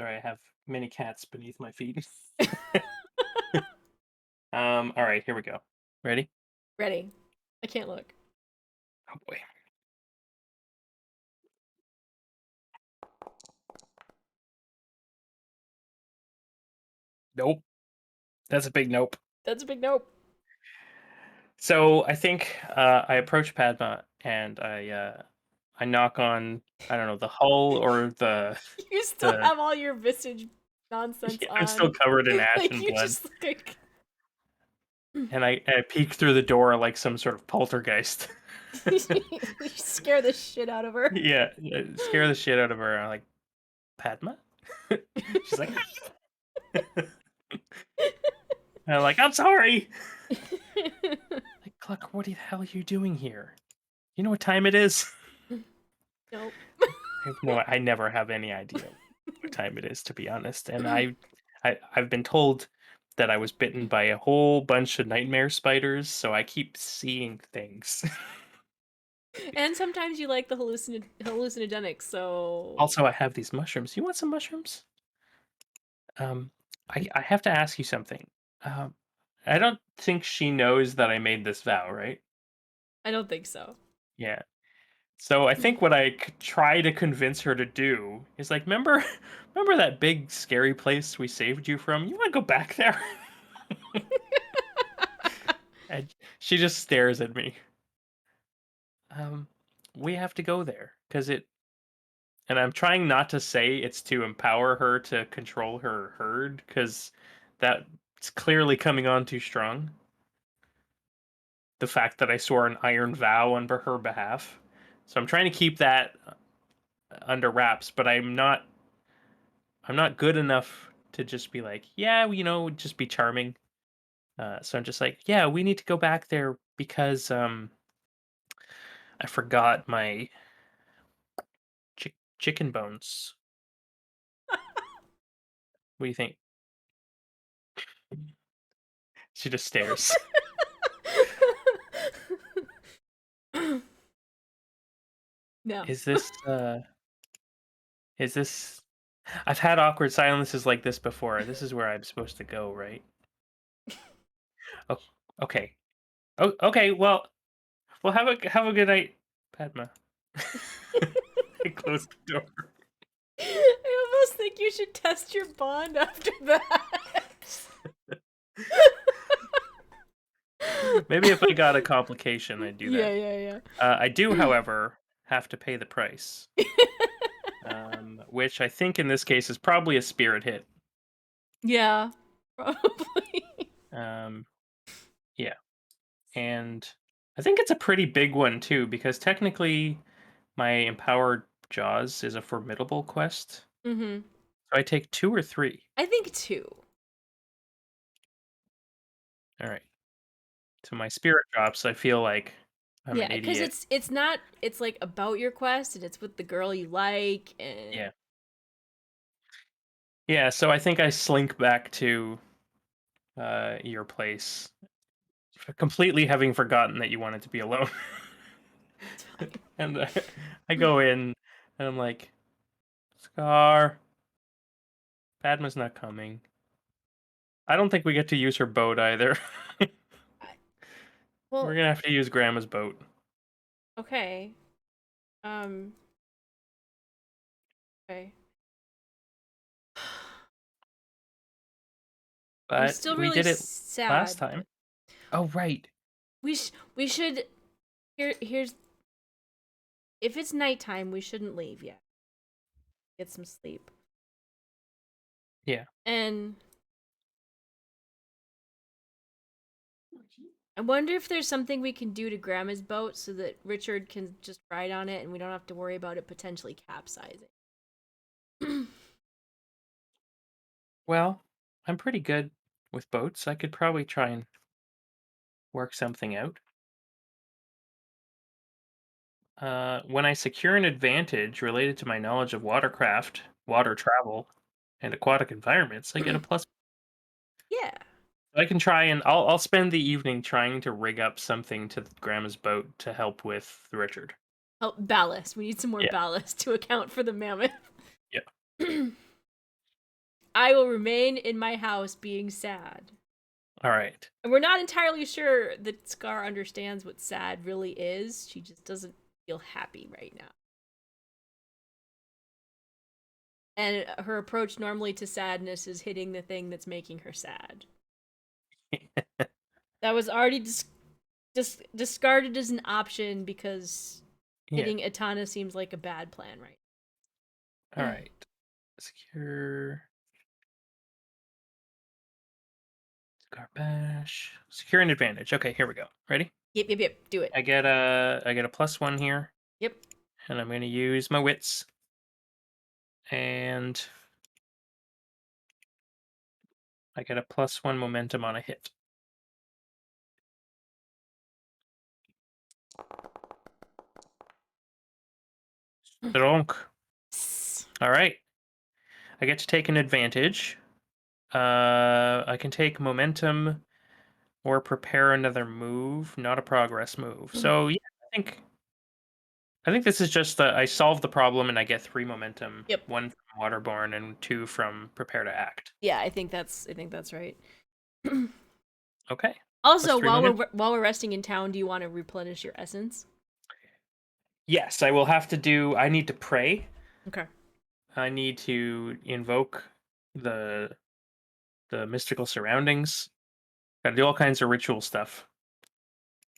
Sorry, I have many cats beneath my feet. All right, here we go. Ready? Ready. I can't look. Oh boy. Nope. That's a big nope. That's a big nope. So I think I approach Padma and I knock on, I don't know, the hull or You still the have all your visage nonsense yeah, I'm still on. covered in ash Like and you blood, just look like and I peek through the door like some sort of poltergeist. you scare the shit out of her. Yeah, yeah, scare the shit out of her. I'm like, Padma? She's like, and I'm like, I'm sorry. Like, Cluck, what the hell are you doing here? You know what time it is? Nope. I never have any idea what time it is, to be honest. And I've been told that I was bitten by a whole bunch of nightmare spiders, so I keep seeing things. And sometimes you like the hallucinogenics, so Also, I have these mushrooms. You want some mushrooms? Um, I have to ask you something. Um, I don't think she knows that I made this vow, right? I don't think so. Yeah. So I think what I could try to convince her to do is like, remember, remember that big scary place we saved you from? You want to go back there? And she just stares at me. Um, we have to go there because it. And I'm trying not to say it's to empower her to control her herd because that's clearly coming on too strong. The fact that I swore an iron vow on her behalf. So I'm trying to keep that under wraps, but I'm not good enough to just be like, yeah, just be charming. So I'm just like, yeah, we need to go back there because I forgot my chicken bones. What do you think? She just stares. No. Is this I've had awkward silences like this before. This is where I'm supposed to go, right? Oh, okay. Oh, okay. Well, have a good night, Padma. I closed the door. I almost think you should test your bond after that. Maybe if I got a complication, I'd do Yeah, that. yeah, I do, yeah. however, have to pay the price, which I think in this case is probably a spirit hit. Yeah, probably. Um, yeah, and I think it's a pretty big one too, because technically my empowered jaws is a formidable quest. Mm-hmm. So I take 2 or 3. I think two. All right. So my spirit drops. I feel like I'm Yeah, an because idiot. it's not it's like about your quest and it's with the girl you like and Yeah. Yeah, so I think I slink back to your place, completely having forgotten that you wanted to be alone. it's fine. And I go in and I'm like, Scar, Padma's not coming. I don't think we get to use her boat either. I- We're Well, gonna have to use Grandma's boat. okay. Um, okay. I'm But still we really did it last sad, time. but Oh, right. we should here's if it's nighttime, we shouldn't leave yet. Get some sleep. Yeah. And I wonder if there's something we can do to Grandma's boat so that Richard can just ride on it and we don't have to worry about it potentially capsizing. Well, I'm pretty good with boats. I could probably try and work something out. When I secure an advantage related to my knowledge of watercraft, water travel, and aquatic environments, I get a plus. Yeah. I can try and I'll spend the evening trying to rig up something to Grandma's boat to help with Richard. Oh, ballast. We need some more Yeah, ballast to account for the mammoth. yeah. I will remain in my house being sad. All right. And we're not entirely sure that Scar understands what sad really is. She just doesn't feel happy right now. And her approach normally to sadness is hitting the thing that's making her sad. That was already discarded as an option because Yeah. hitting Etana seems like a bad plan right All now. right. Secure Garbash. Secure an advantage. Okay, here we go. Ready? Yep, yep, yep. Do it. I get a +1 here, Yep. and I'm gonna use my wits. And I get a +1 momentum on a hit. Stronk. All right. I get to take an advantage. I can take momentum or prepare another move, not a progress move. So yeah, I think this is just I solve the problem and I get 3 momentum, Yep. 1 from Waterborne and 2 from Prepare to Act. Yeah, I think that's right. Okay. Plus Also, 3 while momentum. we're resting in town, do you want to replenish your essence? Yes, I will have to do I need to pray. Okay. I need to invoke the the mystical surroundings. Gotta do all kinds of ritual stuff.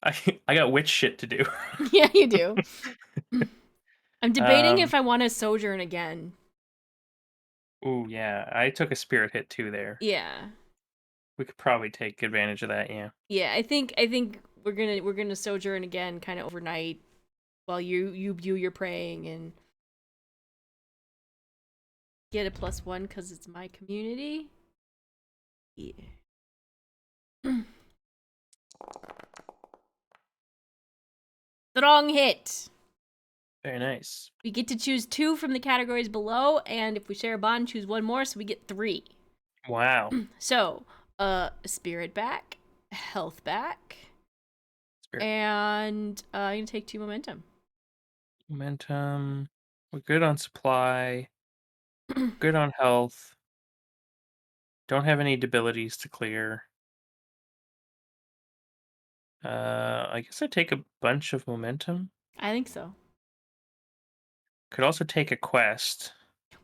I I got witch shit to do. Yeah, you do. I'm debating um if I want to sojourn again. ooh yeah, I took a spirit hit too there. Yeah. We could probably take advantage of that, yeah. Yeah, I think we're gonna sojourn again kind of overnight while you do your praying and get a +1 because it's my community. Yeah. Strong hit. Very nice. We get to choose 2 from the categories below, and if we share a bond, choose 1 more, so we get 3. Wow. So, spirit back, health back, Spirit and I'm gonna take 2 momentum. momentum. We're good on supply. Good on health. Don't have any debilities to clear. I guess I take a bunch of momentum. I think so. Could also take a quest.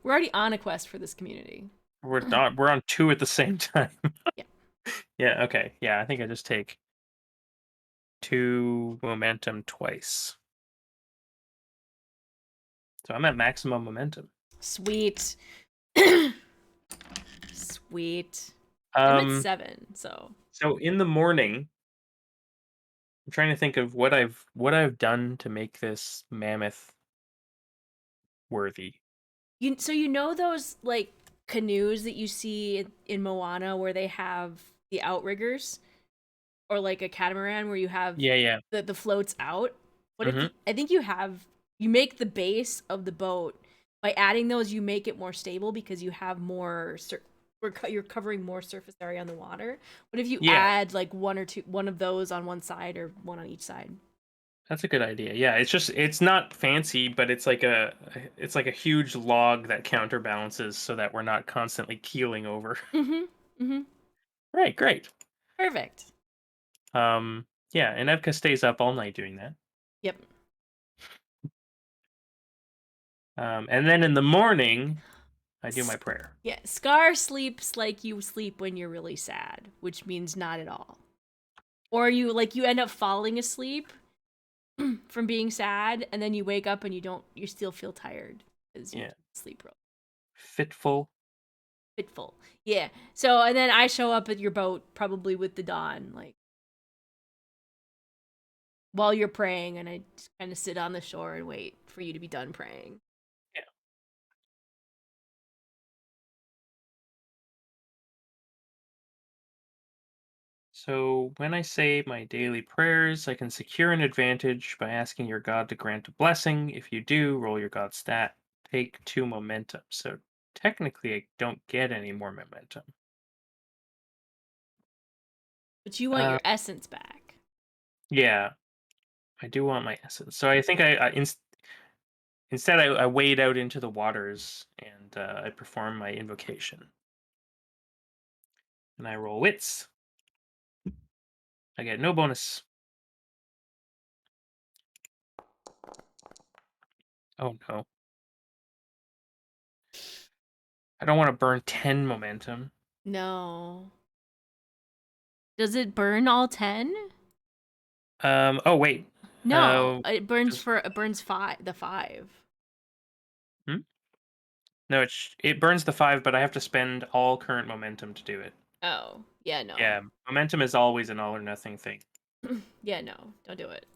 We're already on a quest for this community. We're on 2 at the same time. Yeah. Yeah, okay. Yeah, I think I just take 2 momentum twice. So I'm at maximum momentum. Sweet. Sweet. I'm at Um 7, so. so in the morning, I'm trying to think of what I've done to make this mammoth worthy. So you know those like canoes that you see in Moana where they have the outriggers, or like a catamaran where you have Yeah, yeah. the floats out. What if Mhm. I think you make the base of the boat by adding those, you make it more stable because you have more you're covering more surface area on the water. What if you Yeah, add like one of those on one side or one on each side? that's a good idea. Yeah, it's not fancy, but it's like a huge log that counterbalances so that we're not constantly keeling over. Mhm. Mhm. Right, great. Perfect. Yeah, and Evka stays up all night doing that. Yep. And then in the morning, I do my prayer. Yeah, Scar sleeps like you sleep when you're really sad, which means not at all. Or you end up falling asleep from being sad, and then you wake up and you still feel tired because you Yeah, didn't sleep real fitful. fitful. Yeah. So and then I show up at your boat probably with the dawn, like while you're praying, and I just kind of sit on the shore and wait for you to be done praying. Yeah. So when I say my daily prayers, I can secure an advantage by asking your god to grant a blessing. If you do, roll your god stat, take 2 momentum. So technically, I don't get any more momentum. But you want Uh, your essence back. yeah, I do want my essence. So I think instead I wade out into the waters and I perform my invocation. And I roll wits. I get no bonus. Oh no. I don't want to burn 10 momentum. No. Does it burn all 10? Oh wait. No, Uh, does it burns 5, the 5. hmm? No, it burns the 5, but I have to spend all current momentum to do it. Oh, yeah, no. Yeah, momentum is always an all or nothing thing. Yeah, no. Don't do it.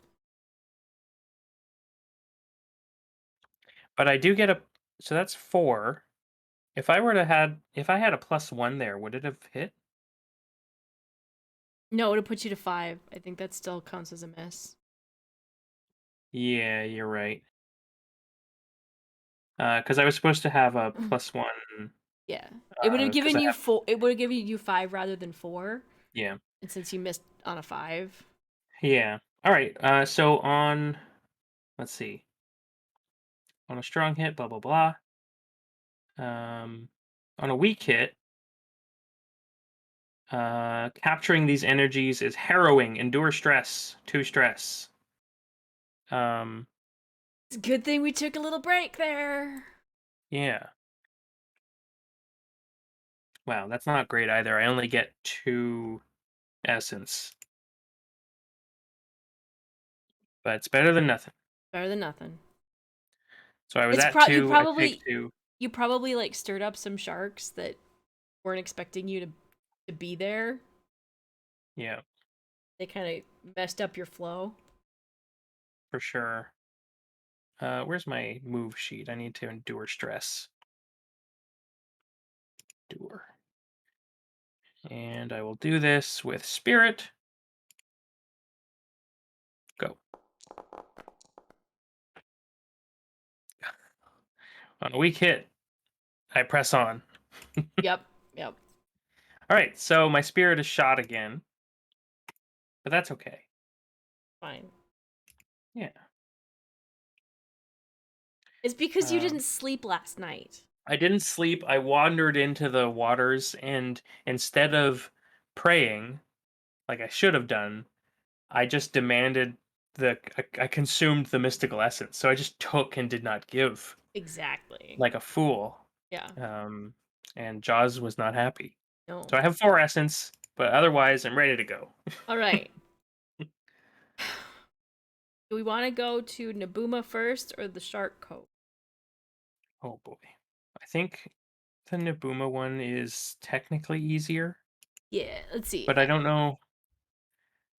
But I do get a so that's 4. If I had a +1 there, would it have hit? No, it'll put you to 5. I think that still counts as a miss. Yeah, you're right. Because I was supposed to have a +1. Yeah. It would have Because given I you have 4. It would have given you 5 rather than 4. yeah, And since you missed on a 5. yeah. All right. So on let's see, on a strong hit, blah blah blah. Um, on a weak hit, capturing these energies is harrowing. Endure stress, 2 stress. Um, It's a good thing we took a little break there. yeah. Wow, that's not great either. I only get 2 essence, but it's better than nothing. Better than nothing. So I was It's at pro two. I take two. you probably like stirred up some sharks that weren't expecting you to be there. Yeah, They kind of messed up your flow. for sure. Where's my move sheet? I need to endure stress. Door. And I will do this with Spirit. Go. On a weak hit, I press on. Yep. Yep. All right, so my Spirit is shot again, but that's okay. Fine. Yeah. It's because you Um, didn't sleep last night. I didn't sleep. I wandered into the waters, and instead of praying, like I should have done, I just demanded I consumed the mystical essence. So I just took and did not give, Exactly. like a fool. Yeah. Um, and Jaws was not happy. So No. I have 4 essence, but otherwise I'm ready to go. All right. Do we want to go to Nabuma first or the Shark Cove? Oh boy. I think the Nabuma one is technically easier, Yeah, let's see. but I don't know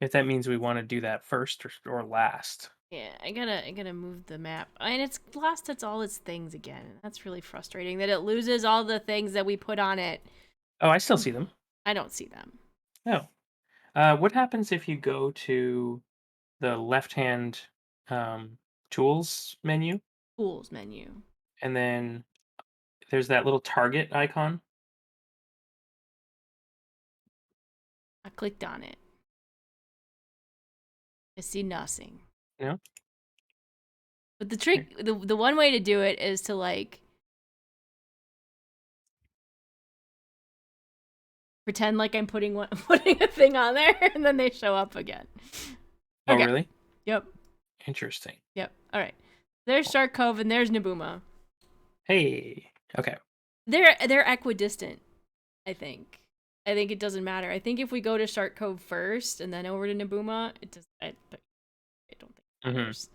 if that means we want to do that first or last. Yeah, I gotta move the map. And it's lost its all its things again. That's really frustrating that it loses all the things that we put on it. Oh, I still see them. I don't see them. Oh. What happens if you go to the left-hand tools menu, Tools menu. and then there's that little target icon? I clicked on it. I see nothing. No? But the Here. trick, the one way to do it is to like pretend like I'm putting one putting a thing on there, and then they show up again. Oh, Okay. really? Yep. Interesting. Yep. All right. There's Shark Cove and there's Nabuma. Hey. Okay. They're equidistant, I think. I think it doesn't matter. I think if we go to Shark Cove first and then over to Nabuma, it does. I don't think it hmm matters.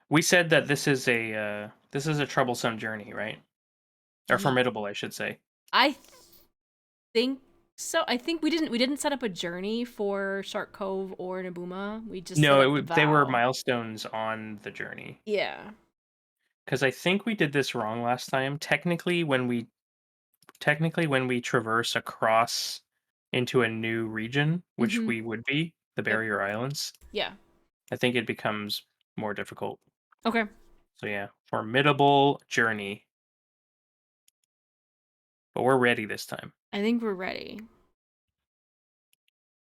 We said that this is a troublesome journey, right? Or Ye- formidable, I should say. I think so. I think we didn't set up a journey for Shark Cove or Nabuma. We just set No, up the they were vow. milestones on the journey. Yeah. Because I think we did this wrong last time. Technically when we traverse across into a new region, which Mm-hmm. we would be, the Yep. Barrier Islands, Yeah. I think it becomes more difficult. Okay. So yeah, formidable journey, but we're ready this time. I think we're ready.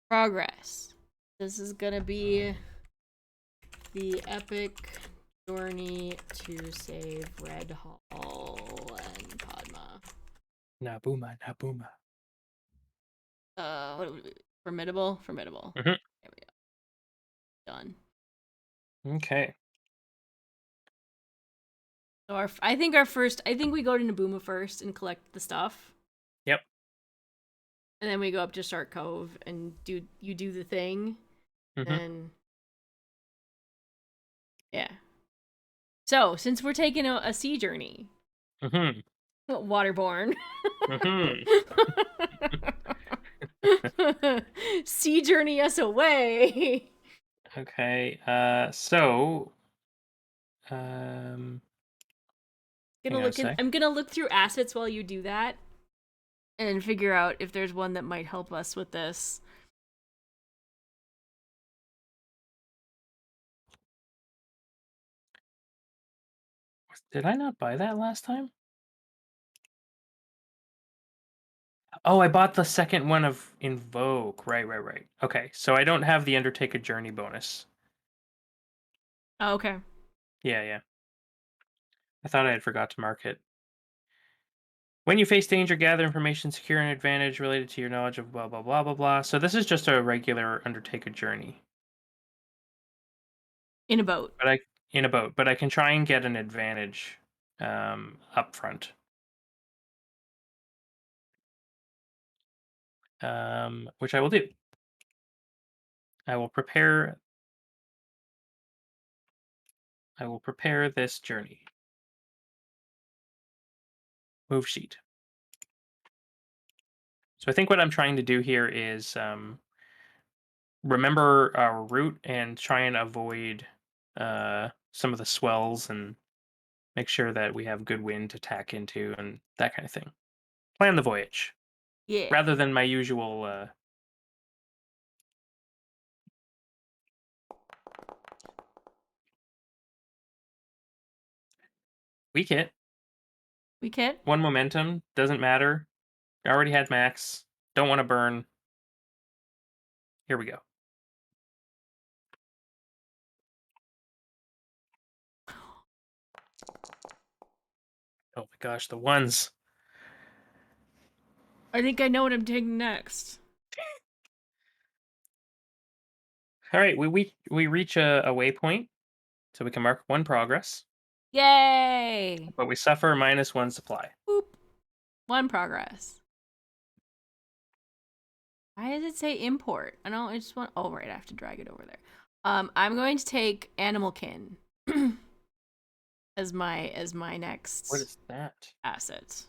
Progress. This is gonna be the epic journey to save Red Hall and Padma. Nabuma, Nabuma. Formidable? Formidable. hmm There we go. Done. Okay. So I think we go to Nabuma first and collect the stuff. Yep. And then we go up to Shark Cove and you do the thing. hmm And yeah. So, since we're taking a sea journey, hmm waterborne. hmm Sea journey us away. Okay. So, um, hang on a sec. I'm gonna look through assets while you do that and figure out if there's one that might help us with this. Did I not buy that last time? Oh, I bought the second one of Invoke. Right, right, right. Okay, so I don't have the Undertake a Journey bonus. Oh, okay. Yeah, yeah. I thought I had forgot to mark it. When you face danger, gather information, secure an advantage related to your knowledge of blah blah blah blah blah. So this is just a regular Undertake a Journey, In a boat. but I in a boat. But I can try and get an advantage up front. Which I will do. I will prepare. I will prepare this journey. Move sheet. So I think what I'm trying to do here is remember our route and try and avoid some of the swells and make sure that we have good wind to tack into and that kind of thing. Plan the voyage. Yeah. rather than my usual. Weak hit. We can. 1 momentum. Doesn't matter. I already had max. Don't want to burn. Here we go. Oh my gosh, the ones. I think I know what I'm taking next. All right, we reach a waypoint, so we can mark 1 progress, Yay! but we suffer -1 supply. Boop. 1 progress. Why does it say import? I don't. I just want. Oh, right. I have to drag it over there. I'm going to take Animalkin as my What next is that? asset.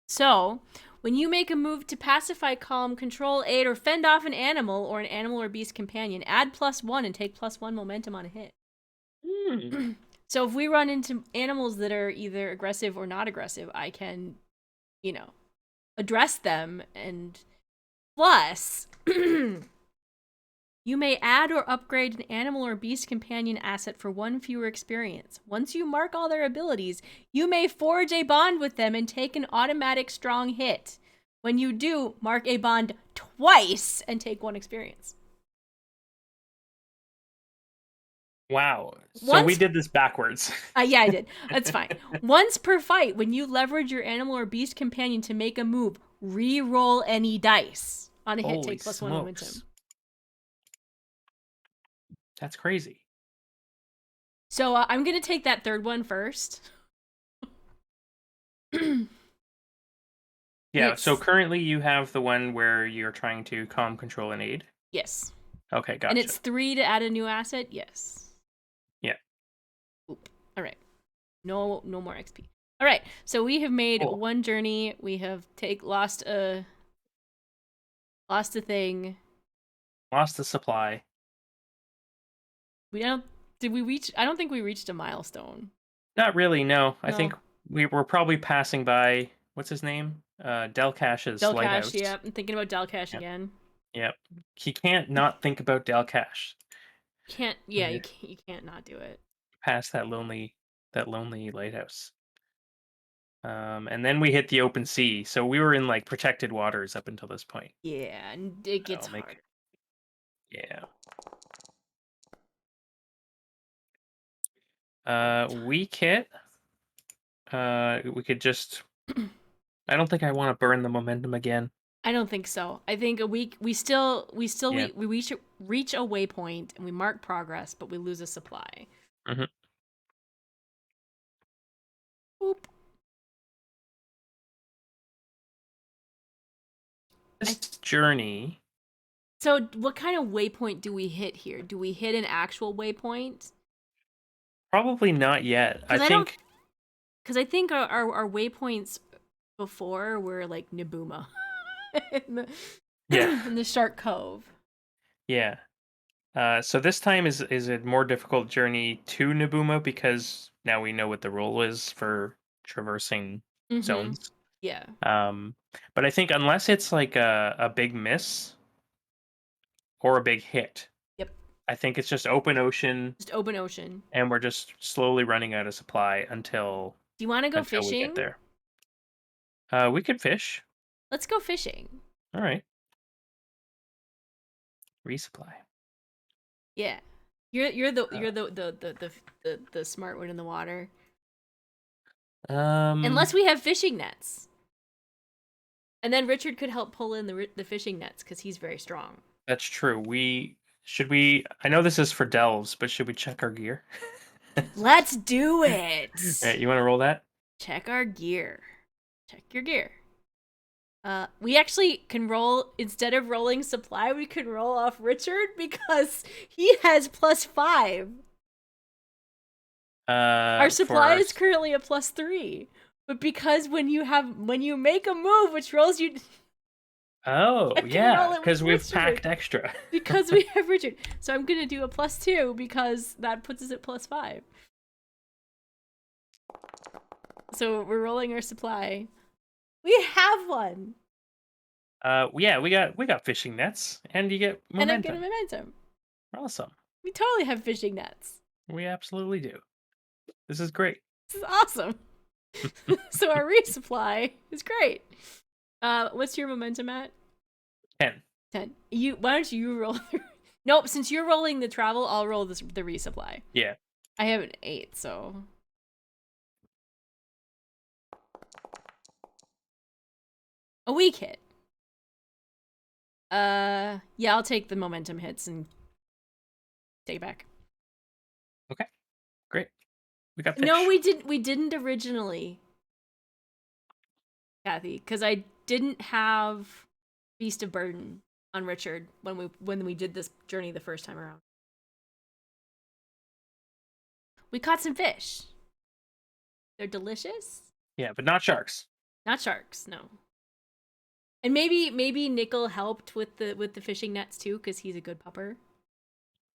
So, when you make a move to pacify, calm, control, aid, or fend off an animal or beast companion, add +1 and take +1 momentum on a hit. Hmm. So if we run into animals that are either aggressive or not aggressive, I can, address them. And plus, you may add or upgrade an animal or beast companion asset for 1 fewer experience. Once you mark all their abilities, you may forge a bond with them and take an automatic strong hit. When you do, mark a bond twice and take 1 experience. Wow. So we Once, did this backwards. yeah, I did. That's fine. Once per fight, when you leverage your animal or beast companion to make a move, re-roll any dice. On a hit, Holy take +1 momentum. smokes. That's crazy. So I'm gonna take that 3rd one first. Yeah, so currently you have the one where you're trying to calm, control, and aid. Yes. Okay, And gotcha. it's 3 to add a new asset? Yes. Yeah. Oop. Alright. No more XP. Alright, so we have made Cool. 1 journey. We have lost a thing. Lost the supply. Did we reach? I don't think we reached a milestone. Not really, no. I No. think we were probably passing by, what's his name? Delcash's Delcash, lighthouse. yeah. I'm thinking about Delcash Yep. again. Yep. He can't not think about Delcash. Can't, yeah, you can't not do it. Past that lonely lighthouse. And then we hit the open sea, so we were in like protected waters up until this point. Yeah, and it gets hard. Yeah. Weak hit. We could just. I don't think I want to burn the momentum again. I don't think so. I think we still Yeah. we reach a waypoint and we mark progress, but we lose a supply. Mhm. Boop. This journey. So what kind of waypoint do we hit here? Do we hit an actual waypoint? Probably not yet. I think. Because I think our waypoints before were like Nabuma Yeah. in the Shark Cove. Yeah. So this time is a more difficult journey to Nabuma because now we know what the rule is for traversing zones. Yeah. But I think unless it's like a big miss or a big hit, Yep. I think it's just open ocean, Just open ocean. and we're just slowly running out of supply until Do you want to go we get fishing? there. We could fish. Let's go fishing. All right. Resupply. Yeah. You're the smart one in the water. Unless we have fishing nets. And then Richard could help pull in the fishing nets because he's very strong. That's true. I know this is for delves, but should we check our gear? Let's do it. All right, you want to roll that? Check our gear. Check your gear. We actually can roll, instead of rolling supply, we can roll off Richard because he has +5. Our supply is currently a +3. But because when you make a move which rolls you... Oh, yeah, because we've packed extra. Because we have Richard. So I'm going to do a +2 because that puts us at +5. So we're rolling our supply. We have one, Yeah, we got fishing nets, and you get and I'm getting momentum. momentum. Awesome. We totally have fishing nets. We absolutely do. This is great. This is awesome. So our resupply is great. What's your momentum at? 10. 10. Why don't you roll? Nope. Since you're rolling the travel, I'll roll the resupply. Yeah. I have an 8, so a weak hit. Yeah, I'll take the momentum hits and take it back. Okay. Great. We got No, fish. we didn't originally, Kathy, because I didn't have Beast of Burden on Richard when we did this journey the first time around. We caught some fish. They're delicious. Yeah, but not sharks. Not sharks, no. And maybe Nickel helped with the fishing nets too, because he's a good pupper.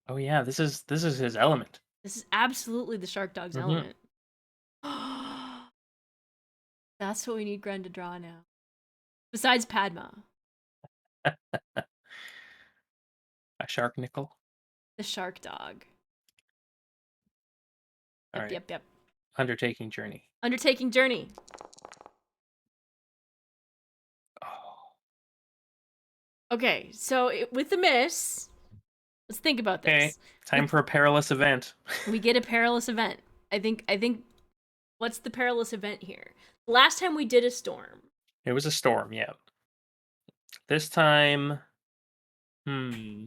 Oh yeah, this is his element. This is absolutely the shark dog's Mm-hmm. element. That's what we need Gren to draw now. Besides Padma, A shark nickel. the shark dog. All Yep, right. yep, yep. Undertaking journey. Undertaking journey. Oh. Okay, so with the miss, let's think about Okay. this. Time for a perilous event. We get a perilous event. I think what's the perilous event here? Last time we did a storm. It was a storm, yeah. This time, hmm.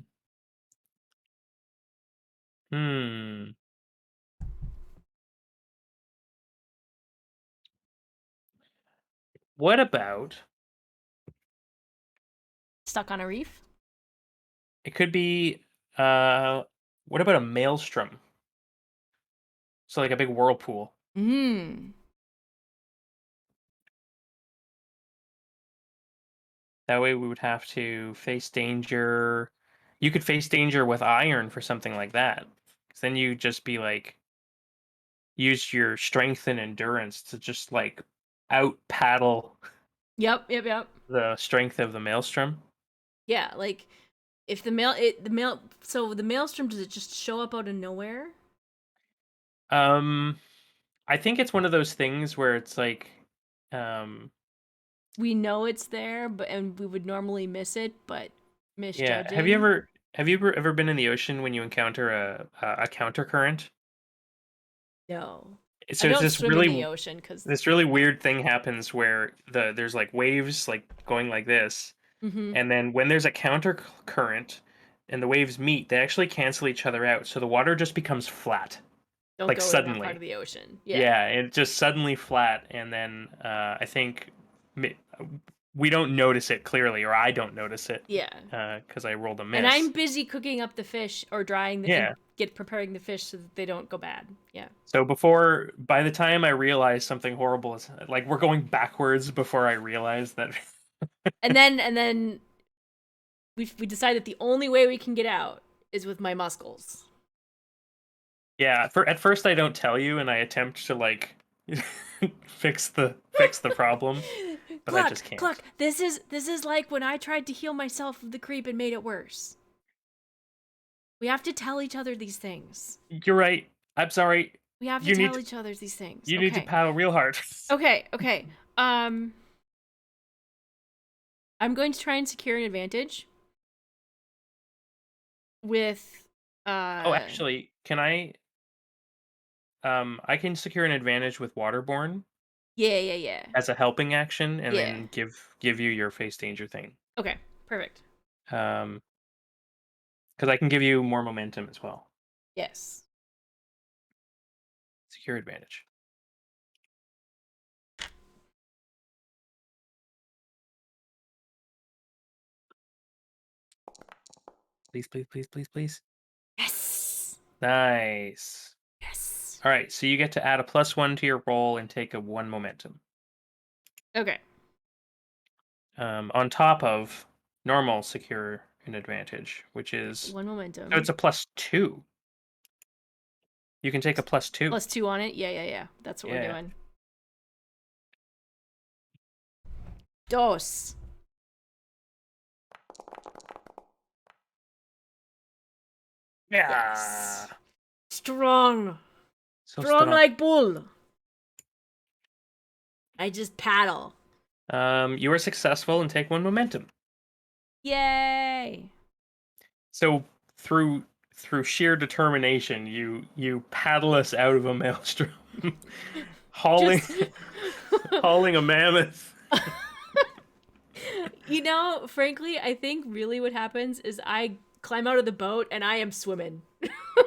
Hmm. What about Stuck on a reef? it could be what about a maelstrom? So like a big whirlpool. Mmm. That way we would have to face danger. You could face danger with iron for something like that. 'Cause then you'd just be like use your strength and endurance to just like out paddle Yep, yep, yep. the strength of the maelstrom. Yeah, like if so the maelstrom, does it just show up out of nowhere? Um I think it's one of those things where it's like um We know it's there, and we would normally miss it, but yeah, have you misjudging. ever have you ever been in the ocean when you encounter a counter current? No. I So it's don't swim in the ocean because this really weird thing happens where there's like waves like going like this, mm-hmm. and then when there's a counter current and the waves meet, they actually cancel each other out, so the water just becomes flat, Don't like go in that part of suddenly. the ocean. Yeah. Yeah, it just suddenly flat, and then I think mi- we don't notice it clearly, or I don't notice it Yeah. because I rolled a And I'm miss. busy cooking up the fish or and Yeah. preparing the fish so that they don't go bad. Yeah. So by the time I realize something horrible is like we're going backwards before I realize that. And then we decide that the only way we can get out is with my muscles. Yeah, at first I don't tell you, and I attempt to like fix the problem, but I just can't. Cluck. This is like when I tried to heal myself of the creep and made it worse. We have to tell each other these things. You're right. I'm sorry. We have to You need tell to, each other these things. you need to Okay. paddle real hard. Okay. I'm going to try and secure an advantage with Oh, actually, can I? I can secure an advantage with Waterborne yeah. as a helping action, and Yeah. then give you your face danger thing. Okay. Perfect. Um, because I can give you more momentum as well. Yes. Secure advantage. Please, please, please, please, please. Yes. Nice. Yes. All right, so you get to add a +1 to your roll and take a 1 momentum. Okay. On top of normal secure an advantage, which is One so it's momentum. a +2. You can take a +2. +2 on it. Yeah. That's what we're Yeah. doing. Dos. Yeah. Yes. Strong. So Strong strong. like bull. I just paddle. You were successful and take 1 momentum. Yay. So through sheer determination, you paddle us out of a maelstrom, hauling Just hauling a mammoth. frankly, I think really what happens is I climb out of the boat and I am swimming.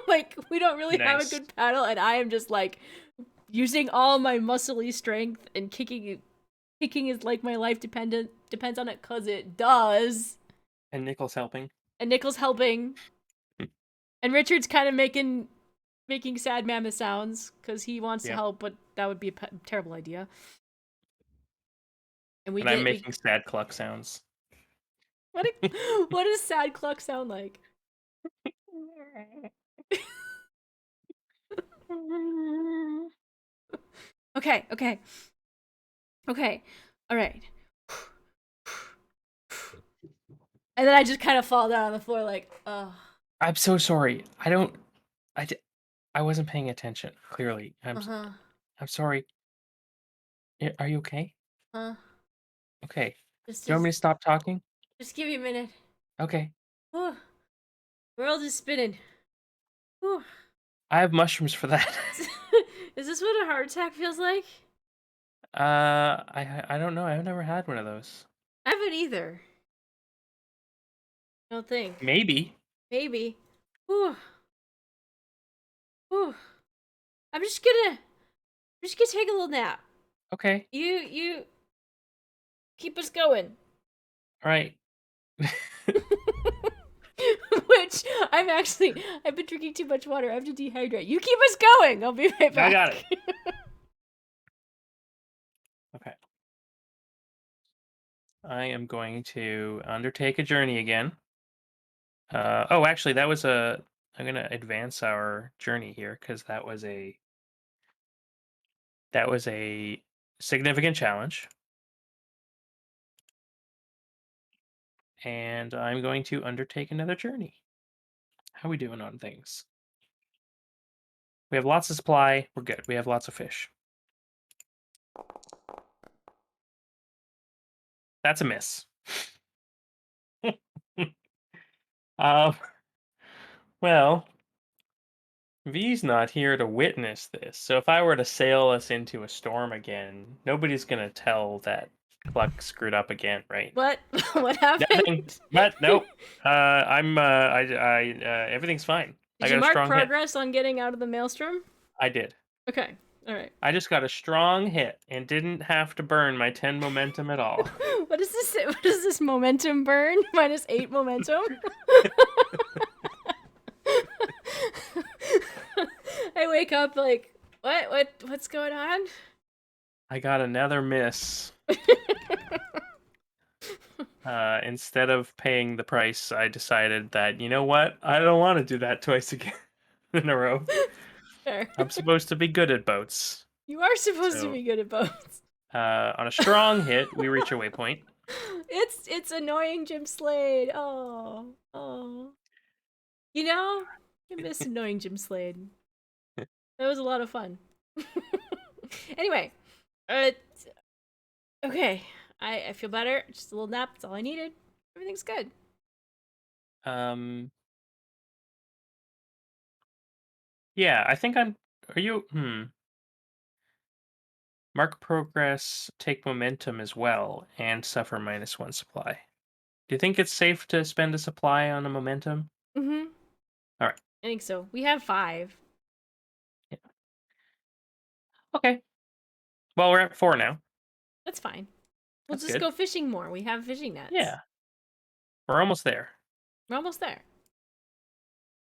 Like, we don't really have a Nice. good paddle, and I am just like using all my muscly strength and kicking. Kicking is like my life depends on it, cause it does. And Nickel's helping. And Nickel's helping, and Richard's kind of making sad mammoth sounds because he wants to Yeah. help, but that would be a terrible idea. And And I'm we making sad cluck sounds. what does sad cluck sound like? Okay, okay, okay, all right. And then I just kind of fall down on the floor, like, oh. I'm so sorry. I don't. I wasn't paying attention. Clearly, Uh huh. I'm sorry. Are you okay? Huh. Okay. Just Do you want me to just stop talking? just give me a minute. Okay. Whew. World is spinning. Whew. I have mushrooms for that. Is this what a heart attack feels like? I don't know. I've never had one of those. I haven't either. I don't think. Maybe. Maybe. Whew. Whew. I'm just gonna take a little nap. Okay. You keep us going. All right. Which I've been drinking too much water. I have to dehydrate. You keep us going. I'll be right back. I got it. Okay. I am going to undertake a journey again. Oh, actually, that was a. I'm gonna advance our journey here because that was a significant challenge, and I'm going to undertake another journey. How we doing on things? We have lots of supply. We're good. We have lots of fish. That's a miss. um. Well, V's not here to witness this, so if I were to sail us into a storm again, nobody's gonna tell that Cluck screwed up again, right? What? What happened? Nothing. But nope. Everything's fine. I Did you got a mark strong hit. progress on getting out of the maelstrom? I did. Okay. All right. I just got a strong hit and didn't have to burn my 10 momentum at all. What is this? What is this momentum burn? -8 momentum. I wake up like, what's going on? I got another miss. Instead of paying the price, I decided that, you know what? I don't want to do that twice again in a row. Fair. I'm supposed to be good at boats. You are supposed to So, be good at boats. on a strong hit, we reach a waypoint. It's annoying Jim Slade. Oh, oh. I miss annoying Jim Slade. That was a lot of fun. Anyway, uh, okay. I feel better. Just a little nap. That's all I needed. Everything's good. Um, yeah, I think I'm. Are you? Mark progress, take momentum as well, and suffer -1 supply. Do you think it's safe to spend a supply on a momentum? Mm-hmm. All right. I think so. We have 5. Yeah. Okay. Well, we're at 4 now. That's fine. We'll That's just good. go fishing more. We have fishing nets. Yeah, we're almost there. We're almost there.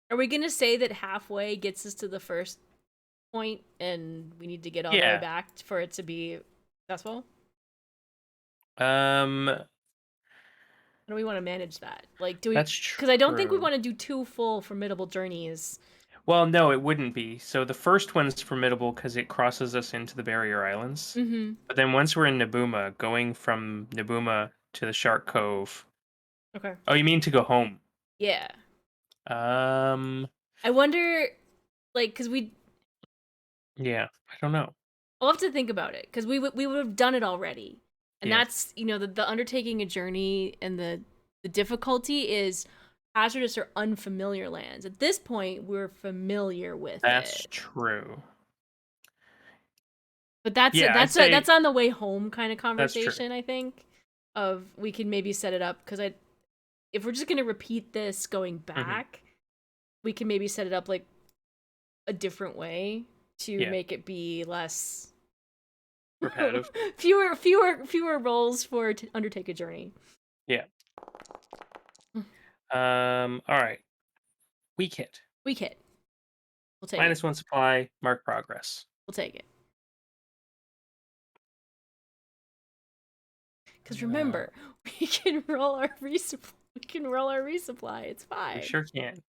Are we gonna say that halfway gets us to the first point and we need to get all the way Yeah. back for it to be successful? Um, How do we want to manage that? Like, do we? that's Because I don't think we true. want to do 2 full formidable journeys. Well, no, it wouldn't be. So the first one's formidable because it crosses us into the Barrier Islands. Mm-hmm. But then once we're in Nabooma, going from Nabooma to the Shark Cove. Okay. Oh, you mean to go home? Yeah. Um, I wonder, like, because yeah, I don't know. I'll have to think about it because we would have done it already, and Yeah, that's the undertaking a journey and the difficulty is hazardous or unfamiliar lands. At this point, we're familiar with that's it, true. but that's Yeah, I'd say that's on the way home kind of that's true. conversation. I think of we can maybe set it up because I if we're just gonna repeat this going Hmm. back, we can maybe set it up like a different way to Yeah, make it be less repetitive. fewer roles for to undertake a journey. Yeah. All right. Weak hit. Weak hit. We'll take it. -1 supply. Mark progress. We'll take it. Because Uh, remember, we can roll our resupply. We can roll our resupply. It's we fine. sure can.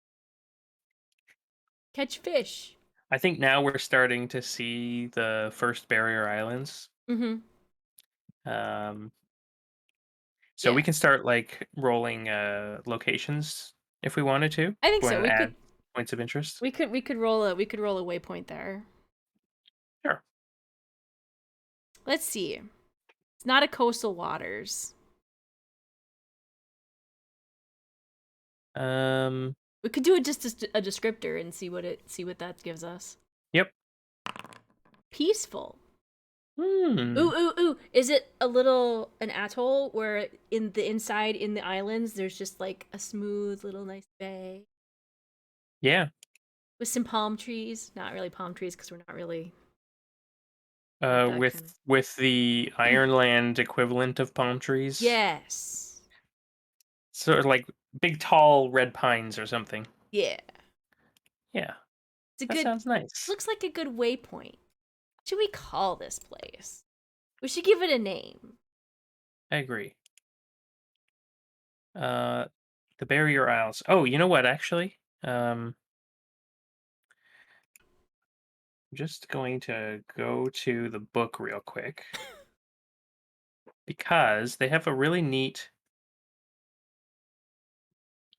Catch fish. I think now we're starting to see the first barrier islands. Mm-hmm. Um, so we Yeah, can start like rolling locations if we wanted to. I think We so. want to add points of interest. We could roll a waypoint there. Sure. Let's see. It's not a coastal waters. Um, We could do it just as a descriptor and see what that gives us. yep. Peaceful. Hmm. Ooh, ooh, ooh. Is it a little an atoll where in the inside in the islands there's just like a smooth little nice bay Yeah. with some palm trees? Not really palm trees because we're not really at that kind of. With the Ironland equivalent of palm trees, Yes. sort of like big tall red pines or something. Yeah. Yeah, It's a that good sounds nice. looks like a good waypoint. What should we call this place? We should give it a name. I agree. Uh, the Barrier Isles. Oh, you know what? Actually, I'm just going to go to the book real quick because they have a really neat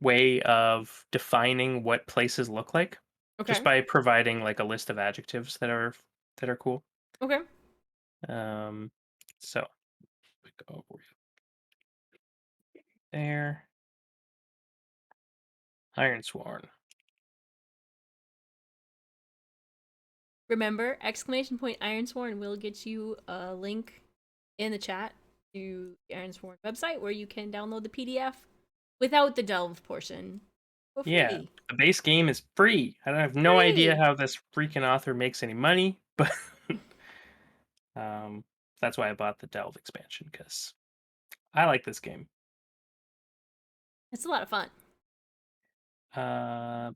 way of defining what places look like just Okay. by providing like a list of adjectives that are cool. Okay. Um, so we go over there. Ironsworn. Remember, exclamation point Ironsworn will get you a link in the chat to the Ironsworn website where you can download the PDF without the delve portion for Yeah, free. the base game is free. I have no idea Free. how this freaking author makes any money, but um, that's why I bought the Delve expansion because I like this game. It's a lot of fun. Uh,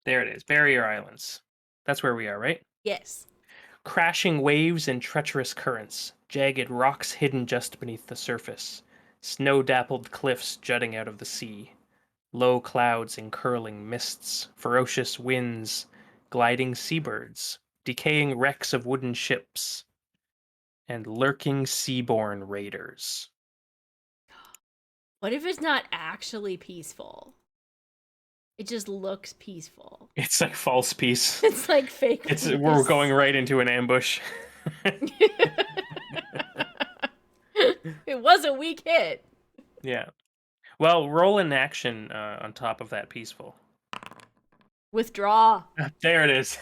there it is, Barrier Islands. That's where we are, right? Yes. Crashing waves and treacherous currents, jagged rocks hidden just beneath the surface, snow-dappled cliffs jutting out of the sea, low clouds and curling mists, ferocious winds, gliding seabirds, decaying wrecks of wooden ships, and lurking seaborne raiders. What if it's not actually peaceful? It just looks peaceful. It's like false peace. It's like fake It's we're going peace. right into an ambush. It was a weak hit. Yeah. Well, roll an action on top of that peaceful. Withdraw. There it is.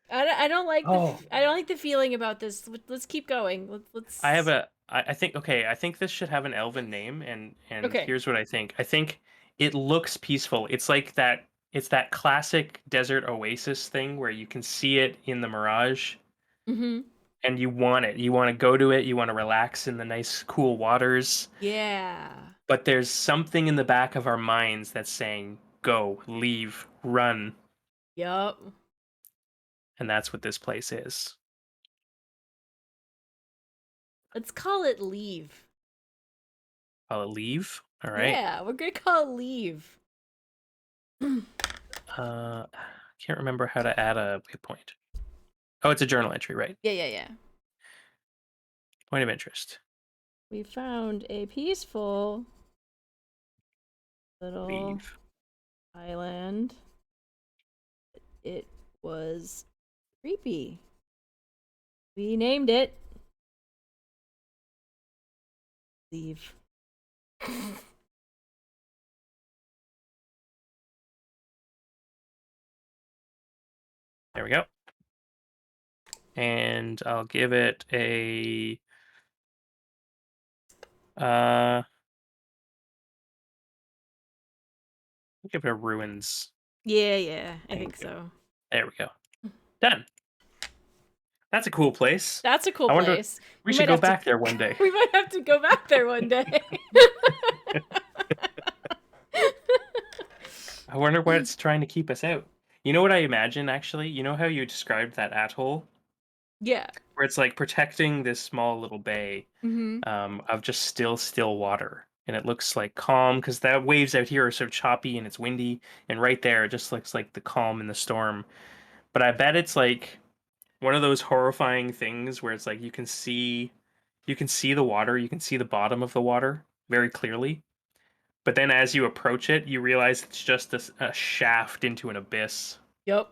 I don't like Oh, I don't like the feeling about this. Let's keep going. I have Let's I think okay, I think this should have an elven name and Okay. here's what I think. I think it looks peaceful. It's like that it's that classic desert oasis thing where you can see it in the mirage Mhm. and you want it. You want to go to it, you want to relax in the nice cool waters, Yeah. but there's something in the back of our minds that's saying go, leave, run, Yup. and that's what this place is. Let's call it leave. I'll leave. All right. Yeah, we're gonna call it leave. Can't remember how to add a waypoint. Oh, it's a journal entry, right? Yeah. Point of interest. We found a peaceful little Leave. island. It was creepy. We named it Leave. There we go. And I'll give it a uh I'll give it a ruins. Yeah, I think Thank you. so. There we go. Done. That's a cool place. That's a cool I wonder place. we should go back there one day. We might have to go back there one day. I wonder what it's trying to keep us out. You know what I imagine actually? You know how you described that atoll? Yeah. Where it's like protecting this small little bay Mm-hmm. of just still water. And it looks like calm because the waves out here are so choppy and it's windy. And right there, it just looks like the calm in the storm. But I bet it's like one of those horrifying things where it's like you can see the water, you can see the bottom of the water very clearly. But then as you approach it, you realize it's just a shaft into an abyss, Yep.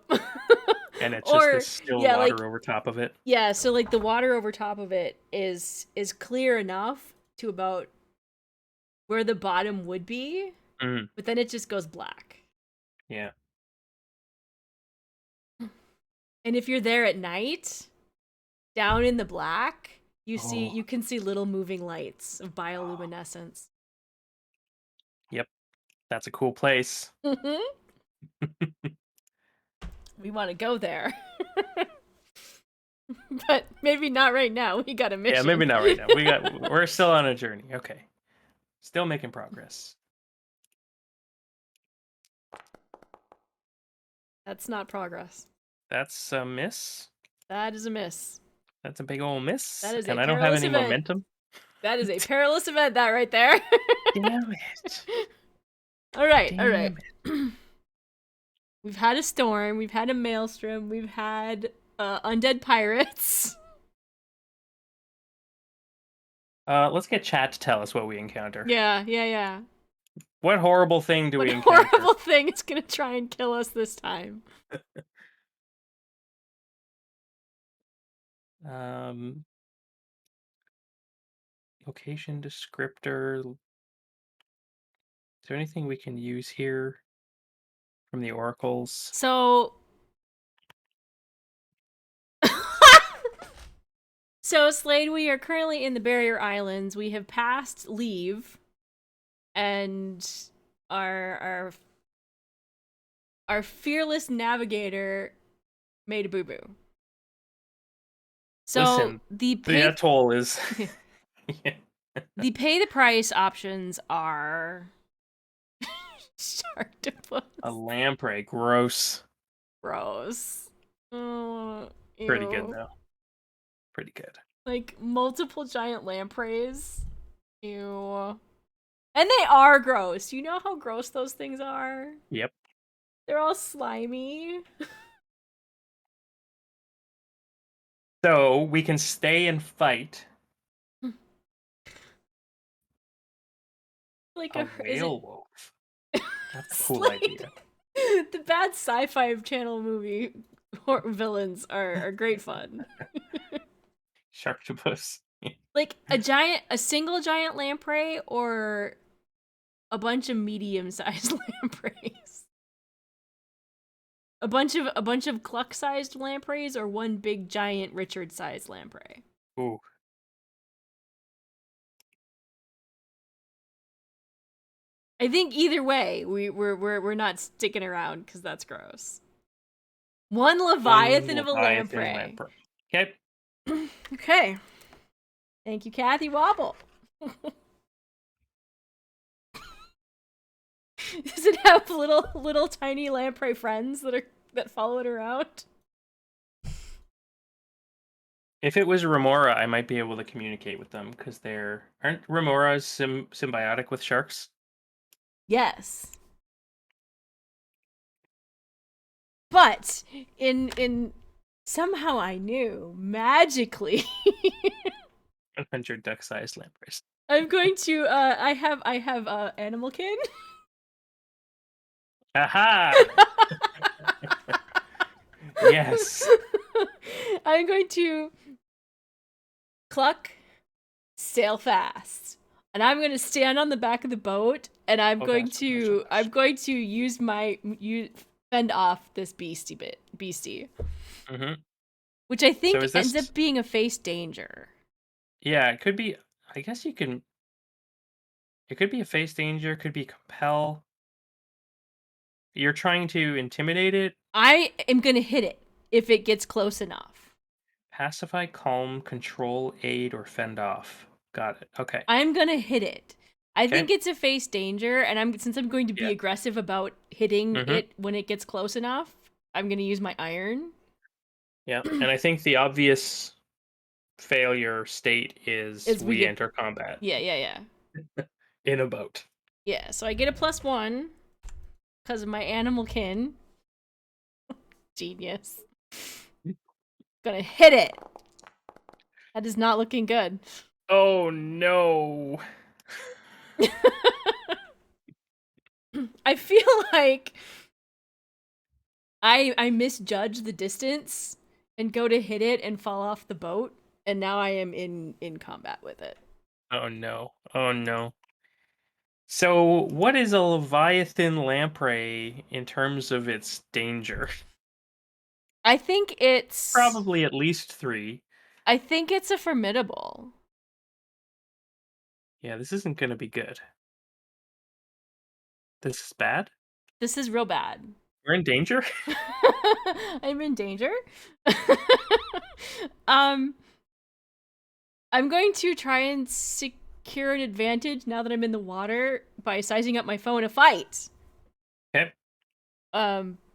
and it's just Or this still yeah, like water over top of it. yeah, so like the water over top of it is clear enough to about where the bottom would be, Mm, but then it just goes black. yeah. And if you're there at night, down in the black, Oh, you can see little moving lights of bioluminescence. yep. That's a cool place. We want to go there. But maybe not right now. We got a Yeah, mission. maybe not right now. We're still on a journey. Okay. Still making progress. That's not progress. That's a miss. That is a miss. That's a big old miss. That is a And I don't have perilous any event. momentum. That is a perilous event, that right there. Damn it. All right, all right. Damn it. We've had a storm, we've had a maelstrom, we've had undead pirates. Let's get chat to tell us what we encounter. Yeah. What horrible thing do What we encounter? horrible thing is gonna try and kill us this time? Um, Location descriptor. Is there anything we can use here from the oracles? So So Slade, we are currently in the Barrier Islands. We have passed Leave, and our our fearless navigator made a boo boo. So Listen, the the atoll is. Yeah. the pay the price options are Sharktopus. A lamprey. Gross. Gross. Oh, Pretty good, ew. though. Pretty good. Like multiple giant lampreys. Ew. And they are gross. You know how gross those things are? Yep. They're all slimy. So we can stay and fight Like a is it whale wolf. That's a cool Slade? idea. The bad sci-fi channel movie villains are great fun. Sharktopus. Like a single giant lamprey or a bunch of medium-sized lampreys. A bunch of cluck-sized lampreys or one big giant Richard-sized lamprey. Ooh. I think either way, we're not sticking around because that's gross. One leviathan of a lamprey. Okay. Okay. Thank you, Kathy Wobble. Does it have little tiny lamprey friends that follow it around? If it was Remora, I might be able to communicate with them because aren't Remoras symbiotic with sharks? Yes. But in somehow I knew magically 100 duck-sized lampreys. I'm going to I have animal kin. Aha! Yes. I'm going to cluck, sail fast, and I'm going to stand on the back of the boat, and I'm Oh going gosh, oh gosh, oh to gosh. use my fend off this beastie, Mm-hmm. which I So think is ends this? up being a face danger. Yeah, it could be. I guess you can. It could be a face danger. Could be compel. You're trying to intimidate it. I am going to hit it if it gets close enough. Pacify, calm, control, aid, or fend off. Got it. Okay. I'm going to hit it. I think Okay. it's a face danger, and since I'm going to be Yeah. aggressive about hitting Mm-hmm. it when it gets close enough, I'm going to use my iron. Yeah. And I think the obvious failure state is Is we we get enter combat yeah. in a boat. Yeah, so I get a +1 because of my animal kin. Genius. Gonna hit it. That is not looking good. Oh no. I feel like I misjudge the distance and go to hit it and fall off the boat, and now I am in combat with it. Oh no. Oh no. So, what is a Leviathan lamprey in terms of its danger? I think it's Probably at least 3. I think it's a formidable. Yeah, this isn't going to be good. This is bad? This is real bad. We're in danger? I'm in danger. um I'm going to try and secure an advantage now that I'm in the water by sizing up my phone to fight. Okay.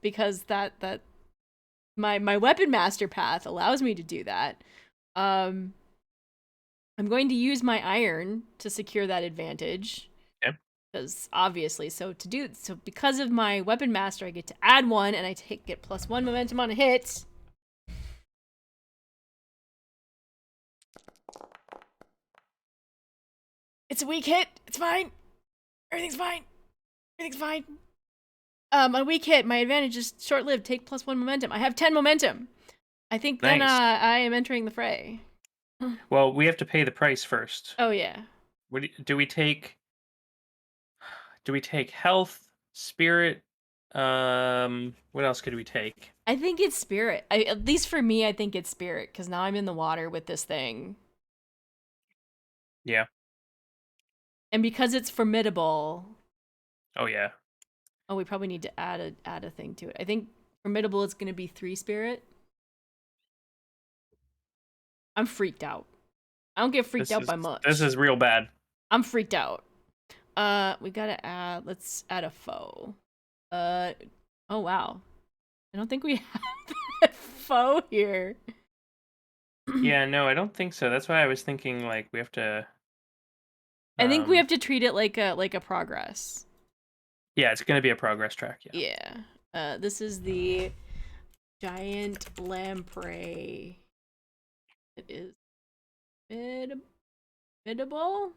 Because that my weapon master path allows me to do that. Um, I'm going to use my iron to secure that advantage. Okay. Because obviously, so because of my weapon master, I get to add 1, and I get +1 momentum on a hit. It's a weak hit. It's fine. Everything's fine. Everything's fine. On a weak hit, my advantage is short-lived. Take +1 momentum. I have 10 momentum. I think then Nice. I am entering the fray. Well, we have to pay the price first. Oh yeah. What do we take? Do we take health, spirit? What else could we take? I think it's spirit. At least for me, I think it's spirit because now I'm in the water with this thing, Yeah. and because it's formidable. Oh yeah. Oh, we probably need to add a thing to it. I think formidable is going to be 3 spirit. I'm freaked out. I don't get freaked out by This much. is real bad. I'm freaked out. We gotta add. Let's add a foe. Oh wow. I don't think we have a foe here. Yeah, no, I don't think so. That's why I was thinking like we have to. I think we have to treat it like a progress. Yeah, it's gonna be a progress track. Yeah. Yeah. This is the giant lamprey. It is biddable.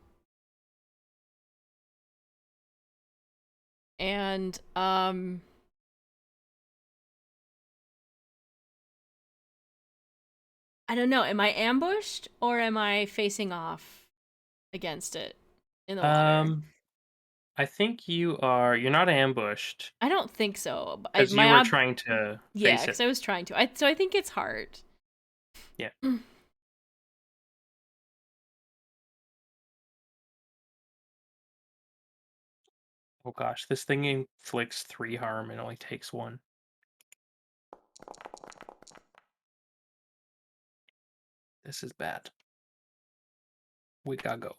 And I don't know. Am I ambushed or am I facing off against it in the water? I think you're not ambushed I don't think so. because you were trying to Yeah, face because it. I was trying to. So I think it's hard. Yeah. Oh gosh, this thing inflicts 3 harm and only takes 1. This is bad. We gotta go.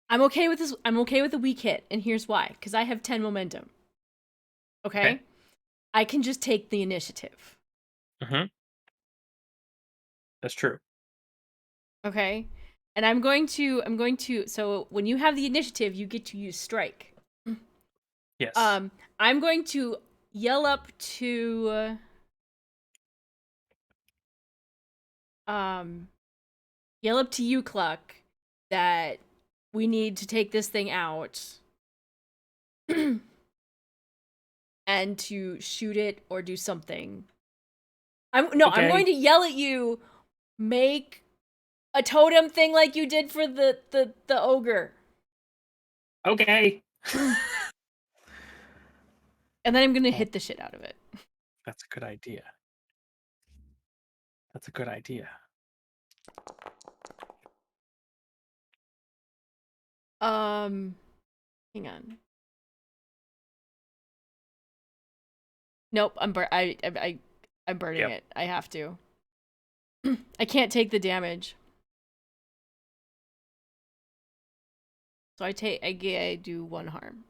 I'm okay with this. I'm okay with a weak hit, and here's why. Because I have 10 momentum. Okay? Okay. I can just take the initiative. Mm-hmm. That's true. Okay? And so when you have the initiative, you get to use strike. Yes. I'm going to yell up to um yell up to you, Cluck, that we need to take this thing out and to shoot it or do something. I'm Okay. going to yell at you, make a totem thing like you did for the ogre. Okay. And then I'm gonna Oh, hit the shit out of it. that's a good idea. That's a good idea. Hang on. Nope, I'm burning Yep. it. I have to. I can't take the damage. So I do 1 harm.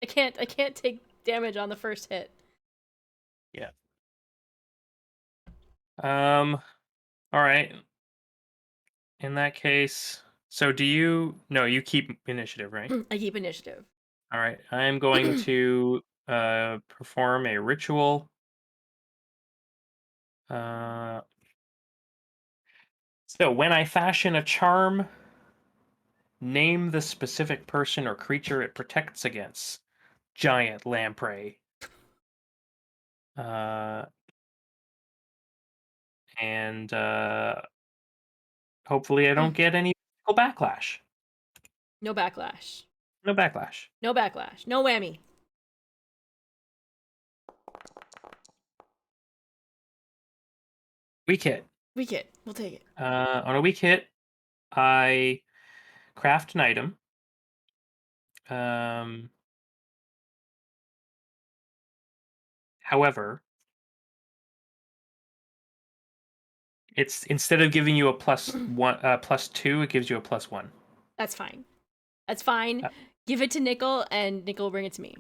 I can't take damage on the first hit. Yeah. All right. In that case, so do you? No, you keep initiative, right? I keep initiative. All right. I am going to perform a ritual. Uh, so when I fashion a charm, name the specific person or creature it protects against. Giant lamprey. Uh, and hopefully I don't get any backlash. No backlash. No backlash. No backlash. No whammy. Weak hit. Weak hit. We'll take it. On a weak hit, I craft an item. Um, However, it's instead of giving you a +2, it gives you a +1. That's fine. That's fine. Uh, Give it to Nickel, and Nickel will bring it to me.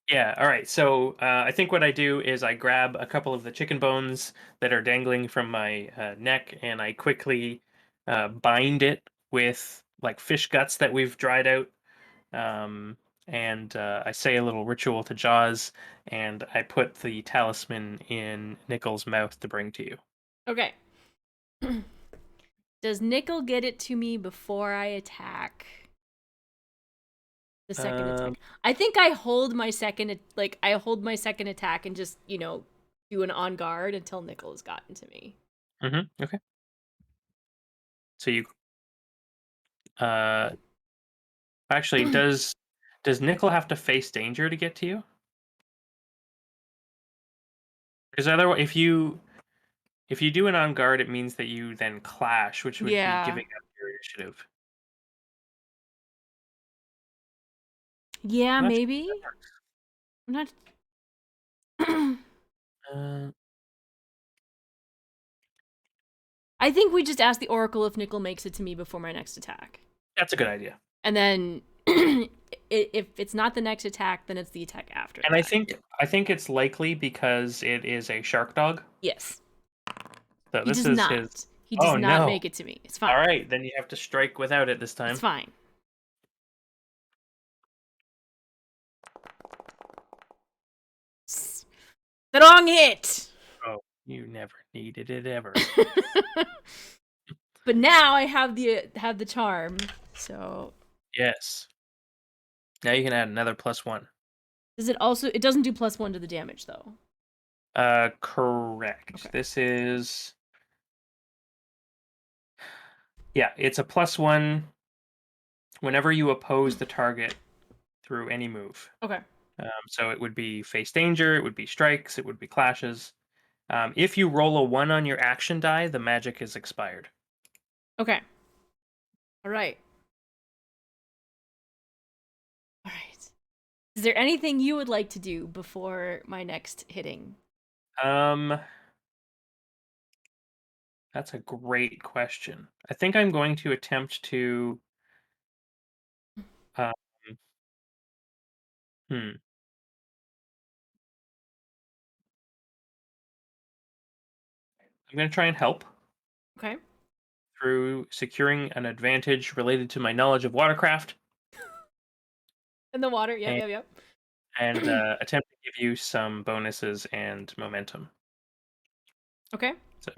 yeah. All right. So I think what I do is I grab a couple of the chicken bones that are dangling from my neck, and I quickly bind it with like fish guts that we've dried out. Um, and I say a little ritual to Jaws, and I put the talisman in Nickel's mouth to bring to you. Okay. Does Nickel get it to me before I attack? The second Um, attack. I think I hold my second attack and just, do an on guard until Nickel has gotten to me. okay. So you uh, actually does Nickel have to face danger to get to you? Because otherwise, if you do an on guard, it means that you then clash, which would be Yeah. giving up your initiative. Yeah, I'm not sure maybe. I'm not Uh, I think we just ask the Oracle if Nickel makes it to me before my next attack. that's a good idea. And then if it's not the next attack, then it's the attack after And that. I think it's likely because it is a shark dog. Yes. So He this does is his. not. He does Oh not no! make it to me. It's All fine. right, then you have to strike without it this It's time. fine. The wrong hit. Oh, you never needed it ever. But now I have the charm. So Yes. Now you can add another +1. it doesn't do +1 to the damage though. Correct. Okay. This is yeah, it's a +1 whenever you oppose the target through any move. Okay. So it would be face danger, it would be strikes, it would be clashes. If you roll a 1 on your action die, the magic is expired. Okay. All right. All right. Is there anything you would like to do before my next hitting? Um, that's a great question. I think I'm going to attempt to. Um, hmm. I'm going to try and help Okay. through securing an advantage related to my knowledge of watercraft. In the water. Yep, and, yep, yep. attempt to give you some bonuses and momentum. Okay. So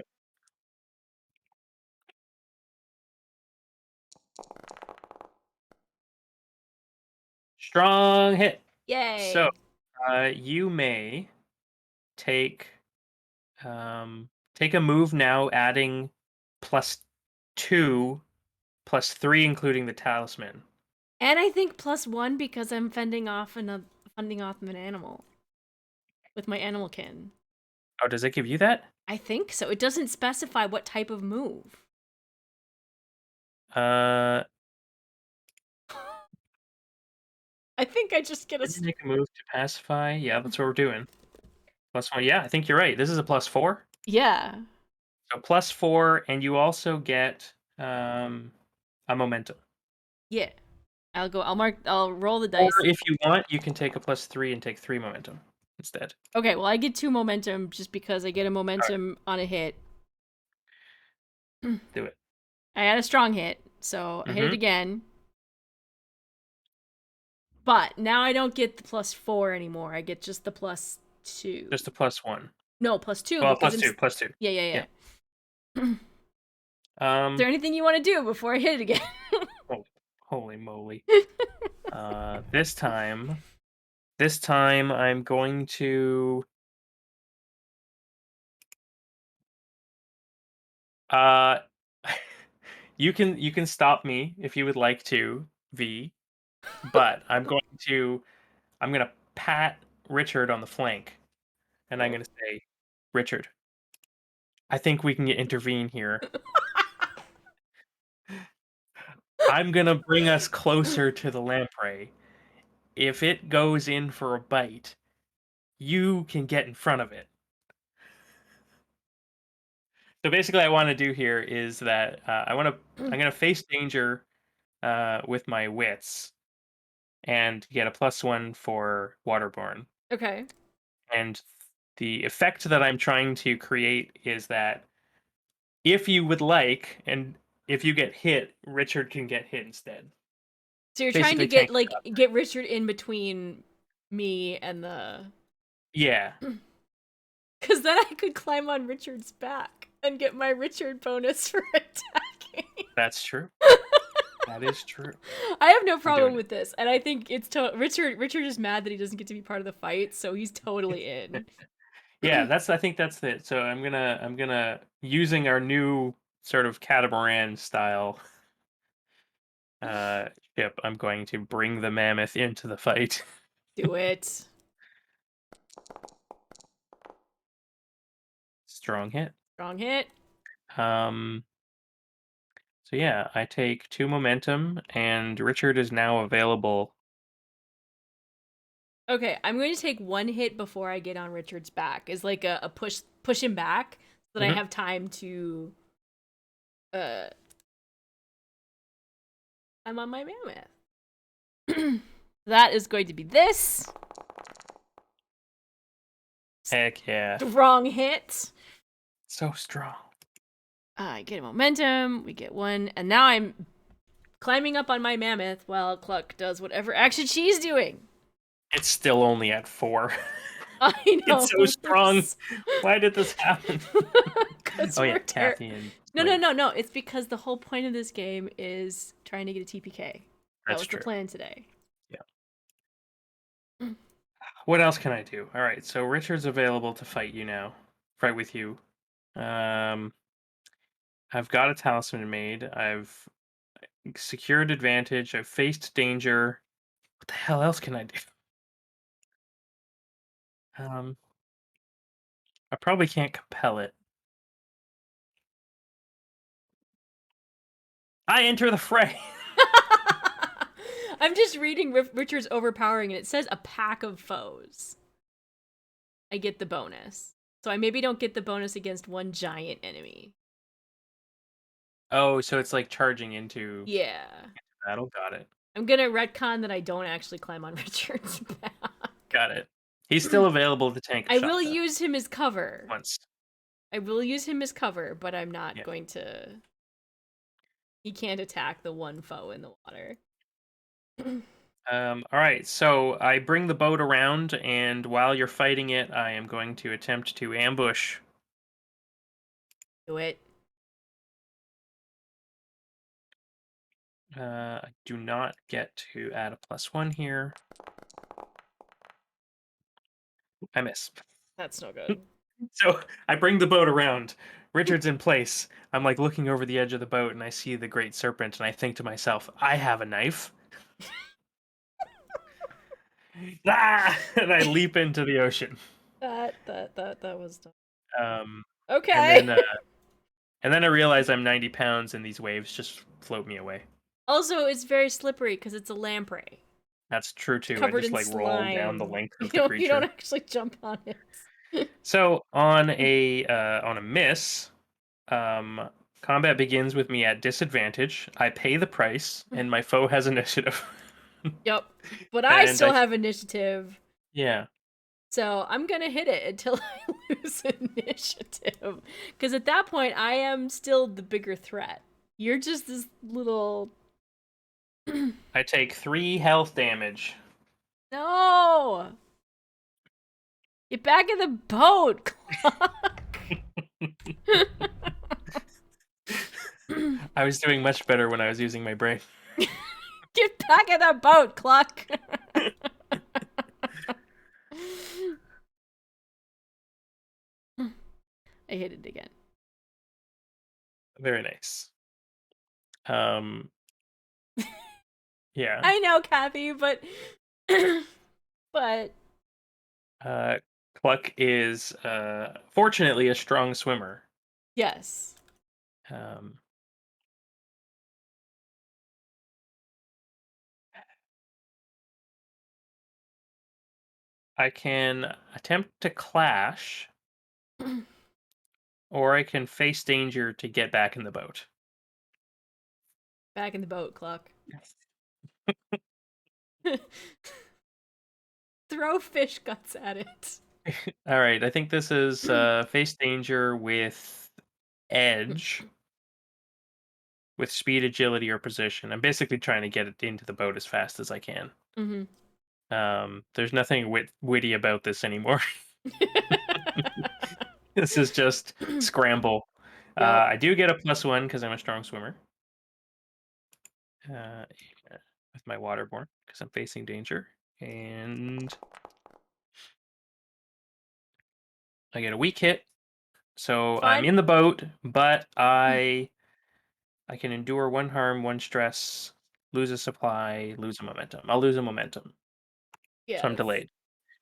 strong hit. So Yay. you may take take a move now, adding +2, +3, including the talisman. And I think +1 because I'm fending off an animal with my animal kin. Oh, does it give you that? I think so. It doesn't specify what type of move. Uh, I think I just get a. did you make a move to pacify? Yeah, that's what we're doing. +1. Yeah, I think you're right. This is a +4. Yeah. So +4, and you also get a momentum. Yeah. I'll roll the Or dice. if you want, you can take a +3 and take 3 momentum instead. Okay, well, I get 2 momentum just because I get a All right, momentum on a hit. I do it. had a strong hit, so I hit it Mm-hmm. again. But now I don't get the +4 anymore. I get just the +2. Just a +1. No, +2 Well, because +2, +2. yeah, Yeah. yeah, yeah. Is there Um. anything you want to do before I hit it again? Oh, holy moly. This time, I'm going to. Uh, you can stop me if you would like to, V. But I'm gonna pat Richard on the flank, and I'm gonna say, Richard, I think we can intervene here. I'm gonna bring us closer to the lamprey. If it goes in for a bite, you can get in front of it. So basically, I want to do here is that I'm gonna face danger with my wits and get a +1 for waterborne. Okay. And the effect that I'm trying to create is that if you would like, and if you get hit, Richard can get hit instead. So you're trying to Basically, tank the job. get Richard in between me and the Yeah, cuz then I could climb on Richard's back and get my Richard bonus for attacking. that's true. That is true. I have no I'm problem doing it. with this, and I think it's Richard is mad that he doesn't get to be part of the fight, so he's totally in. Yeah, I think that's it. So I'm gonna using our new sort of catamaran style uh ship, I'm going to bring the mammoth into the fight. Do it. Strong hit. Strong hit. Um so yeah, I take 2 momentum and Richard is now available. Okay, I'm going to take 1 hit before I get on Richard's back. Is like a push him back so that I Mhm. have time to uh I'm on my mammoth. That is going to be this Heck yeah. strong hit. So strong. I get a momentum, we get 1, and now I'm climbing up on my mammoth while Cluck does whatever action she's doing. It's still only at 4. I know. It's so strong. Why did this happen? Because Oh we're yeah, terrible. Kathy and No, no, Blake. no, no. It's because the whole point of this game is trying to get a TPK. That That's was the true. plan today. Yeah. What else can I do? All right, so Richard's available to fight you now. Fight with you. Um, I've got a talisman made. I've secured advantage. I've faced danger. What the hell else can I do? Um, I probably can't compel it. I enter the fray. I'm just reading Richard's overpowering, and it says a pack of foes. I get the bonus. So I maybe don't get the bonus against one giant enemy. Oh, so it's like charging into Yeah. battle. Got it. I'm gonna retcon that I don't actually climb on Richard's back. Got it. He's still available to tank a I will shot though. use him as cover. Once. I will use him as cover, but I'm not Yeah. going to. He can't attack the one foe in the water. All right, so I bring the boat around, and while you're fighting it, I am going to attempt to ambush. Do it. I do not get to add a +1 here. I miss. That's no good. So I bring the boat around. Richard's in place. I'm like looking over the edge of the boat, and I see the great serpent, and I think to myself, I have a knife. Ah! And I leap into the ocean. That was dumb. Um, and Okay. then uh, and then I realize I'm 90 pounds, and these waves just float me away. Also, it's very slippery because it's a lamprey. That's true It's too. I covered just in like roll down the slime. length of the You don't creature. actually jump on it. So on a miss, um, combat begins with me at disadvantage. I pay the price, and my foe has initiative. Yep. But I And still I have initiative. yeah, So I'm gonna hit it until I lose initiative. Because at that point, I am still the bigger threat. You're just this little. I take 3 health damage. No! Get back in the boat, Clock! I was doing much better when I was using my brain. Get back in the boat, Cluck! I hit it again. Very nice. Um, yeah. I know, Kathy, but. But. Uh, Cluck is fortunately a strong swimmer. Yes. Um, I can attempt to clash, or I can face danger to get back in the boat. Back in the boat, Cluck. Yes. Throw fish guts at it. All right, I think this is face danger with edge, with speed, agility, or position. I'm basically trying to get it into the boat as fast as I can. Mm-hmm. There's nothing witty about this anymore. This is just scramble. Yep. I do get a +1 because I'm a strong swimmer. Uh, with my waterborne because I'm facing danger, and I get a weak hit. So I'm Fine. in the boat, but I can endure 1 harm, 1 stress, lose a supply, lose a momentum. I'll lose a momentum, so I'm Yes. delayed.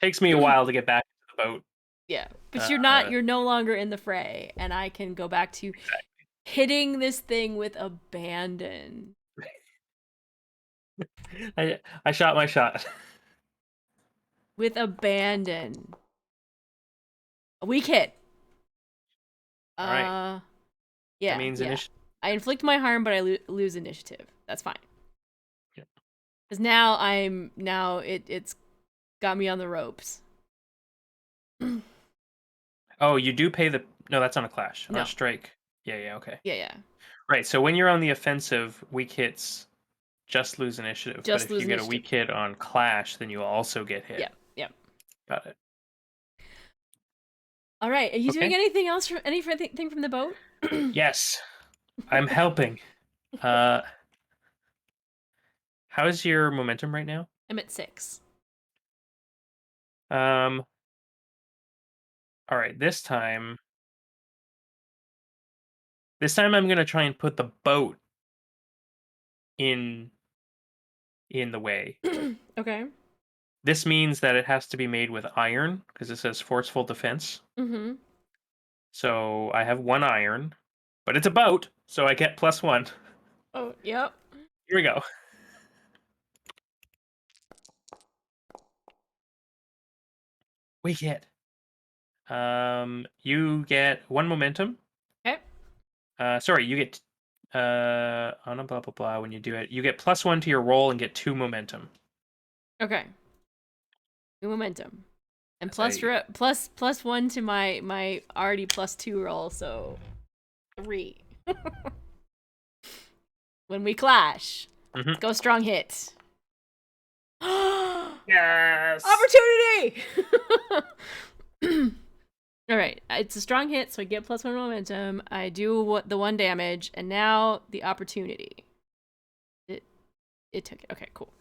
Takes me a while to get back to the boat. Yeah. But Uh, you're no longer in the fray, and I can go back to exactly. hitting this thing with abandon. I shot my shot. With abandon. A weak hit. All right, Uh, that yeah, means yeah. initiative. I inflict my harm, but I lose initiative. That's fine. Yeah. Because now it's got me on the ropes. Oh, you do pay the. No, that's on a clash. On a No. strike. Yeah, yeah, okay. Yeah, yeah. Right. So when you're on the offensive, weak hits just lose initiative. But Just if lose you get a initiative. weak hit on clash, then you also get hit. Yep, yep. Got it. All right. Are you doing Okay. anything else from anything from the boat? Yes, I'm helping. Uh, how's your momentum right now? I'm at 6. Um, all right. This time I'm gonna try and put the boat in in the way. Okay. This means that it has to be made with iron because it says forceful defense. Mm-hmm. So I have 1 iron, but it's a boat, so I get +1. Oh, yep. Here we go. We get. You get 1 momentum. Okay. Sorry, you get on a blah blah blah when you do it. You get +1 to your roll and get 2 momentum. Okay. New momentum. And As I plus 1 to my already +2 roll, so 3. When we clash. Mhm. Go strong hit. Yes. Opportunity! All right, it's a strong hit, so I get +1 momentum. I do the 1 damage, and now the opportunity. It took it. Okay, cool.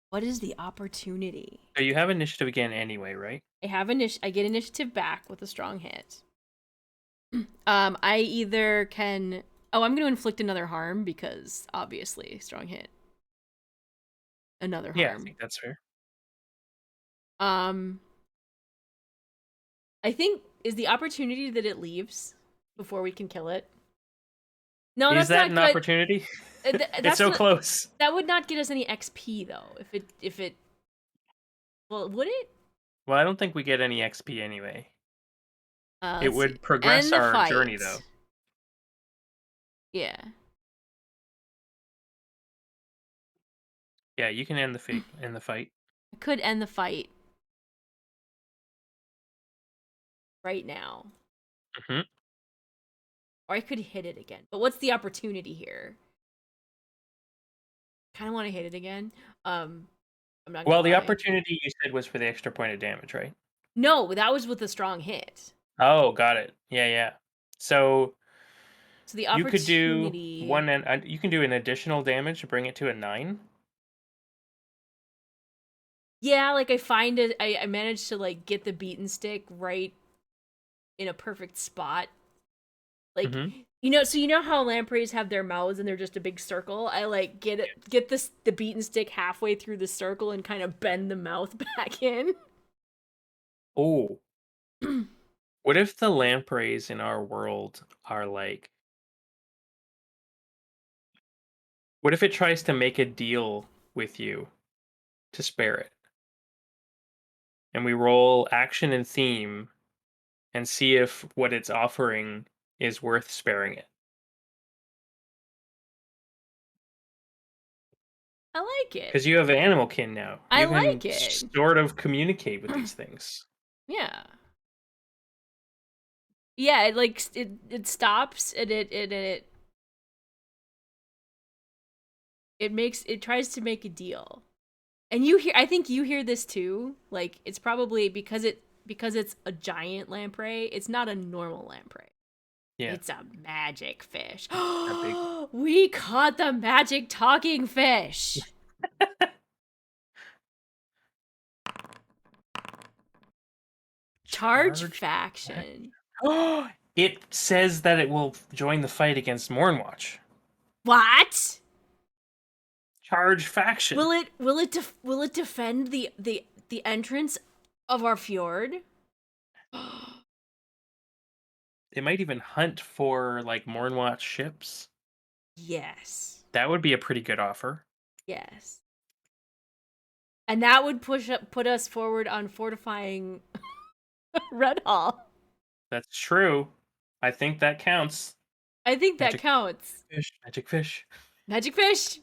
What is the opportunity? So you have initiative again anyway, right? I get initiative back with a strong hit. I either can. Oh, I'm going to inflict another harm because obviously strong hit. Another Yeah, I harm. think that's fair. Um, I think is the opportunity that it leaves before we can kill it. No, Is that's that not an good. opportunity? It's That's so not. close. That would not get us any XP though. If it. Well, would it? Well, I don't think we get any XP anyway. It Let's see. would progress End the our journey, fight. though. Yeah. Yeah, you can end the fight. I could end the fight right now, Hmm. or I could hit it again. But what's the opportunity here? Kind of want to hit it again. I'm not gonna Well, the lie. opportunity you said was for the extra point of damage, right? No, that was with a strong hit. Oh, got it. Yeah, yeah. So So the you could do opportunity. one, and you can do an additional damage to bring it to a 9. Yeah, like I find it. I managed to like get the beaten stick right in a perfect spot. Like Hmm. so you know how lampreys have their mouths and they're just a big circle. I like get the beaten stick halfway through the circle and kind of bend the mouth back in. Oh, what if the lampreys in our world are like? What if it tries to make a deal with you to spare it? And we roll action and theme and see if what it's offering is worth sparing it. I like it. Because you have animal kin now. I You can like it. sort of communicate with these things. Yeah. Yeah, it like it stops and it tries to make a deal. And I think you hear this too. Like it's probably because it's a giant lamprey, it's not a normal lamprey. Yeah, It's a magic fish. a big We caught the magic talking fish. Charge charge. faction. It says that it will join the fight against Mornwatch. What? Charge faction. Will it defend the entrance of our fjord? It might even hunt for like Mornwatch ships. Yes. That would be a pretty good offer. Yes. And that would put us forward on fortifying Red Hall. That's true. I think that counts. I think that Magic counts. fish. Magic fish. Magic fish.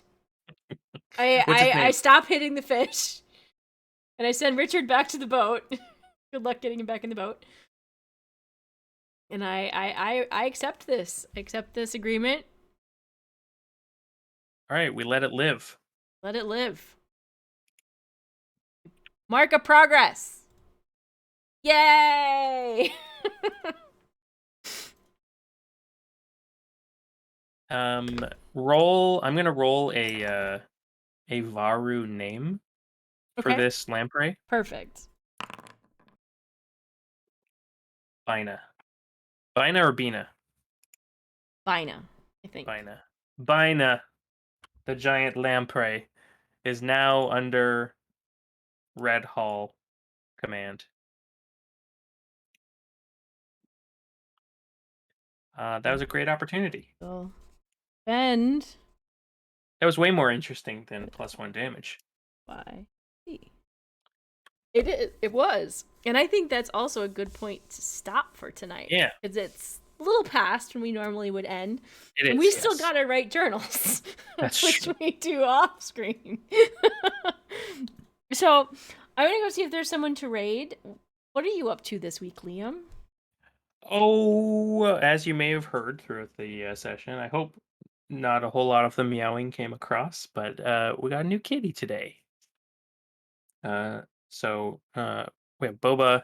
What's his I name? stop hitting the fish. And I send Richard back to the boat. Good luck getting him back in the boat. And I accept this. I accept this agreement. All right, we let it live. Let it live. Mark of progress. Yay! Roll. I'm gonna roll a Varu name for Okay. this lamprey. Perfect. Byna. Byna or Bina? Byna, I think. Byna. Byna, the giant lamprey, is now under Red Hall command. That was a great opportunity. So, bend That was way more interesting than +1 damage. by C. It was. And I think that's also a good point to stop for tonight. Yeah, Because it's a little past when we normally would end. it And is. we still Yes, gotta write journals. that's Which true. we do off screen. So I'm gonna go see if there's someone to raid. What are you up to this week, Liam? Oh, as you may have heard throughout the session, I hope not a whole lot of the meowing came across, but we got a new kitty today. So we have Boba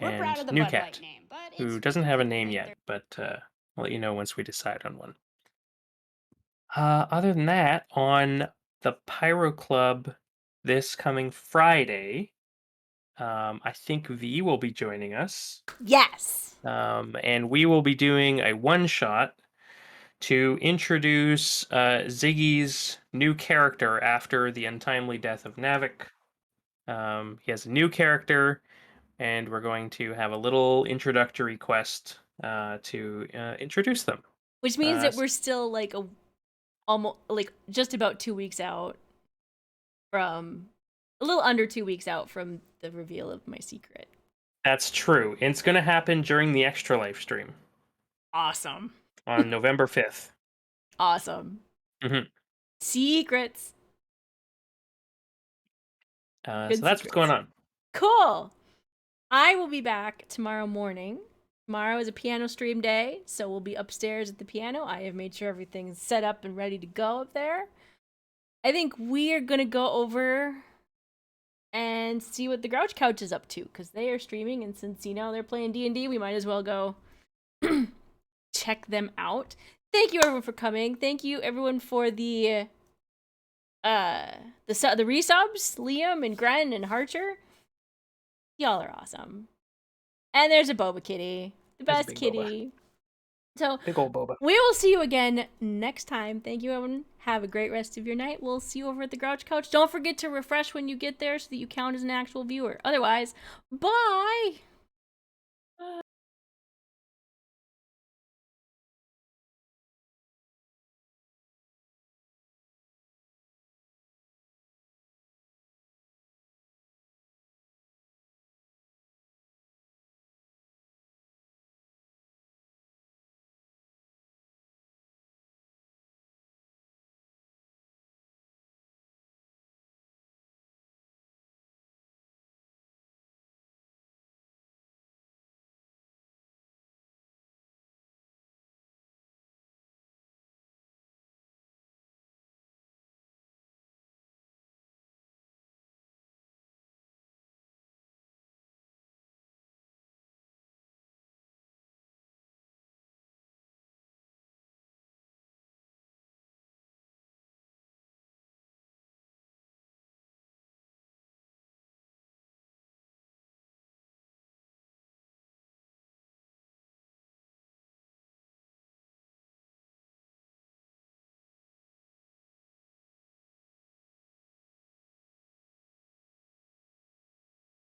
We're proud and of the New Bud Light Cat, name, but it's who just doesn't a have a people name think yet, they're but I'll let you know once we decide on one. Other than that, on the Pyro Club this coming Friday, I think V will be joining us, Yes. and we will be doing a one shot to introduce Ziggy's new character after the untimely death of Navik. He has a new character, and we're going to have a little introductory quest to introduce them. Which means Uh, that we're still like almost like just about 2 weeks out from a little under 2 weeks out from the reveal of my secret. that's true. It's going to happen during the Extra Life stream Awesome. on November 5th. Awesome. Hmm. Secrets. Good So that's what's going secrets. on. Cool. I will be back tomorrow morning. Tomorrow is a piano stream day, so we'll be upstairs at the piano. I have made sure everything's set up and ready to go up there. I think we are going to go over and see what the Grouch Couch is up to, because they are streaming, and since, they're playing D&D, we might as well go check them out. Thank you, everyone, for coming. Thank you, everyone, for the resubs, Liam and Gren and Harcher. Y'all are awesome. And there's a Boba kitty. The There's a best big kitty. So, Big old Boba. we will see you again next time. Thank you, everyone. Have a great rest of your night. We'll see you over at the Grouch Couch. Don't forget to refresh when you get there so that you count as an actual viewer. Otherwise, bye!